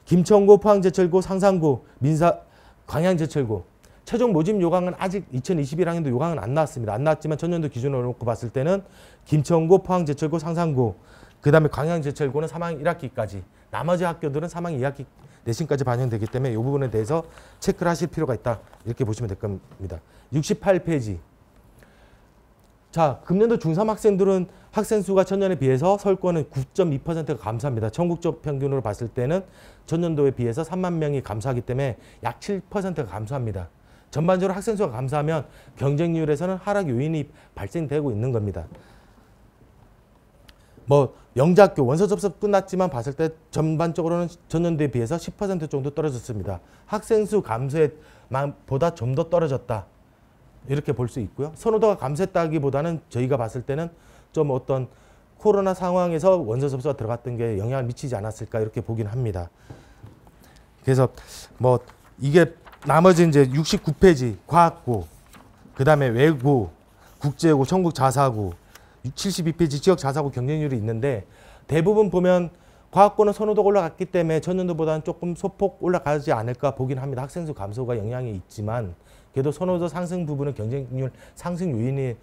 김천고, 포항제철고, 상산고, 민사, 광양제철고. 최종 모집 요강은 아직 2021학년도 요강은 안 나왔습니다. 안 나왔지만 전년도 기준으로 놓고 봤을 때는 김천고, 포항제철고, 상산고, 그 다음에 광양제철고는 3학년 1학기까지, 나머지 학교들은 3학년 2학기 내신까지 반영되기 때문에 이 부분에 대해서 체크를 하실 필요가 있다. 이렇게 보시면 될 겁니다. 68페이지. 자, 금년도 중3 학생들은 학생 수가 전년에 비해서 서울권은 9.2%가 감소합니다. 전국적 평균으로 봤을 때는 전년도에 비해서 3만 명이 감소하기 때문에 약 7%가 감소합니다. 전반적으로 학생 수가 감소하면 경쟁률에서는 하락 요인이 발생되고 있는 겁니다. 뭐 영재학교 원서 접수 끝났지만 봤을 때 전반적으로는 전년도에 비해서 10% 정도 떨어졌습니다. 학생 수 감소에 보다 좀 더 떨어졌다. 이렇게 볼 수 있고요. 선호도가 감소했다기보다는 저희가 봤을 때는 좀 어떤 코로나 상황에서 원서 접수가 들어갔던 게 영향을 미치지 않았을까 이렇게 보긴 합니다. 그래서 뭐 이게 나머지 이제 69페이지 과학고, 그 다음에 외고, 국제고, 전국 자사고, 72페이지 지역 자사고 경쟁률이 있는데 대부분 보면 과학고는 선호도가 올라갔기 때문에 전년도보다는 조금 소폭 올라가지 않을까 보긴 합니다. 학생 수 감소가 영향이 있지만 그래도 선호도 상승 부분은 경쟁률 상승 요인의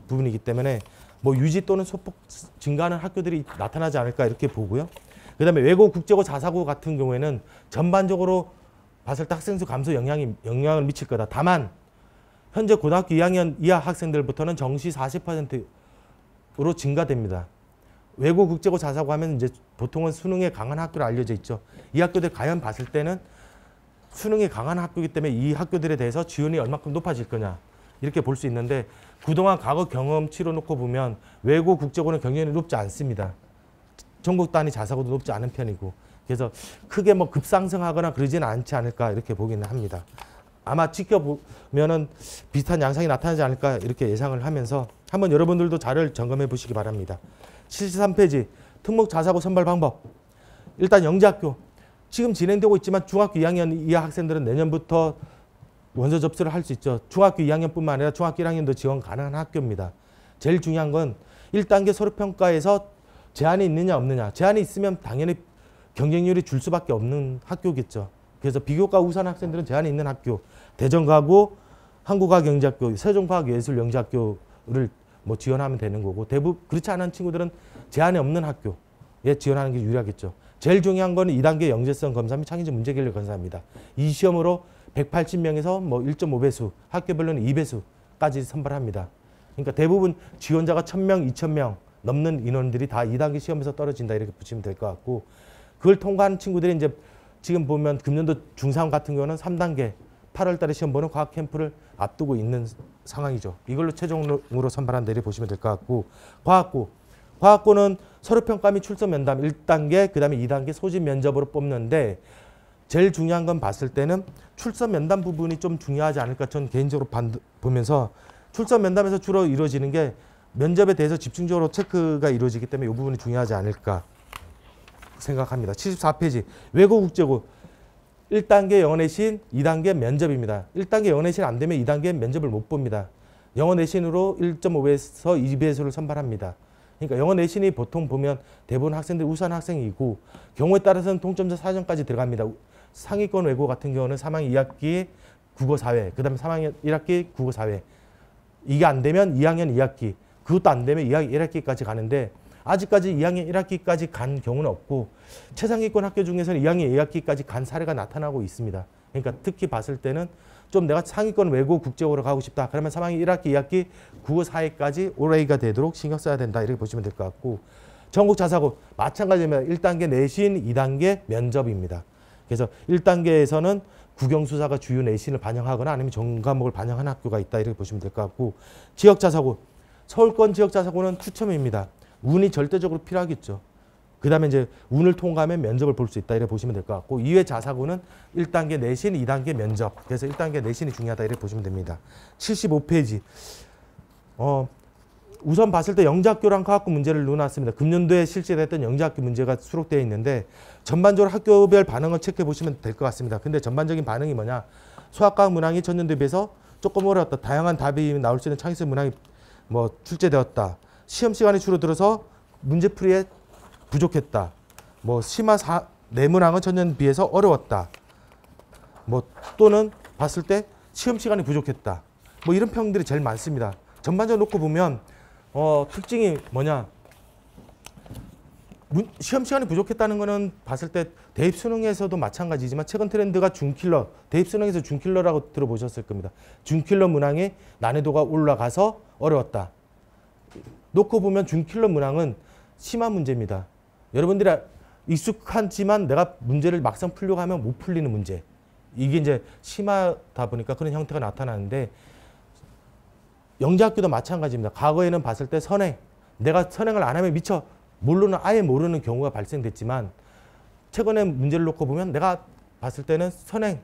부분이기 때문에 뭐 유지 또는 소폭 증가하는 학교들이 나타나지 않을까 이렇게 보고요. 그 다음에 외고, 국제고, 자사고 같은 경우에는 전반적으로 봤을 때 학생 수 감소 영향을 미칠 거다. 다만 현재 고등학교 2학년 이하 학생들부터는 정시 40%로 증가됩니다. 외고, 국제고, 자사고 하면 이제 보통은 수능에 강한 학교로 알려져 있죠. 이 학교들 과연 봤을 때는 수능에 강한 학교이기 때문에 이 학교들에 대해서 지원이 얼마큼 높아질 거냐 이렇게 볼 수 있는데 그동안 과거 경험치로 놓고 보면 외고, 국제고는 경쟁률이 높지 않습니다. 전국 단위 자사고도 높지 않은 편이고 그래서 크게 뭐 급상승하거나 그러지는 않지 않을까 이렇게 보기는 합니다. 아마 지켜보면은 비슷한 양상이 나타나지 않을까 이렇게 예상을 하면서 한번 여러분들도 자료를 점검해 보시기 바랍니다. 73페이지 특목 자사고 선발 방법. 일단 영재학교 지금 진행되고 있지만 중학교 2학년 이하 학생들은 내년부터 원서 접수를 할 수 있죠. 중학교 2학년뿐만 아니라 중학교 1학년도 지원 가능한 학교입니다. 제일 중요한 건 1단계 서류평가에서 제한이 있느냐 없느냐. 제한이 있으면 당연히 경쟁률이 줄 수밖에 없는 학교겠죠. 그래서 비교과 우수한 학생들은 제한이 있는 학교, 대전과고, 한국과학영재학교, 세종과학예술영재학교를 뭐 지원하면 되는 거고 대부분 그렇지 않은 친구들은 제한이 없는 학교에 지원하는 게 유리하겠죠. 제일 중요한 거는 2단계 영재성 검사 및 창의적 문제결력 검사입니다. 이 시험으로 180명에서 뭐 1.5배수, 학교별로는 2배수까지 선발합니다. 그러니까 대부분 지원자가 1000명, 2000명 넘는 인원들이 다 2단계 시험에서 떨어진다 이렇게 보시면 될 것 같고 그걸 통과하는 친구들이 이제 지금 보면 금년도 중3 같은 경우는 3단계 8월 달에 시험 보는 과학 캠프를 앞두고 있는 상황이죠. 이걸로 최종으로 선발한다 이렇게 보시면 될 것 같고 과학고는 서류평가 및 출석 면담 1단계, 그 다음에 2단계 소집 면접으로 뽑는데 제일 중요한 건 봤을 때는 출석 면담 부분이 좀 중요하지 않을까 저는 개인적으로 보면서 출석 면담에서 주로 이루어지는 게 면접에 대해서 집중적으로 체크가 이루어지기 때문에 이 부분이 중요하지 않을까 생각합니다. 74페이지 외고 국제고 1단계 영어 내신, 2단계 면접입니다. 1단계 영어 내신 안 되면 2단계 면접을 못 봅니다. 영어 내신으로 1.5배에서 2배수를 선발합니다. 그러니까 영어 내신이 보통 보면 대부분 학생들이 우수한 학생이고 경우에 따라서는 동점자 사정까지 들어갑니다. 상위권 외고 같은 경우는 3학년 2학기 국어 사회, 그 다음에 3학년 1학기 국어 사회. 이게 안 되면 2학년 2학기, 그것도 안 되면 2학년 1학기까지 가는데 아직까지 2학년 1학기까지 간 경우는 없고 최상위권 학교 중에서는 2학년 2학기까지 간 사례가 나타나고 있습니다. 그러니까 특히 봤을 때는 좀 내가 상위권 외고 국제고로 가고 싶다. 그러면 3학년 1학기, 2학기 국어 사회까지 올해가 되도록 신경 써야 된다. 이렇게 보시면 될 것 같고 전국 자사고 마찬가지입니다. 1단계 내신, 2단계 면접입니다. 그래서 1단계에서는 국영수사가 주요 내신을 반영하거나 아니면 전 과목을 반영한 학교가 있다. 이렇게 보시면 될 것 같고 지역 자사고 서울권 지역 자사고는 추첨입니다. 운이 절대적으로 필요하겠죠. 그 다음에 이제 운을 통과하면 면접을 볼 수 있다. 이렇게 보시면 될 것 같고 이외 자사고는 1단계 내신, 2단계 면접. 그래서 1단계 내신이 중요하다. 이렇게 보시면 됩니다. 75페이지. 우선 봤을 때 영재학교랑 과학고 문제를 넣어놨습니다. 금년도에 실시됐던 영재학교 문제가 수록되어 있는데 전반적으로 학교별 반응을 체크해 보시면 될 것 같습니다. 근데 전반적인 반응이 뭐냐. 수학과학 문항이 전년도에 비해서 조금 어려웠다. 다양한 답이 나올 수 있는 창의성 문항이 출제되었다. 시험 시간이 줄어들어서 문제풀이에 부족했다. 심화 내문항은 전년 비해서 어려웠다. 또는 봤을 때 시험 시간이 부족했다. 이런 평들이 제일 많습니다. 전반적으로 놓고 보면 특징이 뭐냐. 시험 시간이 부족했다는 거는 봤을 때 대입 수능에서도 마찬가지지만 최근 트렌드가 준킬러, 대입 수능에서 준킬러라고 들어보셨을 겁니다. 준킬러 문항의 난이도가 올라가서 어려웠다. 놓고 보면 준킬러 문항은 심화 문제입니다. 여러분들이 익숙하지만 내가 문제를 막상 풀려고 하면 못 풀리는 문제. 이게 이제 심하다 보니까 그런 형태가 나타나는데 영재학교도 마찬가지입니다. 과거에는 봤을 때 선행, 내가 선행을 안 하면 미처 아예 모르는 경우가 발생됐지만 최근에 문제를 놓고 보면 내가 봤을 때는 선행,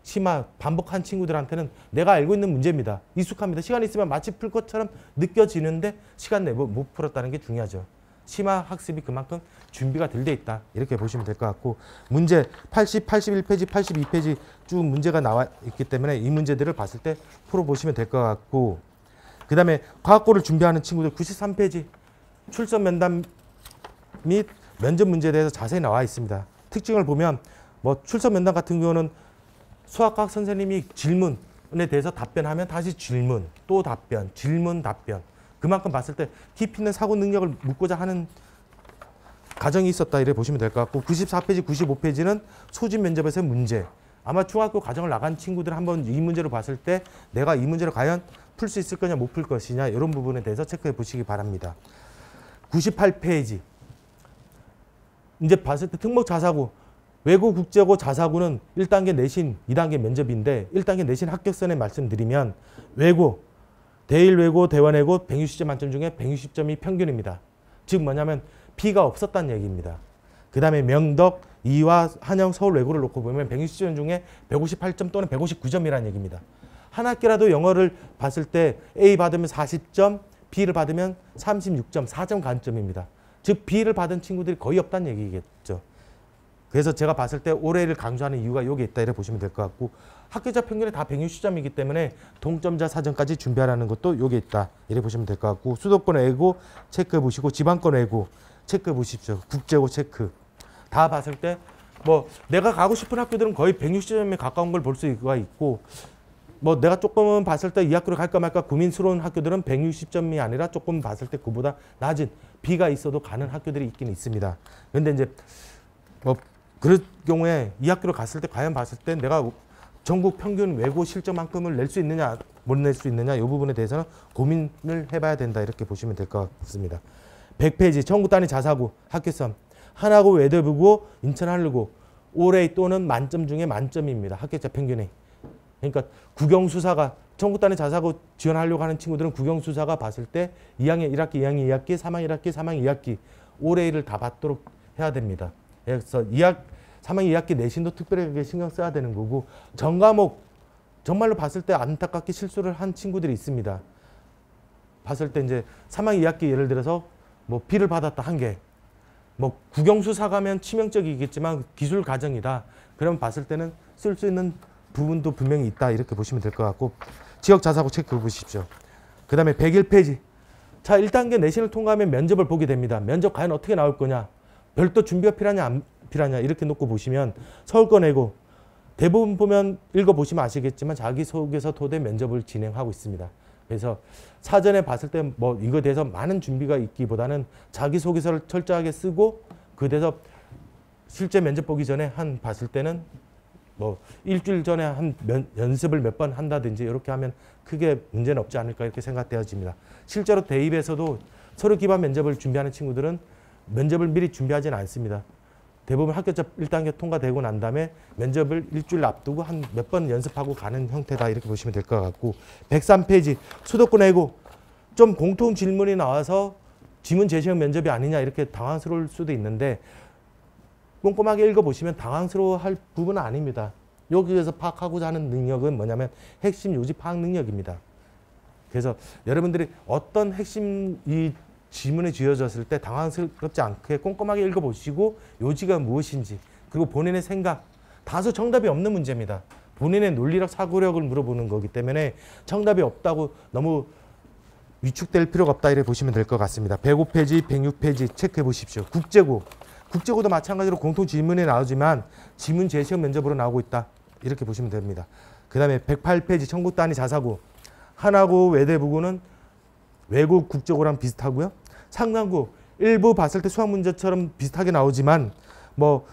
심화, 반복한 친구들한테는 내가 알고 있는 문제입니다. 익숙합니다. 시간이 있으면 마치 풀 것처럼 느껴지는데 시간 내에 못 풀었다는 게 중요하죠. 심화 학습이 그만큼 준비가 덜 돼 있다. 이렇게 보시면 될 것 같고 문제 80, 81페이지, 82페이지 쭉 문제가 나와 있기 때문에 이 문제들을 봤을 때 풀어보시면 될 것 같고 그 다음에 과학고를 준비하는 친구들 93페이지 출석 면담 및 면접 문제에 대해서 자세히 나와 있습니다. 특징을 보면 출석 면담 같은 경우는 수학과학 선생님이 질문에 대해서 답변하면 다시 질문, 또 답변, 질문, 답변. 그만큼 봤을 때 깊이 있는 사고 능력을 묻고자 하는 과정이 있었다. 이렇게 보시면 될 것 같고 94페이지, 95페이지는 소집 면접에서의 문제. 아마 중학교 과정을 나간 친구들 한번 이 문제를 봤을 때 내가 이 문제를 과연 풀 수 있을 거냐 못 풀 것이냐 이런 부분에 대해서 체크해 보시기 바랍니다. 98페이지. 이제 봤을 때 특목 자사고 외고 국제고 자사고는 1단계 내신, 2단계 면접인데 1단계 내신 합격선에 말씀드리면 외고, 대일 외고, 대원 외고 160점 만점 중에 160점이 평균입니다. 즉 뭐냐면 B가 없었다는 얘기입니다. 그 다음에 명덕, 이화, 한영, 서울 외고를 놓고 보면 160점 중에 158점 또는 159점이라는 얘기입니다. 한 학기라도 영어를 봤을 때 A 받으면 40점, B를 받으면 36점, 4점 간점입니다. 즉 B를 받은 친구들이 거의 없다는 얘기겠죠. 그래서 제가 봤을 때 올해를 강조하는 이유가 여기 있다 이렇게 보시면 될 것 같고 학교자 평균이 다 160점이기 때문에 동점자 사정까지 준비하라는 것도 여기 있다 이렇게 보시면 될 것 같고 수도권 외고 체크해 보시고 지방권 외고 체크해 보십시오. 국제고 체크 다 봤을 때 내가 가고 싶은 학교들은 거의 160점에 가까운 걸 볼 수가 있고 내가 조금은 봤을 때 이 학교를 갈까 말까 고민스러운 학교들은 160점이 아니라 조금 봤을 때 그보다 낮은 B가 있어도 가는 학교들이 있긴 있습니다. 그런데 이제 그럴 경우에 이 학교를 갔을 때 과연 봤을 때 내가 전국 평균 외고 실적만큼을 낼 수 있느냐 못 낼 수 있느냐 이 부분에 대해서는 고민을 해봐야 된다 이렇게 보시면 될 것 같습니다. 100페이지 전국 단위 자사고 학교성 하나고 외대부고 인천 한르고 올해 또는 만점 중에 만점입니다. 학교자 평균이. 그러니까 국영수사가 전국 단위 자사고 지원하려고 하는 친구들은 국영수사가 봤을 때 2학년 1학기, 2학년 2학기, 3학년 1학기, 3학년 2학기 올해를 다 받도록 해야 됩니다. 그래서 3학년 2학기 내신도 특별하게 신경 써야 되는 거고 전 과목 정말로 봤을 때 안타깝게 실수를 한 친구들이 있습니다. 봤을 때 이제 3학년 2학기 예를 들어서 뭐 B를 받았다 1개. 뭐 국영수 사가면 치명적이겠지만 기술 과정이다. 그러면 봤을 때는 쓸 수 있는 부분도 분명히 있다. 이렇게 보시면 될 것 같고 지역 자사고 체크해 보십시오. 그 다음에 101페이지. 자, 1단계 내신을 통과하면 면접을 보게 됩니다. 면접 과연 어떻게 나올 거냐. 별도 준비가 필요하냐 안 필요하냐 이렇게 놓고 보시면 서울권 내고 대부분 보면 읽어보시면 아시겠지만 자기소개서 토대 면접을 진행하고 있습니다. 그래서 사전에 봤을 때 뭐 이거에 대해서 많은 준비가 있기보다는 자기소개서를 철저하게 쓰고 그 대해서 실제 면접 보기 전에 한 봤을 때는 뭐 일주일 전에 한 연습을 몇 번 한다든지 이렇게 하면 크게 문제는 없지 않을까 이렇게 생각되어집니다. 실제로 대입에서도 서류 기반 면접을 준비하는 친구들은 면접을 미리 준비하지는 않습니다. 대부분 학교적 1단계 통과되고 난 다음에 면접을 일주일 앞두고 한 몇 번 연습하고 가는 형태다 이렇게 보시면 될 것 같고 103페이지 수도권 외고 좀 공통 질문이 나와서 지문 제시형 면접이 아니냐 이렇게 당황스러울 수도 있는데 꼼꼼하게 읽어보시면 당황스러워할 부분은 아닙니다. 여기에서 파악하고자 하는 능력은 뭐냐면 핵심 요지 파악 능력입니다. 그래서 여러분들이 어떤 핵심 이 지문에 지어졌을 때 당황스럽지 않게 꼼꼼하게 읽어보시고 요지가 무엇인지 그리고 본인의 생각 다소 정답이 없는 문제입니다. 본인의 논리력 사고력을 물어보는 거기 때문에 정답이 없다고 너무 위축될 필요가 없다 이렇게 보시면 될 것 같습니다. 105페이지 106페이지 체크해 보십시오. 국제고도 마찬가지로 공통 질문이 나오지만 지문 제시형 면접으로 나오고 있다 이렇게 보시면 됩니다. 그 다음에 108페이지 전국 단위 자사고 하나고 외대부고는 외국 국제고랑 비슷하고요. 상당고 일부 봤을 때 수학 문제처럼 비슷하게 나오지만 뭐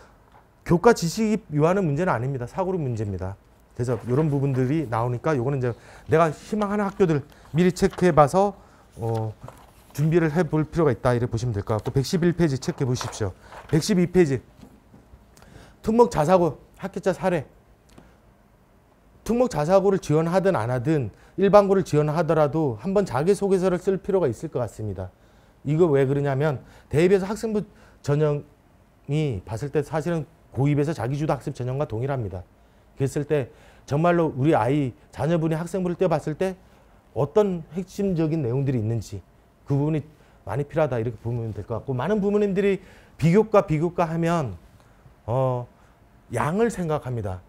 교과 지식이 요하는 문제는 아닙니다. 사고력 문제입니다. 그래서 이런 부분들이 나오니까 요거는 이제 내가 희망하는 학교들 미리 체크해 봐서 준비를 해 볼 필요가 있다 이렇게 보시면 될 것 같고 111페이지 체크해 보십시오. 112페이지 특목 자사고 합격자 사례 특목 자사고를 지원하든 안 하든 일반고를 지원하더라도 한번 자기소개서를 쓸 필요가 있을 것 같습니다. 이거 왜 그러냐면 대입에서 학생부 전형이 봤을 때 사실은 고입에서 자기주도 학습 전형과 동일합니다. 그랬을 때 정말로 우리 아이 자녀분이 학생부를 떼어봤을 때 어떤 핵심적인 내용들이 있는지 그 부분이 많이 필요하다 이렇게 보면 될 것 같고 많은 부모님들이 비교과 하면 양을 생각합니다.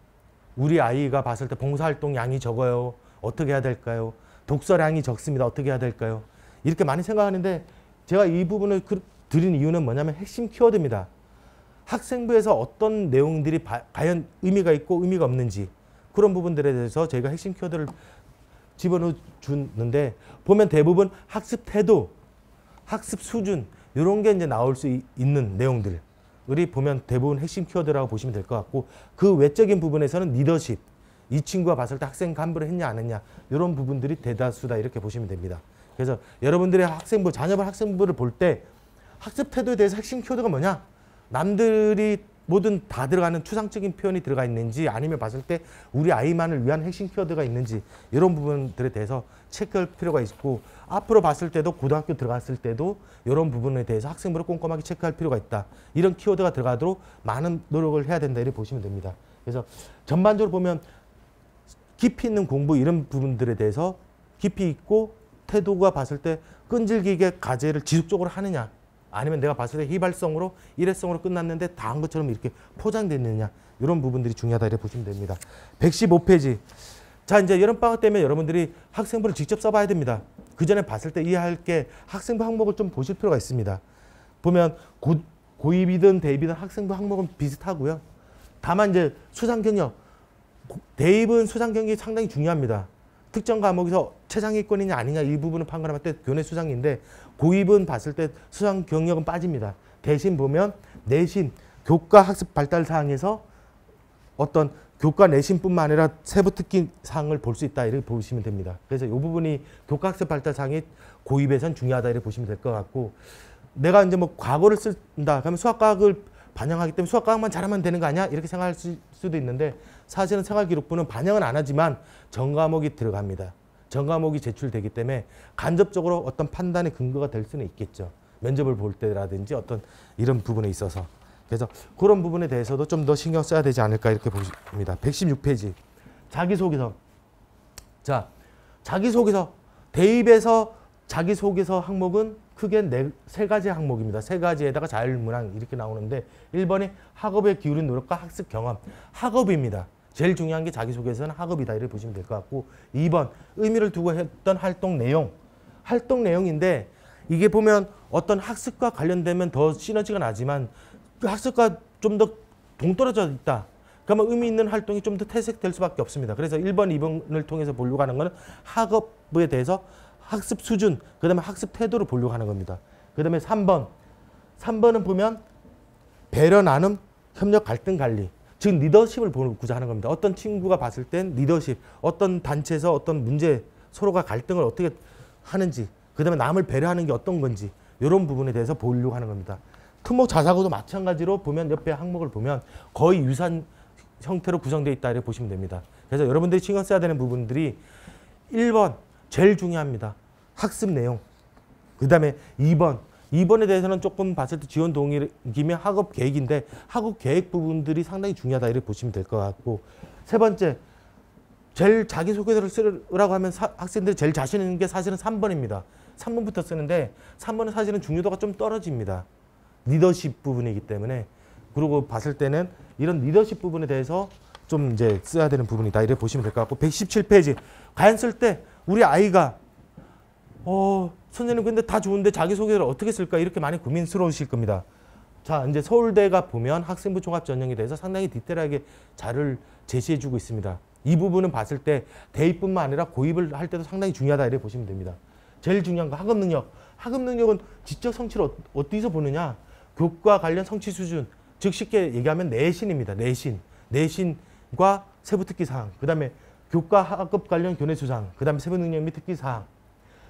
우리 아이가 봤을 때 봉사활동 양이 적어요. 어떻게 해야 될까요? 독서량이 적습니다. 어떻게 해야 될까요? 이렇게 많이 생각하는데 제가 이 부분을 드린 이유는 뭐냐면 핵심 키워드입니다. 학생부에서 어떤 내용들이 과연 의미가 있고 의미가 없는지 그런 부분들에 대해서 저희가 핵심 키워드를 집어넣어 주는데 보면 대부분 학습 태도, 학습 수준 이런 게 이제 나올 수 있는 내용들을 보면 대부분 핵심 키워드라고 보시면 될 것 같고 그 외적인 부분에서는 리더십, 이 친구가 봤을 때 학생 간부를 했냐 안 했냐 이런 부분들이 대다수다 이렇게 보시면 됩니다. 그래서 여러분들의 학생부, 자녀분 학생부를 볼 때 학습 태도에 대해서 핵심 키워드가 뭐냐? 남들이 뭐든 다 들어가는 추상적인 표현이 들어가 있는지 아니면 봤을 때 우리 아이만을 위한 핵심 키워드가 있는지 이런 부분들에 대해서 체크할 필요가 있고 앞으로 봤을 때도 고등학교 들어갔을 때도 이런 부분에 대해서 학생부를 꼼꼼하게 체크할 필요가 있다. 이런 키워드가 들어가도록 많은 노력을 해야 된다 이렇게 보시면 됩니다. 그래서 전반적으로 보면 깊이 있는 공부 이런 부분들에 대해서 깊이 있고 태도가 봤을 때 끈질기게 과제를 지속적으로 하느냐 아니면 내가 봤을 때 휘발성으로 일회성으로 끝났는데 다 한 것처럼 이렇게 포장됐느냐 이런 부분들이 중요하다 이렇게 보시면 됩니다. 115페이지. 자 이제 여름방학 때문에 여러분들이 학생부를 직접 써봐야 됩니다. 그 전에 봤을 때 이해할 게 학생부 항목을 좀 보실 필요가 있습니다. 보면 고입이든 대입이든 학생부 항목은 비슷하고요. 다만 이제 수상 경력, 대입은 수상 경력이 상당히 중요합니다. 특정 과목에서 최상위권이냐 아니냐 이 부분을 판단할 때 교내 수상인데 고입은 봤을 때 수상 경력은 빠집니다. 대신 보면 내신, 교과 학습 발달 사항에서 어떤 교과 내신뿐만 아니라 세부 특기 사항을 볼 수 있다 이렇게 보시면 됩니다. 그래서 이 부분이 교과 학습 발달 사항이 고입에선 중요하다 이렇게 보시면 될 것 같고 내가 이제 뭐 과거를 쓴다 그러면 수학과학을 반영하기 때문에 수학과학만 잘하면 되는 거 아니야? 이렇게 생각할 수도 있는데 사실은 생활기록부는 반영은 안 하지만 전 과목이 들어갑니다. 전 과목이 제출되기 때문에 간접적으로 어떤 판단의 근거가 될 수는 있겠죠. 면접을 볼 때라든지 어떤 이런 부분에 있어서. 그래서 그런 부분에 대해서도 좀 더 신경 써야 되지 않을까 이렇게 보십니다. 116페이지 자기소개서. 자, 자기소개서 대입에서 자기소개서 항목은 크게 세 가지 항목입니다. 세 가지에다가 자율문항 이렇게 나오는데 1번이 학업에 기울인 노력과 학습 경험. 학업입니다. 제일 중요한 게 자기소개서는 학업이다 이렇게 보시면 될 것 같고 2번 의미를 두고 했던 활동 내용. 활동 내용인데 이게 보면 어떤 학습과 관련되면 더 시너지가 나지만 그 학습과 좀 더 동떨어져 있다. 그러면 의미 있는 활동이 좀 더 퇴색될 수밖에 없습니다. 그래서 1번, 2번을 통해서 보려고 하는 것은 학업에 대해서 학습 수준, 그 다음에 학습 태도를 보려고 하는 겁니다. 그 다음에 3번. 3번은 보면 배려, 나눔, 협력, 갈등, 관리. 즉 리더십을 보고자 하는 겁니다. 어떤 친구가 봤을 땐 리더십, 어떤 단체에서 어떤 문제, 서로가 갈등을 어떻게 하는지, 그 다음에 남을 배려하는 게 어떤 건지 이런 부분에 대해서 보려고 하는 겁니다. 특목 자사고도 마찬가지로 보면 옆에 항목을 보면 거의 유사한 형태로 구성되어 있다 이렇게 보시면 됩니다. 그래서 여러분들이 신경 써야 되는 부분들이 1번 제일 중요합니다. 학습 내용. 그 다음에 2번에 대해서는 조금 봤을 때 지원 동기면 학업 계획인데 학업 계획 부분들이 상당히 중요하다 이렇게 보시면 될 것 같고 세 번째 제일 자기소개서를 쓰라고 하면 학생들이 제일 자신 있는 게 사실은 3번입니다. 3번부터 쓰는데 3번은 사실은 중요도가 좀 떨어집니다. 리더십 부분이기 때문에 그리고 봤을 때는 이런 리더십 부분에 대해서 좀 이제 써야 되는 부분이다 이렇게 보시면 될 것 같고 117페이지 과연 쓸 때 우리 아이가 선생님 근데 다 좋은데 자기소개를 어떻게 쓸까 이렇게 많이 고민스러우실 겁니다. 자 이제 서울대가 보면 학생부 종합 전형에 대해서 상당히 디테일하게 자료를 제시해주고 있습니다. 이 부분은 봤을 때 대입뿐만 아니라 고입을 할 때도 상당히 중요하다 이렇게 보시면 됩니다. 제일 중요한 거 학업 능력. 학업 능력은 지적 성취를 어디서 보느냐? 교과 관련 성취 수준. 즉 쉽게 얘기하면 내신입니다. 내신과 세부 특기 사항. 그다음에 교과 학업 관련 교내 수상. 그다음에 세부 능력 및 특기 사항.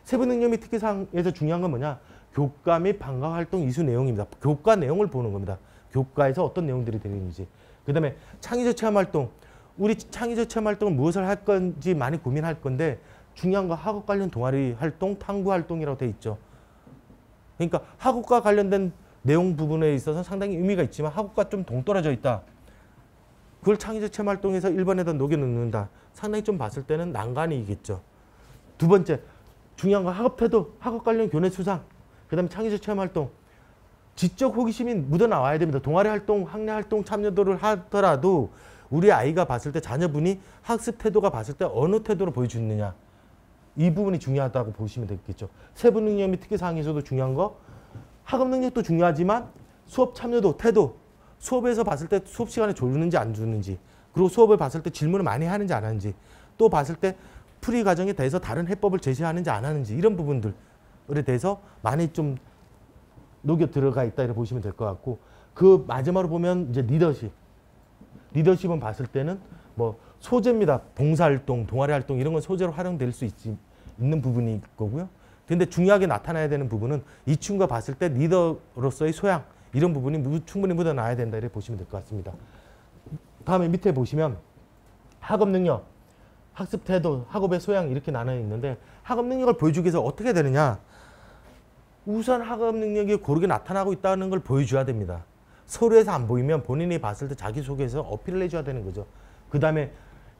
세부 능력 및 특기 사항에서 중요한 건 뭐냐? 교과 및 방과 활동 이수 내용입니다. 교과 내용을 보는 겁니다. 교과에서 어떤 내용들이 되는지. 그다음에 창의적 체험 활동. 우리 창의적 체험 활동은 무엇을 할 건지 많이 고민할 건데 중요한 거 학업 관련 동아리 활동, 탐구 활동이라고 돼 있죠. 그러니까 학업과 관련된 내용 부분에 있어서 상당히 의미가 있지만 학업과 좀 동떨어져 있다. 그걸 창의적 체험 활동에서 1번에다 녹여넣는다. 상당히 좀 봤을 때는 난관이 있겠죠. 두 번째, 중요한 건 학업 태도, 학업 관련 교내 수상, 그 다음에 창의적 체험 활동. 지적 호기심이 묻어나와야 됩니다. 동아리 활동, 학내 활동 참여도를 하더라도 우리 아이가 봤을 때 자녀분이 학습 태도가 봤을 때 어느 태도로 보여주느냐. 이 부분이 중요하다고 보시면 되겠죠. 세부 능력 및 특기 사항에서도 중요한 거 학업 능력도 중요하지만 수업 참여도, 태도, 수업에서 봤을 때 수업 시간에 주는지 안 주는지, 그리고 수업을 봤을 때 질문을 많이 하는지 안 하는지, 또 봤을 때 풀이 과정에 대해서 다른 해법을 제시하는지 안 하는지 이런 부분들에 대해서 많이 좀 녹여 들어가 있다 이렇게 보시면 될 것 같고 그 마지막으로 보면 이제 리더십. 리더십은 봤을 때는 뭐 소재입니다. 봉사활동, 동아리 활동 이런 건 소재로 활용될 수 있는 부분이 거고요. 근데 중요하게 나타나야 되는 부분은 이 친구가 봤을 때 리더로서의 소양 이런 부분이 충분히 묻어나야 된다 이렇게 보시면 될 것 같습니다. 다음에 밑에 보시면 학업 능력, 학습 태도, 학업의 소양 이렇게 나눠 있는데 학업 능력을 보여주기 위해서 어떻게 되느냐. 우선 학업 능력이 고르게 나타나고 있다는 걸 보여줘야 됩니다. 서류에서 안 보이면 본인이 봤을 때 자기소개에서 어필을 해줘야 되는 거죠. 그 다음에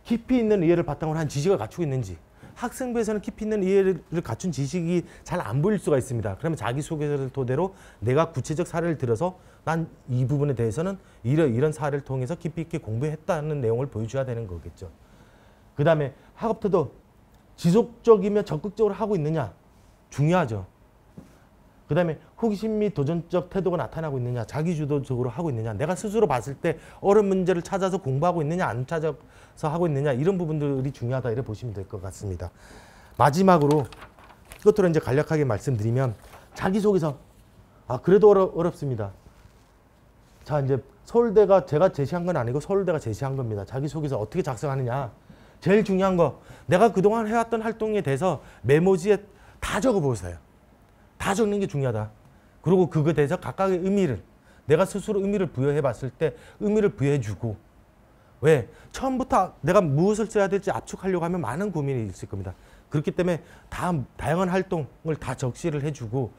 깊이 있는 이해를 바탕으로 한 지식을 갖추고 있는지. 학생부에서는 깊이 있는 이해를 갖춘 지식이 잘 안 보일 수가 있습니다. 그러면 자기소개서를 토대로 내가 구체적 사례를 들어서 난 이 부분에 대해서는 이런 사례를 통해서 깊이 있게 공부했다는 내용을 보여줘야 되는 거겠죠. 그 다음에 학업태도 지속적이며 적극적으로 하고 있느냐. 중요하죠. 그 다음에 호기심 및 도전적 태도가 나타나고 있느냐. 자기주도적으로 하고 있느냐. 내가 스스로 봤을 때 어려운 문제를 찾아서 공부하고 있느냐 안 찾아서 하고 있느냐. 이런 부분들이 중요하다 이렇게 보시면 될 것 같습니다. 마지막으로 끝으로 이제 간략하게 말씀드리면 자기소개서. 그래도 어렵습니다. 자 이제 서울대가 제가 제시한 건 아니고 서울대가 제시한 겁니다. 자기소개서 어떻게 작성하느냐. 제일 중요한 거 내가 그동안 해왔던 활동에 대해서 메모지에 다 적어보세요. 다 적는 게 중요하다. 그리고 그거에 대해서 각각의 의미를 내가 스스로 의미를 부여해 봤을 때 의미를 부여해주고 왜? 처음부터 내가 무엇을 써야 될지 압축하려고 하면 많은 고민이 있을 겁니다. 그렇기 때문에 다양한 활동을 다 적시를 해주고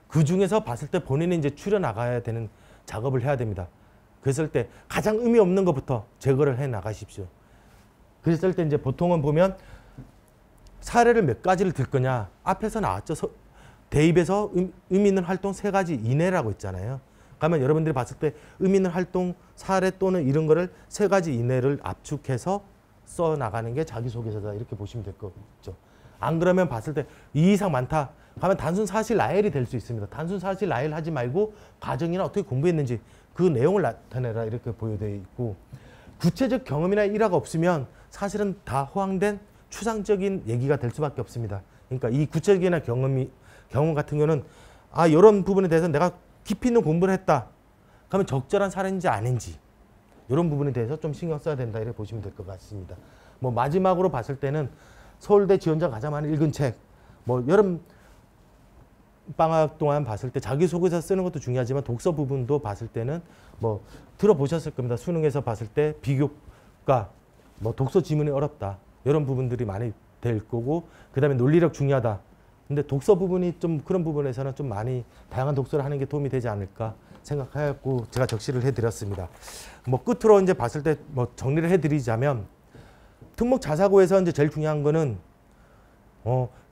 그 중에서 봤을 때 본인이 이제 추려 나가야 되는 작업을 해야 됩니다. 그랬을 때 가장 의미 없는 것부터 제거를 해 나가십시오. 그랬을 때 이제 보통은 보면 사례를 몇 가지를 들 거냐. 앞에서 나왔죠. 대입에서 의미 있는 활동 3가지 이내라고 있잖아요. 그러면 여러분들이 봤을 때 의미 있는 활동 사례 또는 이런 거를 3가지 이내를 압축해서 써 나가는 게 자기소개서다 이렇게 보시면 될 거죠. 안 그러면 봤을 때 이 이상 많다. 가면 단순 사실 나열이 될 수 있습니다. 단순 사실 나열 하지 말고 과정이나 어떻게 공부했는지 그 내용을 나타내라 이렇게 보여져 있고 구체적 경험이나 일화가 없으면 사실은 다 허황된 추상적인 얘기가 될 수밖에 없습니다. 그러니까 이 구체적인 경험 같은 경우는 이런 부분에 대해서 내가 깊이 있는 공부를 했다. 그러면 적절한 사례인지 아닌지 이런 부분에 대해서 좀 신경 써야 된다 이렇게 보시면 될 것 같습니다. 뭐 마지막으로 봤을 때는 서울대 지원자가 가장 많이 읽은 책, 뭐 여름 방학 동안 봤을 때 자기소개서 쓰는 것도 중요하지만 독서 부분도 봤을 때는 뭐 들어보셨을 겁니다. 수능에서 봤을 때 비교과 뭐 독서 지문이 어렵다 이런 부분들이 많이 될 거고 그다음에 논리력 중요하다. 근데 독서 부분이 좀 그런 부분에서는 좀 많이 다양한 독서를 하는 게 도움이 되지 않을까 생각하였고 제가 적시를 해드렸습니다. 뭐 끝으로 이제 봤을 때 뭐 정리를 해드리자면 특목 자사고에서 이제 제일 중요한 거는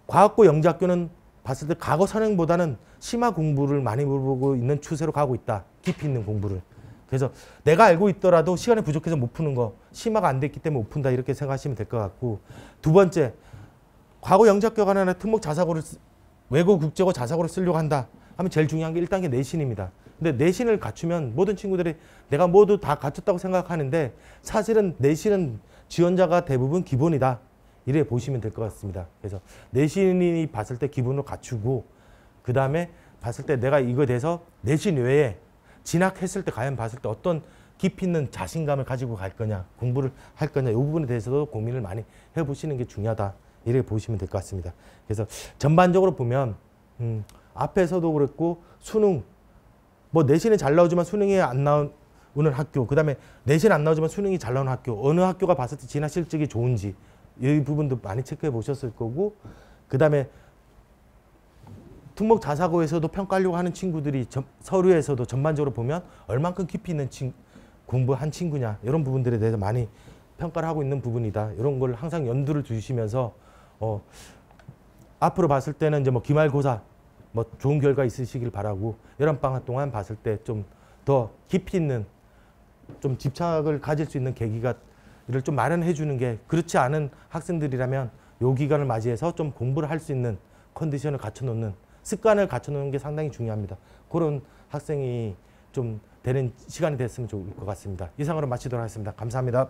과학고 영재학교는 봤을 때 과거 선행보다는 심화 공부를 많이 물어보고 있는 추세로 가고 있다. 깊이 있는 공부를. 그래서 내가 알고 있더라도 시간이 부족해서 못 푸는 거 심화가 안 됐기 때문에 못 푼다 이렇게 생각하시면 될 것 같고 두 번째 과거 영재학교가 아니라 특목 자사고를 외고 국제고 자사고를 쓰려고 한다 하면 제일 중요한 게 1단계 내신입니다. 근데 내신을 갖추면 모든 친구들이 내가 모두 다 갖췄다고 생각하는데 사실은 내신은 지원자가 대부분 기본이다. 이래 보시면 될 것 같습니다. 그래서 내신이 봤을 때 기본으로 갖추고 그 다음에 봤을 때 내가 이거에 대해서 내신 외에 진학했을 때 과연 봤을 때 어떤 깊이 있는 자신감을 가지고 갈 거냐 공부를 할 거냐 이 부분에 대해서도 고민을 많이 해보시는 게 중요하다. 이렇게 보시면 될 것 같습니다. 그래서 전반적으로 보면 앞에서도 그랬고 수능 뭐 내신이 잘 나오지만 수능이 안 나오는 학교 그 다음에 내신 안 나오지만 수능이 잘 나오는 학교 어느 학교가 봤을 때 진학 실적이 좋은지 이 부분도 많이 체크해 보셨을 거고 그 다음에 특목 자사고에서도 평가하려고 하는 친구들이 서류에서도 전반적으로 보면 얼만큼 깊이 있는 공부한 친구냐 이런 부분들에 대해서 많이 평가를 하고 있는 부분이다. 이런 걸 항상 염두를 두시면서 앞으로 봤을 때는 이제 뭐 기말고사 뭐 좋은 결과 있으시길 바라고 여름방학 동안 봤을 때 좀 더 깊이 있는 좀 집착을 가질 수 있는 계기가 이를 좀 마련해 주는 게 그렇지 않은 학생들이라면 요 기간을 맞이해서 좀 공부를 할 수 있는 컨디션을 갖춰놓는 습관을 갖춰놓는 게 상당히 중요합니다. 그런 학생이 좀 되는 시간이 됐으면 좋을 것 같습니다. 이상으로 마치도록 하겠습니다. 감사합니다.